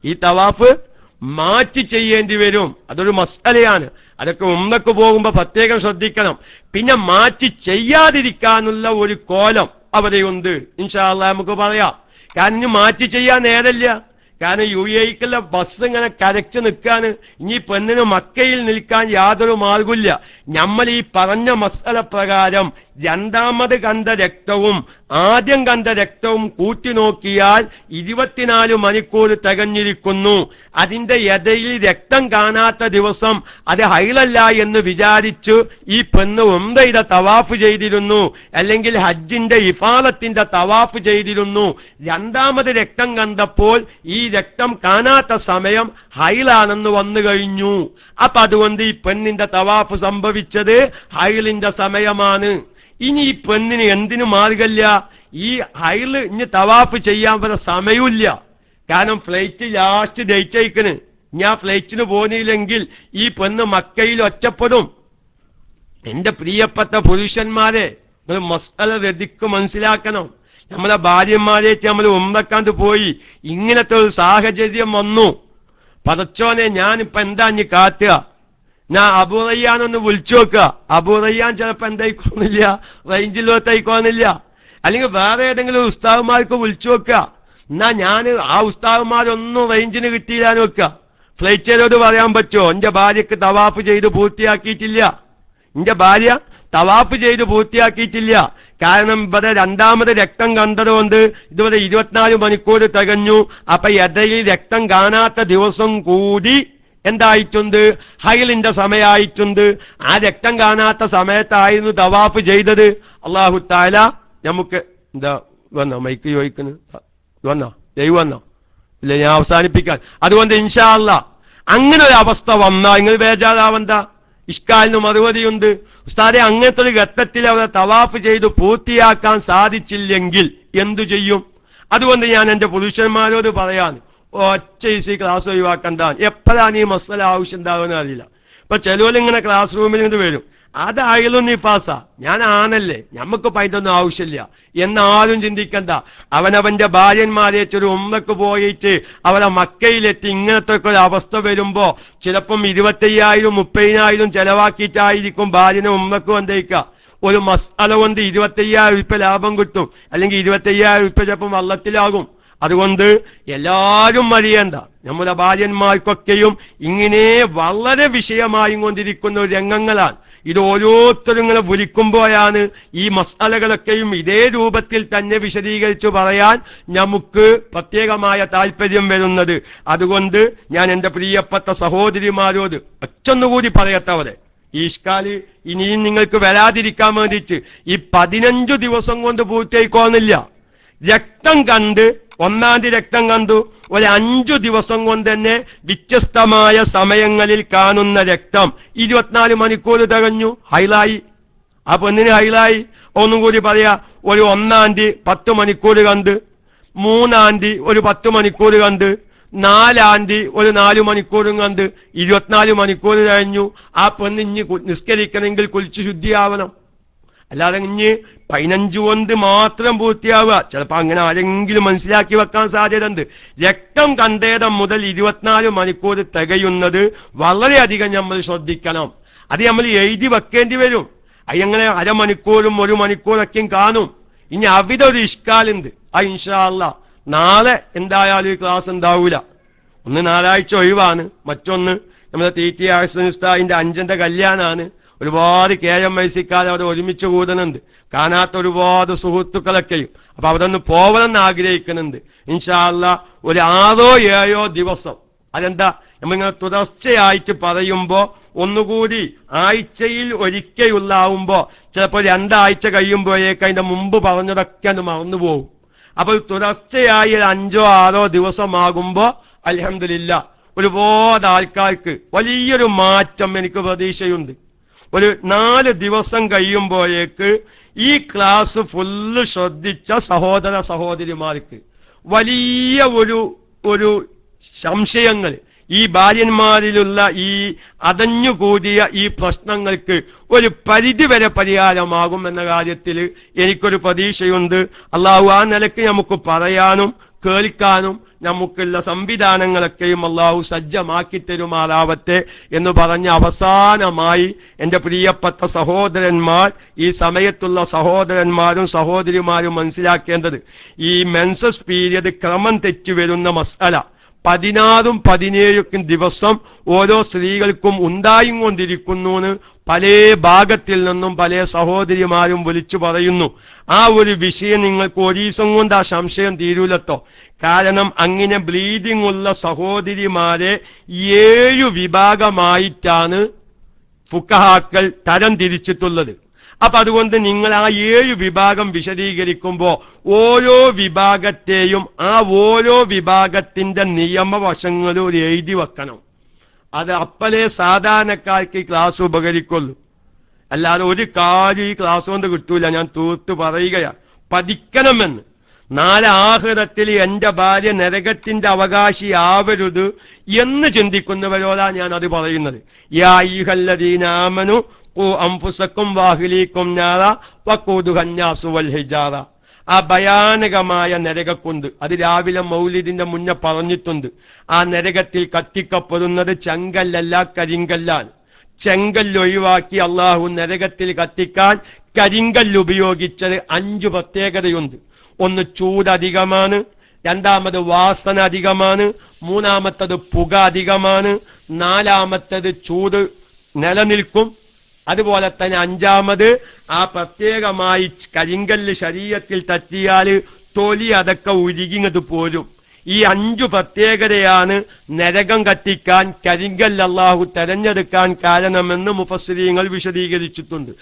ഈ തവാഫ് മാറ്റി ചെയ്യേണ്ടി വരും. അതൊരു മസ്അലയാണ്. അതൊക്കെ ഉംറക്ക് പോകുമ്പോ പ്രത്യേകം ശ്രദ്ധിക്കണം. പിന്നെ മാറ്റി ചെയ്യാതിരിക്കാനുള്ള ഒരു കോലം അവിടെയുണ്ട്. ഇൻഷാ അല്ലാഹ് നമുക്ക് പറയാം. കാരണം മാറ്റി ചെയ്യാൻ നേരമില്ല. കാരണം UAE-ക്കുള്ള ബസ് ഇങ്ങനെ കരച്ചു നിൽക്കാന്. ഇനി പെണ്ണിന് മക്കയിൽ നിൽക്കാൻ യാതൊരു മാർഗമില്ല. നമ്മൾ ഈ പറഞ്ഞ മസ്അല പ്രകാരം രണ്ടാമത് കണ്ട രക്തവും ആദ്യം കണ്ട രക്തവും കൂട്ടി നോക്കിയാൽ 24 മണിക്കൂർ തികഞ്ഞിരിക്കുന്നു. അതിന്റെ ഇടയിൽ രക്തം കാണാത്ത ദിവസം അത് ഹൈലല്ല എന്ന് വിചാരിച്ച് ഈ പെണ്ണ് ഉംറയുടെ തവാഫ് ചെയ്തിരുന്നു, അല്ലെങ്കിൽ ഹജ്ജിന്റെ ഇഫാദത്തിന്റെ തവാഫ് ചെയ്തിരുന്നു. രണ്ടാമത് രക്തം കണ്ടപ്പോൾ ഈ രക്തം കാണാത്ത സമയം ഹൈലാണെന്ന് വന്നു കഴിഞ്ഞു. അപ്പൊ അതുകൊണ്ട് ഈ പെണ്ണിന്റെ തവാഫ് സംഭവിച്ചത് ഹൈലിന്റെ സമയമാണ്. ഇനി ഈ പെണ്ണിന് എന്തിനു മാർഗമില്ല? ഈ ഹൈല് ഇനി തവാഫ് ചെയ്യാൻ വരെ സമയമില്ല. കാരണം ഫ്ലൈറ്റ് ലാസ്റ്റ് ദയിച്ചയക്കണ്. ഞാൻ ഫ്ലൈറ്റിന് പോന്നില്ലെങ്കിൽ ഈ പെണ്ണ് മക്കയിൽ ഒറ്റപ്പെടും. എന്റെ പ്രിയപ്പെട്ട പുരുഷന്മാരെ, ഒരു മസ്അല രദിക്ക് മനസ്സിലാക്കണം. നമ്മളെ ഭാര്യമാരേറ്റ് നമ്മൾ ഉംറക്കാണ്ട് പോയി ഇങ്ങനത്തെ ഒരു സാഹചര്യം വന്നു. പടച്ചോനെ, ഞാനിപ്പോ എന്താ ഇനി കാട്ടുക? ഞാൻ അബൂറയ്യാനൊന്ന് വിളിച്ചു നോക്കുക. അബൂറയ്യാൻ ചിലപ്പോ എന്തായിക്കോന്നില്ല, റേഞ്ചിലോട്ടായിക്കോന്നില്ല. അല്ലെങ്കിൽ വേറെ ഏതെങ്കിലും ഉസ്താദുമാർക്ക് വിളിച്ചു നോക്കുക. എന്നാ ഞാൻ ആ ഉസ്താദുമാരൊന്നും റേഞ്ചിന് കിട്ടിയില്ലാന്ന് വെക്കുക. ഫ്ലൈറ്റിനോട് പറയാൻ പറ്റുമോ എന്റെ ഭാര്യക്ക് തവാഫ് ചെയ്ത് പൂർത്തിയാക്കിയിട്ടില്ല, എന്റെ ഭാര്യ തവാഫ് ചെയ്ത് പൂർത്തിയാക്കിയിട്ടില്ല? കാരണം ഇവിടെ രണ്ടാമത് രക്തം കണ്ടതുകൊണ്ട് ഇതുവരെ 24 മണിക്കൂർ തികഞ്ഞു. അപ്പൊ ഇടയിൽ രക്തം കാണാത്ത ദിവസം കൂടി എന്തായിട്ടുണ്ട്? ഹൈലിന്റെ സമയമായിട്ടുണ്ട്. ആ രക്തം കാണാത്ത സമയത്തായിരുന്നു തവാഫ് ചെയ്തത്. അല്ലാഹു തആല നമുക്ക് എന്താ വന്നോ മൈക്ക് ചോദിക്കുന്നു? വന്നോ? ദൈവം വന്നോ? ഇല്ല, ഞാൻ അവസാനിപ്പിക്കാൻ. അതുകൊണ്ട് ഇൻഷാ അല്ലാഹ് അങ്ങനെ ഒരു അവസ്ഥ വന്നാ നിങ്ങൾ ബേജാറാവണ്ട. ഇഷ്കാലിന് മറുപടിയുണ്ട്. ഉസ്താദെ, അങ്ങനത്തെ ഒരു ഘട്ടത്തിൽ അവരെ തവാഫ് ചെയ്ത് പൂർത്തിയാക്കാൻ സാധിച്ചില്ലെങ്കിൽ എന്തു ചെയ്യും? അതുകൊണ്ട് ഞാൻ എന്റെ പുരുഷന്മാരോട് പറയാൻ ഒറ്റ ഈസി ക്ലാസ് ഒഴിവാക്കണ്ടാണ്. എപ്പോഴാണ് ഈ മസല ആവശ്യം ഉണ്ടാകുന്ന അറിയില്ല. ഇപ്പൊ ചിലവരിങ്ങനെ ക്ലാസ് റൂമിൽ നിന്ന് വരും, അതായാലും നിഫാസ, ഞാൻ ആണല്ലേ, ഞമ്മക്ക് പൈതൊന്നും ആവശ്യമില്ല എന്നാരും ചിന്തിക്കണ്ട. അവനവന്റെ ഭാര്യന്മാരേറ്റൊരു ഉംറക്ക് പോയിട്ട് അവരെ മക്കയിലെത്തി ഇങ്ങനത്തെ ഒരു അവസ്ഥ വരുമ്പോ ചിലപ്പം 25,000 30,000 ചെലവാക്കിയിട്ടായിരിക്കും ഭാര്യനെ ഉംറക്ക് വന്നേക്കുക. ഒരു മസ്അല കൊണ്ട് 25,000 രൂപ ലാഭം കിട്ടും, അല്ലെങ്കിൽ 25,000 രൂപ ചിലപ്പം വള്ളത്തിലാകും. അതുകൊണ്ട് എല്ലാവരും അറിയേണ്ട, നമ്മുടെ ഭാര്യന്മാർക്കൊക്കെയും ഇങ്ങനെ വളരെ വിഷയമായി കൊണ്ടിരിക്കുന്ന രംഗങ്ങളാണ്. ഇത് ഓരോരുത്തരും ഇങ്ങനെ വിളിക്കുമ്പോഴാണ് ഈ മസ്അലകളൊക്കെയും ഇതേ രൂപത്തിൽ തന്നെ വിശദീകരിച്ചു പറയാൻ നമുക്ക് പ്രത്യേകമായ താല്പര്യം വരുന്നത്. അതുകൊണ്ട് ഞാൻ എന്റെ പ്രിയപ്പെട്ട സഹോദരിമാരോട് ഒറ്റൊന്നുകൂടി പറയത്തവരെ, ഈ ഇഷ്കാല് ഇനിയും നിങ്ങൾക്ക് വരാതിരിക്കാൻ വേണ്ടിയിട്ട് ഈ 15 ദിവസം കൊണ്ട് പൂർത്തിയായിക്കോന്നില്ല. രക്തം കണ്ട് 1-ാം തീയതി രക്തം കണ്ടു, ഒരു 5 ദിവസം കൊണ്ട് തന്നെ വ്യത്യസ്തമായ സമയങ്ങളിൽ കാണുന്ന രക്തം 24 മണിക്കൂർ തികഞ്ഞു, ഹൈലായി. ആ പെണ്ണിന് ഹൈലായി. ഒന്നും കൂടി പറയാ, ഒരു 1-ാം തീയതി 10 മണിക്കൂർ കണ്ട്, 3-ാം തീയതി ഒരു 10 മണിക്കൂർ കണ്ട്, 4-ാം തീയതി ഒരു 4 മണിക്കൂറും കണ്ട് 24 മണിക്കൂർ കഴിഞ്ഞു. ആ പെണ്ണ് ഇഞ്ഞ് നിസ്കരിക്കണമെങ്കിൽ കുളിച്ച് ശുദ്ധിയാവണം. അല്ലാതെ ഇഞ്ഞ് 15 കൊണ്ട് മാത്രം പൂർത്തിയാവുക, ചിലപ്പോ അങ്ങനെ ആരെങ്കിലും മനസ്സിലാക്കി വെക്കാൻ സാധ്യത ഉണ്ട്. രക്തം കണ്ടേടം മുതൽ 24 മണിക്കൂർ തികയുന്നത് വളരെയധികം നമ്മൾ ശ്രദ്ധിക്കണം. അത് നമ്മൾ എഴുതി വെക്കേണ്ടി വരും. അങ്ങനെ അരമണിക്കൂറും 1 മണിക്കൂറൊക്കെയും കാണും. ഇനി അവിടെ ഒരു ഇഷ്കാലുണ്ട്. ആ ഇൻഷാ അല്ലാഹ് നാളെ എന്തായാലും ഈ ക്ലാസ് ഉണ്ടാവൂല. ഒന്ന് ഞായറാഴ്ച ഒഴിവാണ്, മറ്റൊന്ന് നമ്മുടെ TT ഉസ്താദിന്റെ 5ന്റെ കല്യാണാണ്. ഒരുപാട് KMIC-ക്കാർ അവിടെ ഒരുമിച്ച് കൂടുന്നുണ്ട്, കാണാത്ത ഒരുപാട് സുഹൃത്തുക്കളൊക്കെയും. അപ്പൊ അവിടെ ഒന്ന് പോകണമെന്ന് ആഗ്രഹിക്കുന്നുണ്ട്. ഇൻഷാ അല്ലാഹ് ഒരു 6-7 ദിവസം. അതെന്താ, നമ്മളിങ്ങനെ തുടർച്ചയായിട്ട് പറയുമ്പോ ഒന്നുകൂടി ആഴ്ചയിൽ ഒരിക്കലുള്ളാവുമ്പോ ചിലപ്പോ 2 ആഴ്ച കഴിയുമ്പോഴേക്ക് അതിന്റെ മുമ്പ് പറഞ്ഞതൊക്കെ അത് മറന്നുപോകും. അപ്പൊ തുടർച്ചയായി 5-6 ദിവസമാകുമ്പോ അൽഹംദുലില്ലാഹ് ഒരുപാട് ആൾക്കാർക്ക് വലിയൊരു മാറ്റം എനിക്ക് പ്രതീക്ഷയുണ്ട്. ഒരു 4 ദിവസം കഴിയുമ്പോഴേക്ക് ഈ ക്ലാസ് ഫുള്ള് ശ്രദ്ധിച്ച സഹോദര സഹോദരിമാർക്ക് വലിയ ഒരു സംശയങ്ങൾ, ഈ ഭാര്യന്മാരിലുള്ള ഈ അടഞ്ഞുകൂടിയ ഈ പ്രശ്നങ്ങൾക്ക് ഒരു പരിധിവരെ പരിഹാരമാകും എന്ന കാര്യത്തിൽ എനിക്കൊരു പ്രതീക്ഷയുണ്ട്. അള്ളാഹു ആ നിലയ്ക്ക് നമുക്ക് പറയാനും കേൾക്കാനും നമുക്കുള്ള സംവിധാനങ്ങളൊക്കെയും അള്ളാഹു സജ്ജമാക്കി തരുമാറാവട്ടെ എന്ന് പറഞ്ഞ അവസാനമായി എന്റെ പ്രിയപ്പെട്ട സഹോദരന്മാർ, ഈ സമയത്തുള്ള സഹോദരന്മാരും സഹോദരിമാരും മനസ്സിലാക്കേണ്ടത്, ഈ മെൻസസ് പീരിയഡ് ക്രമം തെറ്റി വരുന്ന മസ്അല 16ഉം 17 ദിവസം ഓരോ സ്ത്രീകൾക്കും ഉണ്ടായും കൊണ്ടിരിക്കുന്നു എന്ന് പല ഭാഗത്തിൽ നിന്നും പല സഹോദരിമാരും വിളിച്ചു പറയുന്നു. ആ ഒരു വിഷയം നിങ്ങൾക്ക് ഒരീസം കൊണ്ട് ആ സംശയം തീരൂലട്ടോ. കാരണം അങ്ങനെ ബ്ലീഡിംഗ് ഉള്ള സഹോദരിമാരെ 7 വിഭാഗമായിട്ടാണ് ഫുഖഹാക്കൾ തരം തിരിച്ചിട്ടുള്ളത്. അപ്പൊ അതുകൊണ്ട് നിങ്ങൾ ആ 7 വിഭാഗം വിശദീകരിക്കുമ്പോ ഓരോ വിഭാഗത്തെയും ആ ഓരോ വിഭാഗത്തിന്റെ നിയമവശങ്ങളും എഴുതി വെക്കണം. അത് അപ്പലേ സാധാരണക്കാർക്ക് ഈ ക്ലാസ് ഉപകരിക്കുള്ളൂ. അല്ലാതെ ഒരു കാര്യം ഈ ക്ലാസ് കൊണ്ട് കിട്ടൂല. ഞാൻ തീർത്ത് പറയുകയാണ്, പഠിക്കണമെന്ന്. നാളെ ആഖിറത്തിൽ എന്റെ ഭാര്യ നരകത്തിന്റെ അവകാശിയാവരുത് എന്ന് ചിന്തിക്കുന്നവരോടാ ഞാൻ അത് പറയുന്നത്. യാ അയ്യുഹല്ലദീന ആമനു ഖൂ അൻഫുസക്കും വഅഹ്ലീകും നാറ വഖൂദുഹൻ നാസു വൽ ഹിജാറ. ആ ഭയാനകമായ നരകക്കുണ്ട്, അത് രാവിലെ മൗലിദിന്റെ മുന്നേ പറഞ്ഞിട്ടുണ്ട്. ആ നരകത്തിൽ കത്തിക്കപ്പെടുന്നത് ചെങ്കല്ലല്ല, കരിങ്കല്ലാണ്. ചെങ്കല്ല് ഒഴിവാക്കി അള്ളാഹു നരകത്തിൽ കത്തിക്കാൻ കരിങ്കല്ല് ഉപയോഗിച്ചത് 5 പ്രത്യേകതയുണ്ട്. ഒന്ന്, ചൂട് അധികമാണ്. രണ്ടാമത് വാസന അധികമാണ്. മൂന്നാമത്തത് പുക അധികമാണ്. നാലാമത്തത് ചൂട് നിലനിൽക്കും. അതുപോലെ തന്നെ 5-മത് ആ പ്രത്യേകമായി കരിങ്കല്ല് ശരീരത്തിൽ തട്ടിയാൽ തൊലി അതൊക്കെ ഉരുകിങ്ങത് പോരും. ഈ 5 പ്രത്യേകതയാണ് നരകം കത്തിക്കാൻ കരിങ്കല്ല് അല്ലാഹു തെരഞ്ഞെടുക്കാൻ കാരണമെന്ന് മുഫസ്സിരീങ്ങൾ വിശദീകരിച്ചിട്ടുണ്ട്.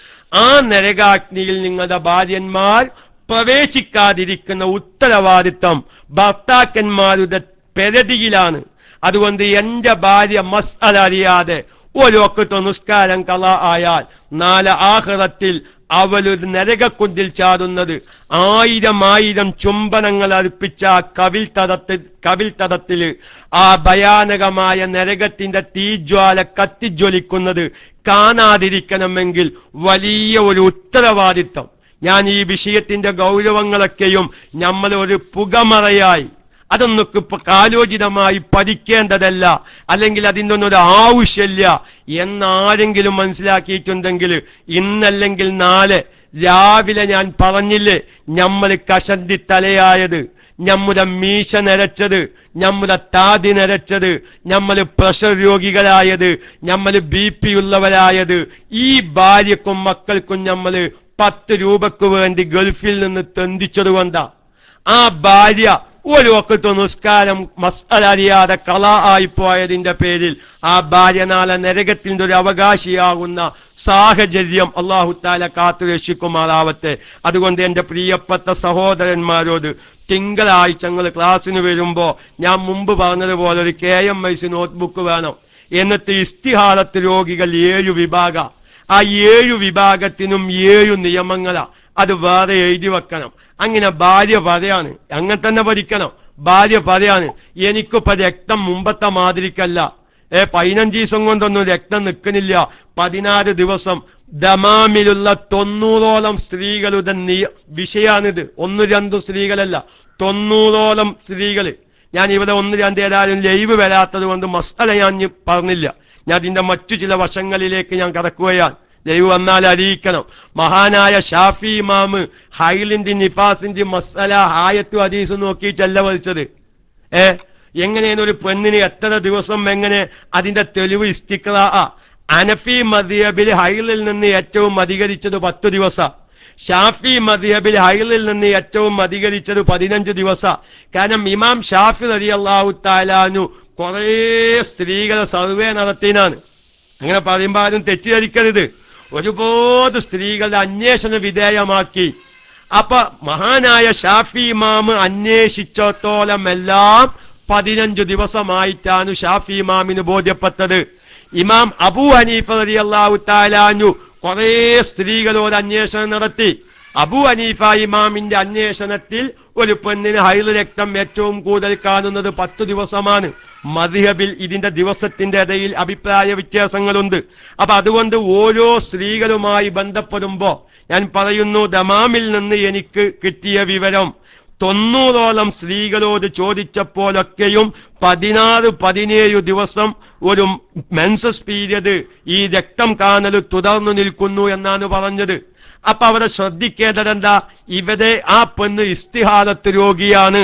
ആ നരകാഗ്നിയിൽ നിങ്ങളുടെ ഭാര്യന്മാർ പ്രവേശിക്കാതിരിക്കുന്ന ഉത്തരവാദിത്വം ഭർത്താക്കന്മാരുടെ പെരടിയിലാണ്. അതുകൊണ്ട് എന്റെ ഭാര്യ മസ്അല അറിയാതെ ഒരു വഖ്ത് നിസ്കാരം ഖളാ ആയാൽ നാളെ ആഖിറത്തിൽ അവളൊരു നരകക്കുണ്ടിൽ ചാടുന്നത് 1000 ചുംബനങ്ങൾ അർപ്പിച്ച കവിൽത്തടത്തില് ആ ഭയാനകമായ നരകത്തിന്റെ തീജ്വാല കത്തിജ്വലിക്കുന്നത് കാണാതിരിക്കണമെങ്കിൽ വലിയ ഒരു ഉത്തരവാദിത്വം. ഞാൻ ഈ വിഷയത്തിന്റെ ഗൗരവങ്ങളൊക്കെയും നമ്മൾ ഒരു പുകമറയായി അതൊന്നൊക്കെ ഇപ്പൊ കാലോചിതമായി പഠിക്കേണ്ടതല്ല, അല്ലെങ്കിൽ അതിൻ്റെ ഒരു ആവശ്യമില്ല എന്നാരെങ്കിലും മനസ്സിലാക്കിയിട്ടുണ്ടെങ്കിൽ ഇന്നല്ലെങ്കിൽ നാളെ രാവിലെ ഞാൻ പറഞ്ഞില്ലേ, നമ്മൾ കഷണ്ടി തലയായത്, നമ്മുടെ മീശ നരച്ചത്, നമ്മുടെ താടി നരച്ചത്, നമ്മൾ പ്രഷർ രോഗികളായത്, നമ്മൾ BP ഉള്ളവരായത്, ഈ ഭാര്യക്കും മക്കൾക്കും നമ്മൾ 10 രൂപക്ക് വേണ്ടി ഗൾഫിൽ നിന്ന് തെണ്ടിച്ചതുകൊണ്ടാ. ആ ഭാര്യ ഒരു വഖ്ത് നിസ്കാരം മസ്അല അറിയാതെ ഖളാ ആയിപ്പോയതിന്റെ പേരിൽ ആ ഭാര്യ നാളെ നരകത്തിന്റെ ഒരു അവകാശിയാകുന്ന സാഹചര്യം അല്ലാഹു തആല കാത്തു രക്ഷിക്കുമാറാവട്ടെ. അതുകൊണ്ട് എന്റെ പ്രിയപ്പെട്ട സഹോദരന്മാരോട് തിങ്കളാഴ്ച ഞങ്ങൾ ക്ലാസ്സിന് വരുമ്പോ ഞാൻ മുമ്പ് പറഞ്ഞതുപോലെ ഒരു KMIC നോട്ട്ബുക്ക് വേണം. എന്നിട്ട് ഇസ്തിഹാലത്ത് രോഗികൾ 7 വിഭാഗം, ആ 7 വിഭാഗത്തിനും 7 നിയമങ്ങളാ, അത് വേറെ എഴുതി വെക്കണം. അങ്ങനെ ഭാര്യ പറയാണ്, അങ്ങനെ തന്നെ പഠിക്കണം. ഭാര്യ പറയാണ്, എനിക്കിപ്പോ രക്തം മുമ്പത്തെ മാതിരിക്കല്ല, 15 ദിവസം കൊണ്ടൊന്നും രക്തം നിൽക്കുന്നില്ല, 16 ദിവസം. ദമാമിലുള്ള 90ഓളം സ്ത്രീകളുടെ വിഷയാണിത്. 1-2 സ്ത്രീകളല്ല, 90ഓളം സ്ത്രീകള്. ഞാൻ ഇവിടെ 1-2 ഏതായാലും ലൈവ് വരാത്തത് കൊണ്ട് മസ്അല ഞാൻ പറഞ്ഞില്ല. ഞാൻ അതിന്റെ മറ്റു ചില വശങ്ങളിലേക്ക് ഞാൻ കടക്കുകയാണ്. ദൈവം വന്നാൽ അറിയിക്കണം. മഹാനായ ഷാഫി ഇമാം ഹൈലിന്റെ നിഫാസിന്റെ മസ്അല ആയത്തു ഹദീസ് നോക്കിയിട്ടല്ല വലിച്ചത്. എങ്ങനെയാണ് ഒരു പെണ്ണിന് എത്ര ദിവസം, എങ്ങനെ അതിന്റെ തെളിവ് ഇസ്തിഖ്റാ. അനഫി മദ്ഹബിൽ ഹൈലിൽ നിന്ന് ഏറ്റവും അധികരിച്ചത് 10 ദിവസം. ഷാഫി മദ്ഹബിൽ ഹൈലിൽ നിന്ന് ഏറ്റവും അധികരിച്ചത് 15 ദിവസം. കാരണം ഇമാം ഷാഫി റളിയല്ലാഹു തആല അൻഹു കുറേ സ്ത്രീകളെ സർവേ നടത്തിനാണ്. അങ്ങനെ പറയുമ്പോൾ ആരും തെറ്റിദ്ധരിക്കരുത്. ഒരുപാട് സ്ത്രീകളുടെ അന്വേഷണ വിധേയമാക്കി. അപ്പൊ മഹാനായ ഷാഫി ഇമാം അന്വേഷിച്ചോത്തോളം എല്ലാം 15 ദിവസമായിട്ടാണ് ഷാഫി ഇമാമിന് ബോധ്യപ്പെട്ടത്. ഇമാം അബൂ ഹനീഫ റളിയല്ലാഹു തആല അൻഹു കുറേ സ്ത്രീകളോട് അന്വേഷണം നടത്തി. അബൂ ഹനീഫ ഇമാമിന്റെ അന്വേഷണത്തിൽ ഒരു പെണ്ണിന് ഹൈദ് രക്തം ഏറ്റവും കൂടുതൽ കാണുന്നത് 10 ദിവസമാണ്. മദ്ഹബിൽ ഇതിന്റെ ദിവസത്തിന്റെ ഇടയിൽ അഭിപ്രായ വ്യത്യാസങ്ങളുണ്ട്. അപ്പൊ അതുകൊണ്ട് ഓരോ സ്ത്രീകളുമായി ബന്ധപ്പെടുമ്പോ ഞാൻ പറയുന്നു, ദമാമിൽ നിന്ന് എനിക്ക് കിട്ടിയ വിവരം 90ഓളം സ്ത്രീകളോട് ചോദിച്ചപ്പോഴൊക്കെയും 16-17 ദിവസം ഒരു മെൻസസ് പീരിയഡ് ഈ രക്തം കാണൽ തുടർന്നു നിൽക്കുന്നു എന്നാണ് പറഞ്ഞത്. അപ്പൊ അവിടെ ശ്രദ്ധിക്കേണ്ടതെന്താ, ഇവിടെ ആ പെണ്ണ് ഇസ്തിഹാലത്ത് രോഗിയാണ്.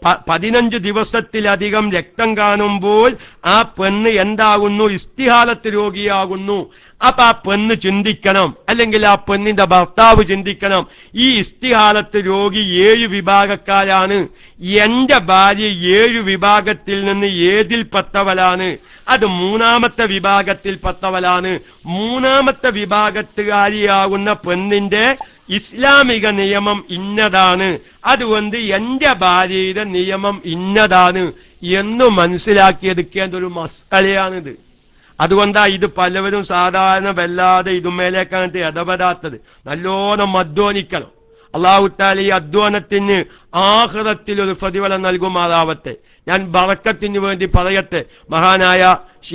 15 ദിവസത്തിലധികം രക്തം കാണുമ്പോൾ ആ പെണ്ണ് എന്താകുന്നു? ഇസ്തിഹാലത്ത് രോഗിയാകുന്നു. അപ്പൊ ആ പെണ്ണ് ചിന്തിക്കണം, അല്ലെങ്കിൽ ആ പെണ്ണിന്റെ ഭർത്താവ് ചിന്തിക്കണം, ഈ ഇസ്തിഹാലത്ത് രോഗി 7 വിഭാഗക്കാരാണ്, എന്റെ ഭാര്യ 7 വിഭാഗത്തിൽ നിന്ന് ഏതിൽപ്പെട്ടവളാണ്? അത് 3ാമത്തെ വിഭാഗത്തിൽപ്പെട്ടവളാണ്. 3ാമത്തെ വിഭാഗത്തുകാരിയാകുന്ന പെണ്ണിന്റെ ഇസ്ലാമിക നിയമം ഇന്നതാണ്, അതുകൊണ്ട് എന്റെ ഭാര്യയുടെ നിയമം ഇന്നതാണ് എന്ന് മനസ്സിലാക്കിയെടുക്കേണ്ട ഒരു മസ്അലയാണിത്. അതുകൊണ്ടാ ഇത് പലവരും സാധാരണ വല്ലാതെ ഇതുമേലേക്കാണ് ഇടപെടാത്തത്. നല്ലോണം അധ്വാനിക്കണം. അല്ലാഹു തആല ഈ അധ്വാനത്തിന് ആഖിറത്തിൽ ഒരു പ്രതിഫലം നൽകുമാറാവട്ടെ. ഞാൻ ബറക്കത്തിന് വേണ്ടി പറയട്ടെ, മഹാനായ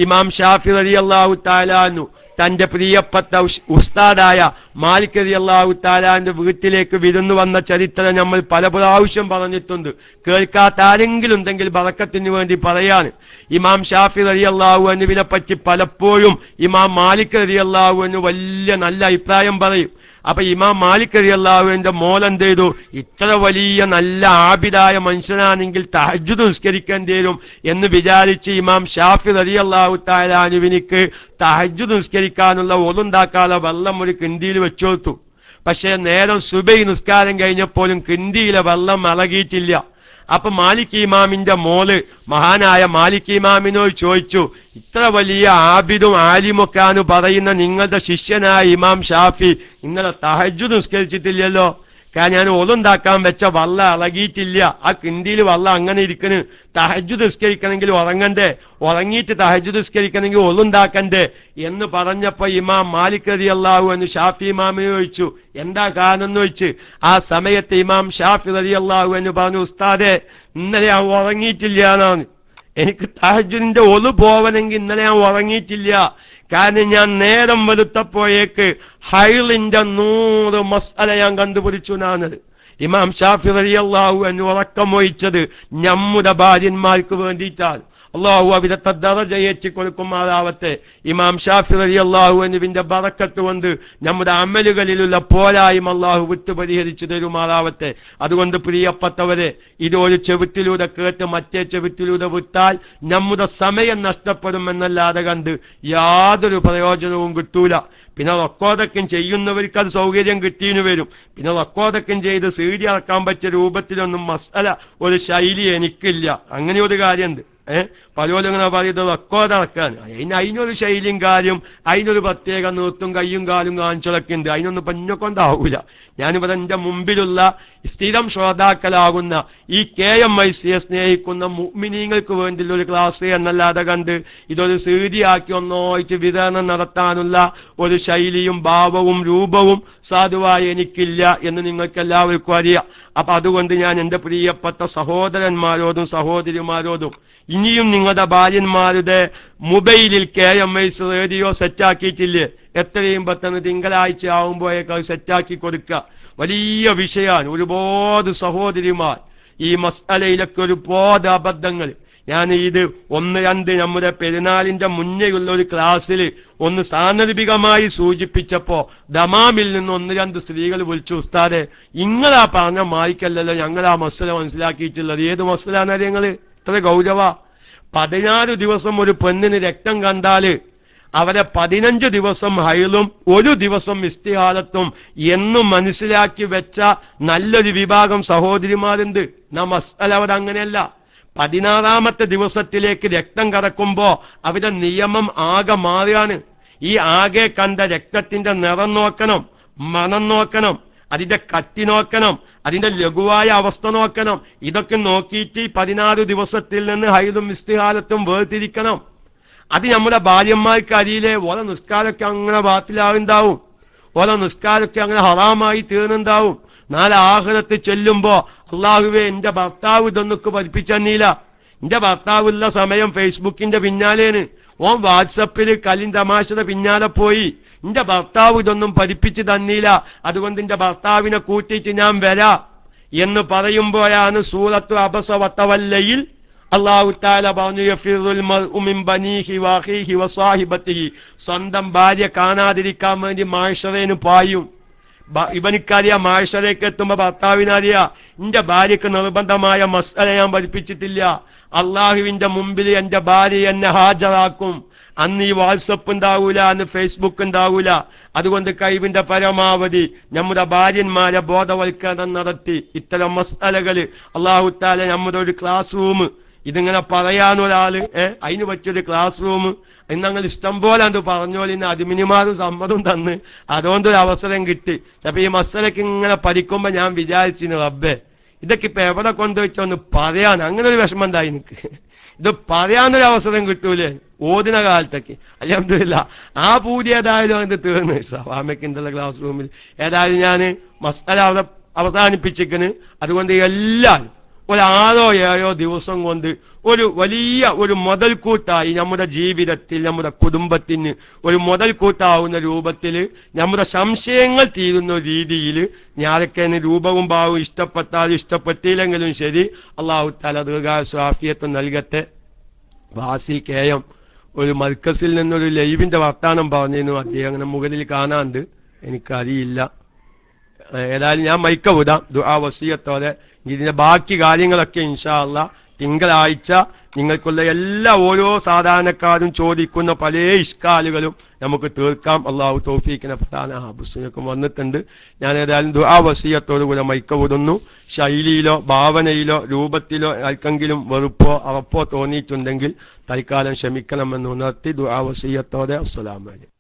ഇമാം ഷാഫി റളിയല്ലാഹു തആല അൻഹു തന്റെ പ്രിയപ്പെട്ട ഉസ്താദായ മാലിക് റളിയല്ലാഹു തആലാന്റെ വീട്ടിലേക്ക് വിരുന്നു വന്ന ചരിത്രം നമ്മൾ പല പ്രാവശ്യം പറഞ്ഞിട്ടുണ്ട്. കേൾക്കാത്ത ആരെങ്കിലും ഉണ്ടെങ്കിൽ ബറക്കത്തിന് വേണ്ടി പറയാണ്. ഇമാം ഷാഫി റളിയല്ലാഹു അൻഹുവിനെ പറ്റി പലപ്പോഴും ഇമാം മാലിക് റളിയല്ലാഹു അൻഹു വലിയ നല്ല അഭിപ്രായം പറയും. അപ്പൊ ഇമാം മാലിക് റളിയല്ലാഹുവിന്റെ മോൾ എന്ത് ചെയ്തു? ഇത്ര വലിയ നല്ല ആബിദായ മനുഷ്യനാണെങ്കിൽ തഹജ്ജുദ് നിസ്കരിക്കേണ്ടി വരും എന്ന് വിചാരിച്ച് ഇമാം ഷാഫി റളിയല്ലാഹു തആല അൻഹുവിനിക്ക് തഹജ്ജുദ് നിസ്കരിക്കാനുള്ള ഒളുണ്ടാക്കാനുള്ള വെള്ളം ഒരു കിണ്ടിയിൽ വെച്ചുകൊടുത്തു. പക്ഷേ നേരം സുബഹി നിസ്കാരം കഴിഞ്ഞപ്പോഴും കിണ്ടിയിലെ വെള്ളം ഇളകിയിട്ടില്ല. അപ്പൊ മാലിക് ഇമാമിന്റെ മോള് മഹാനായ മാലിക് ഇമാമിനോട് ചോദിച്ചു, ഇത്ര വലിയ ആബിദും ആലിമൊക്കെയാണ് പറയുന്ന നിങ്ങളുടെ ശിഷ്യനായ ഇമാം ഷാഫി ഇന്നലെ തഹജ്ജുദ് നിസ്കരിച്ചിട്ടില്ലല്ലോ, കാരണം ഞാൻ ഒളുണ്ടാക്കാൻ വെച്ച വള്ളം ഇളകിയിട്ടില്ല, ആ കിണ്ടിയിൽ വള്ളം അങ്ങനെ ഇരിക്കണ്, തഹജ്ജുദ് നിസ്കരിക്കണമെങ്കിൽ ഉറങ്ങണ്ടേ, ഉറങ്ങിയിട്ട് തഹജ്ജുദ് നിസ്കരിക്കണമെങ്കിൽ ഒളുണ്ടാക്കണ്ടേ എന്ന് പറഞ്ഞപ്പോ ഇമാം മാലിക് റളിയല്ലാഹു അൻഹു ഷാഫി ഇമാമിനെ ചോദിച്ചു, എന്താ കാരണം എന്ന് ചോദിച്ചു. ആ സമയത്ത് ഇമാം ഷാഫി റളിയല്ലാഹു അൻഹു പറഞ്ഞു, ഉസ്താദെ ഇന്നലെ ഞാൻ ഉറങ്ങിയിട്ടില്ല എന്നാണ്, എനിക്ക് തഹജ്ജുദിന്റെ ഒളു പോവനെങ്കിൽ ഇന്നലെ ഞാൻ ഉറങ്ങിയിട്ടില്ല, കാരണം ഞാൻ നേരം വെളുത്തപ്പോഴേക്ക് ഹൈളിന്റെ 100 മസ്അല ഞാൻ കണ്ടുപിടിച്ചു എന്നാണത്. ഇമാം ഷാഫി റളിയല്ലാഹു അൻഹു ഉറക്കം വഹിച്ചത് നമ്മുടെ ഭാര്യന്മാർക്ക് വേണ്ടിയിട്ടാണ്. അള്ളാഹു അവിടത്തെ ദറജ ഏറ്റിക്കൊടുക്കുമാറാവട്ടെ. ഇമാം ഷാഫി റളിയല്ലാഹു അൻഹുവിന്റെ ബറക്കത്ത് കൊണ്ട് നമ്മുടെ അമലുകളിലുള്ള പോരായ്മ അള്ളാഹു വിട്ടു പരിഹരിച്ചു തരുമാറാവട്ടെ. അതുകൊണ്ട് പ്രിയപ്പെട്ടവരെ, ഇതൊരു ചെവിട്ടിലൂടെ കേട്ട് മറ്റേ ചെവിട്ടിലൂടെ വിട്ടാൽ നമ്മുടെ സമയം നഷ്ടപ്പെടുമെന്നല്ലാതെ കണ്ട് യാതൊരു പ്രയോജനവും കിട്ടൂല. പിന്നെ റെക്കോർഡൊക്കെ ചെയ്യുന്നവർക്ക് അത് സൗകര്യം കിട്ടിയെന്ന് വരും. പിന്നെ റെക്കോർഡൊക്കെ ചെയ്ത് സീഡി ഇറക്കാൻ പറ്റിയ രൂപത്തിലൊന്നും മസ്അല ഒരു ശൈലി എനിക്കില്ല. അങ്ങനെ ഒരു കാര്യമുണ്ട്. പലരും ഇങ്ങനെ പറയുന്നത് റെക്കോർഡ് ഇറക്കാൻ, അതിനൊരു ശൈലിയും കാര്യം, അതിനൊരു പ്രത്യേക നിർത്തും കയ്യും കാലും കാണിച്ചതൊക്കെ ഉണ്ട്. അതിനൊന്നും പഞ്ഞ കൊണ്ടാവൂല. ഞാനിവിടെ എന്റെ മുമ്പിലുള്ള സ്ഥിരം ശ്രോതാക്കളാകുന്ന ഈ KMIC സ്നേഹിക്കുന്ന മുഅ്മിനീങ്ങൾക്ക് വേണ്ടിയുള്ള ഒരു ക്ലാസ് എന്നല്ലാതെ കണ്ട് ഇതൊരു സീഡിയാക്കി ഒന്നായിട്ട് വിതരണം നടത്താനുള്ള ഒരു ശൈലിയും ഭാവവും രൂപവും സാധുവായി എനിക്കില്ല എന്ന് നിങ്ങൾക്ക് എല്ലാവർക്കും അറിയാം. അപ്പൊ അതുകൊണ്ട് ഞാൻ എന്റെ പ്രിയപ്പെട്ട സഹോദരന്മാരോടും സഹോദരിമാരോടും, ഇനിയും നിങ്ങളുടെ ഭാര്യന്മാരുടെ മൊബൈലിൽ KMIC റേഡിയോ സെറ്റാക്കിയിട്ടില്ലേ, എത്രയും പെട്ടെന്ന് തിങ്കളാഴ്ച ആവുമ്പോഴേക്ക് അത് സെറ്റാക്കി കൊടുക്കുക. വലിയ വിഷയമാണ്. ഒരുപാട് സഹോദരിമാർ ഈ മസ്അലയിലൊക്കെ ഒരുപാട് അബദ്ധങ്ങൾ. ഞാൻ ഇത് 1-2 നമ്മുടെ പെരുന്നാളിന്റെ മുന്നേയുള്ള ഒരു ക്ലാസ്സിൽ ഒന്ന് സാന്ദർഭികമായി സൂചിപ്പിച്ചപ്പോ ദമാമിൽ നിന്ന് 1-2 സ്ത്രീകൾ വിളിച്ചു, ഉസ്താദെ ഇങ്ങളാ പറഞ്ഞ മായിക്കല്ലല്ലോ ഞങ്ങളാ മസ്അല മനസ്സിലാക്കിയിട്ടുള്ളത്. ഏത് മസ്അലാണ് ഞങ്ങള്? ഇത്ര ഗൗരവ. 16 ദിവസം ഒരു പെണ്ണിന് രക്തം കണ്ടാല് അവരെ 15 ദിവസം ഹൈലും 1 ദിവസം ഇസ്തിഹാലത്തും എന്നും മനസ്സിലാക്കി വെച്ച നല്ലൊരു വിഭാഗം സഹോദരിമാരുണ്ട്. മസ്അല അവിടെ അങ്ങനെയല്ല. 16ാമത്തെ ദിവസത്തിലേക്ക് രക്തം കടക്കുമ്പോ അവരുടെ നിയമം ആകെ മാറുകയാണ്. ഈ ആകെ കണ്ട രക്തത്തിന്റെ നിറം നോക്കണം, മണം നോക്കണം, അതിന്റെ കട്ടി നോക്കണം, അതിന്റെ ലഘുവായ അവസ്ഥ നോക്കണം. ഇതൊക്കെ നോക്കിയിട്ട് 16 ദിവസത്തിൽ നിന്ന് ഹൈലും ഇസ്തിഹാലത്തും വേർതിരിക്കണം. അത് നമ്മുടെ ഭാര്യന്മാർക്ക് അറിയില്ലേ. ഓരോ നിസ്കാരമൊക്കെ അങ്ങനെ ബാത്തിലാവുണ്ടാവും, ഓരോ നിസ്കാരമൊക്കെ അങ്ങനെ ഹറാമായി തീർന്നുണ്ടാവും. നാളെ ആഖിറത്ത് ചെല്ലുമ്പോ അള്ളാഹുവേ എന്റെ ഭർത്താവ് ഇതൊന്നൊക്കെ പഠിപ്പിച്ചെന്നീല, എന്റെ ഭർത്താവുള്ള സമയം ഫേസ്ബുക്കിന്റെ പിന്നാലേന്, ഓൻ വാട്സപ്പിൽ കലിൻ തമാശയുടെ പിന്നാലെ പോയി, എന്റെ ഭർത്താവ് ഇതൊന്നും പഠിപ്പിച്ചു തന്നീല, അതുകൊണ്ട് എന്റെ ഭർത്താവിനെ കൂട്ടിയിട്ട് ഞാൻ വരാ എന്ന് പറയുമ്പോഴാണ് സൂറത്തു അബസ വതവല്ലയിൽ അല്ലാഹു തആല പറഞ്ഞു, യഫിറുൽ മർഉ മിൻ ബനീഹി വഅഖീഹി വസാഹിബതിഹി, സ്വന്തം ഭാര്യ കാണാതിരിക്കാൻ വേണ്ടി മായിഷറേന് പായും. ഇവനിക്കറിയാം മാഴ്ശരയ്ക്ക് എത്തുമ്പോ ഭർത്താവിനറിയാ എന്റെ ഭാര്യക്ക് നിർബന്ധമായ മസ്അല ഞാൻ പഠിപ്പിച്ചിട്ടില്ല. അള്ളാഹുവിന്റെ മുമ്പിൽ എന്റെ ഭാര്യ എന്നെ ഹാജരാക്കും. അന്ന് ഈ വാട്സപ്പ് ഉണ്ടാവൂല, അന്ന് ഫേസ്ബുക്ക് ഉണ്ടാവൂല. അതുകൊണ്ട് കഴിവിന്റെ പരമാവധി നമ്മുടെ ഭാര്യന്മാരെ ബോധവൽക്കരണം നടത്തി ഇത്തരം മസ്അലകള് അല്ലാഹു തആല നമ്മുടെ ഒരു ക്ലാസ് റൂം, ഇതിങ്ങനെ പറയാനൊരാള് അതിന് പറ്റിയൊരു ക്ലാസ് റൂം ഇന്നങ്ങൾ ഇഷ്ടം പോലെ അത് പറഞ്ഞോളിന്ന് അഡ്മിനിമാരും സമ്മതം തന്ന് അതുകൊണ്ടൊരു അവസരം കിട്ടി. അപ്പൊ ഈ മസ്അലക്ക് ഇങ്ങനെ പഠിക്കുമ്പോ ഞാൻ വിചാരിച്ചിരുന്നു, റബ്ബേ ഇതൊക്കെ ഇപ്പൊ എവിടെ കൊണ്ടുവച്ചോന്ന് പറയാൻ അങ്ങനെ ഒരു വിഷമം ഉണ്ടായി എനിക്ക്. ഇത് പറയാനൊരു അവസരം കിട്ടൂലേ ഓദിന കാലത്തൊക്കെ. അൽഹംദുലില്ലാഹ് ആ പൂതി ഏതായാലും അത് തീർന്നു സ്വാമിക്കിന്റെ ക്ലാസ് റൂമിൽ. ഏതായാലും ഞാൻ മസ്അല അവസാനിപ്പിച്ചിരിക്കുന്നു. അതുകൊണ്ട് എല്ലാവരും ഒരു 6 or 7 ദിവസം കൊണ്ട് ഒരു വലിയ ഒരു മുതൽക്കൂട്ടായി നമ്മുടെ ജീവിതത്തിൽ നമ്മുടെ കുടുംബത്തിന് ഒരു മുതൽക്കൂട്ടാവുന്ന രൂപത്തിൽ നമ്മുടെ സംശയങ്ങൾ തീരുന്ന രീതിയിൽ ഞാനൊക്കെ രൂപവും ഭാവവും ഇഷ്ടപ്പെട്ടാലും ഇഷ്ടപ്പെട്ടില്ലെങ്കിലും ശരി അല്ലാഹു തആല ദീർഘായുസ്സും ആഫിയത്തും നൽകട്ടെ. വാസി കെഎം ഒരു മർക്കസിൽ നിന്നൊരു ലൈവിന്റെ വർത്താനം പറഞ്ഞിരുന്നു. അദ്ദേഹം അങ്ങനെ മുകളിൽ കാണാണ്ട് എനിക്കറിയില്ല. ഏതായാലും ഞാൻ മൈക്ക വിടാം ദുആ വസിയത്തോടെ. ഇതിന്റെ ബാക്കി കാര്യങ്ങളൊക്കെ ഇൻഷാ അല്ലാഹ് തിങ്കളാഴ്ച നിങ്ങൾക്കുള്ള എല്ലാ ഓരോ സാധാരണക്കാരും ചോദിക്കുന്ന പല ഇഷ്കാലുകളും നമുക്ക് തീർക്കാം. അള്ളാഹു തൗഫീഖിനെ പ്രധാന ഹബുസിനൊക്കെ വന്നിട്ടുണ്ട്. ഞാൻ ഏതായാലും ദുആ വസിയത്തോടു കൂടെ മൈക്ക വിടുന്നു. ശൈലിയിലോ ഭാവനയിലോ രൂപത്തിലോ ആർക്കെങ്കിലും വെറുപ്പോ അറപ്പോ തോന്നിയിട്ടുണ്ടെങ്കിൽ തൽക്കാലം ക്ഷമിക്കണമെന്ന് ഉണർത്തി ദുആ വസിയത്തോടെ അസ്സലാമു അലൈക്കും.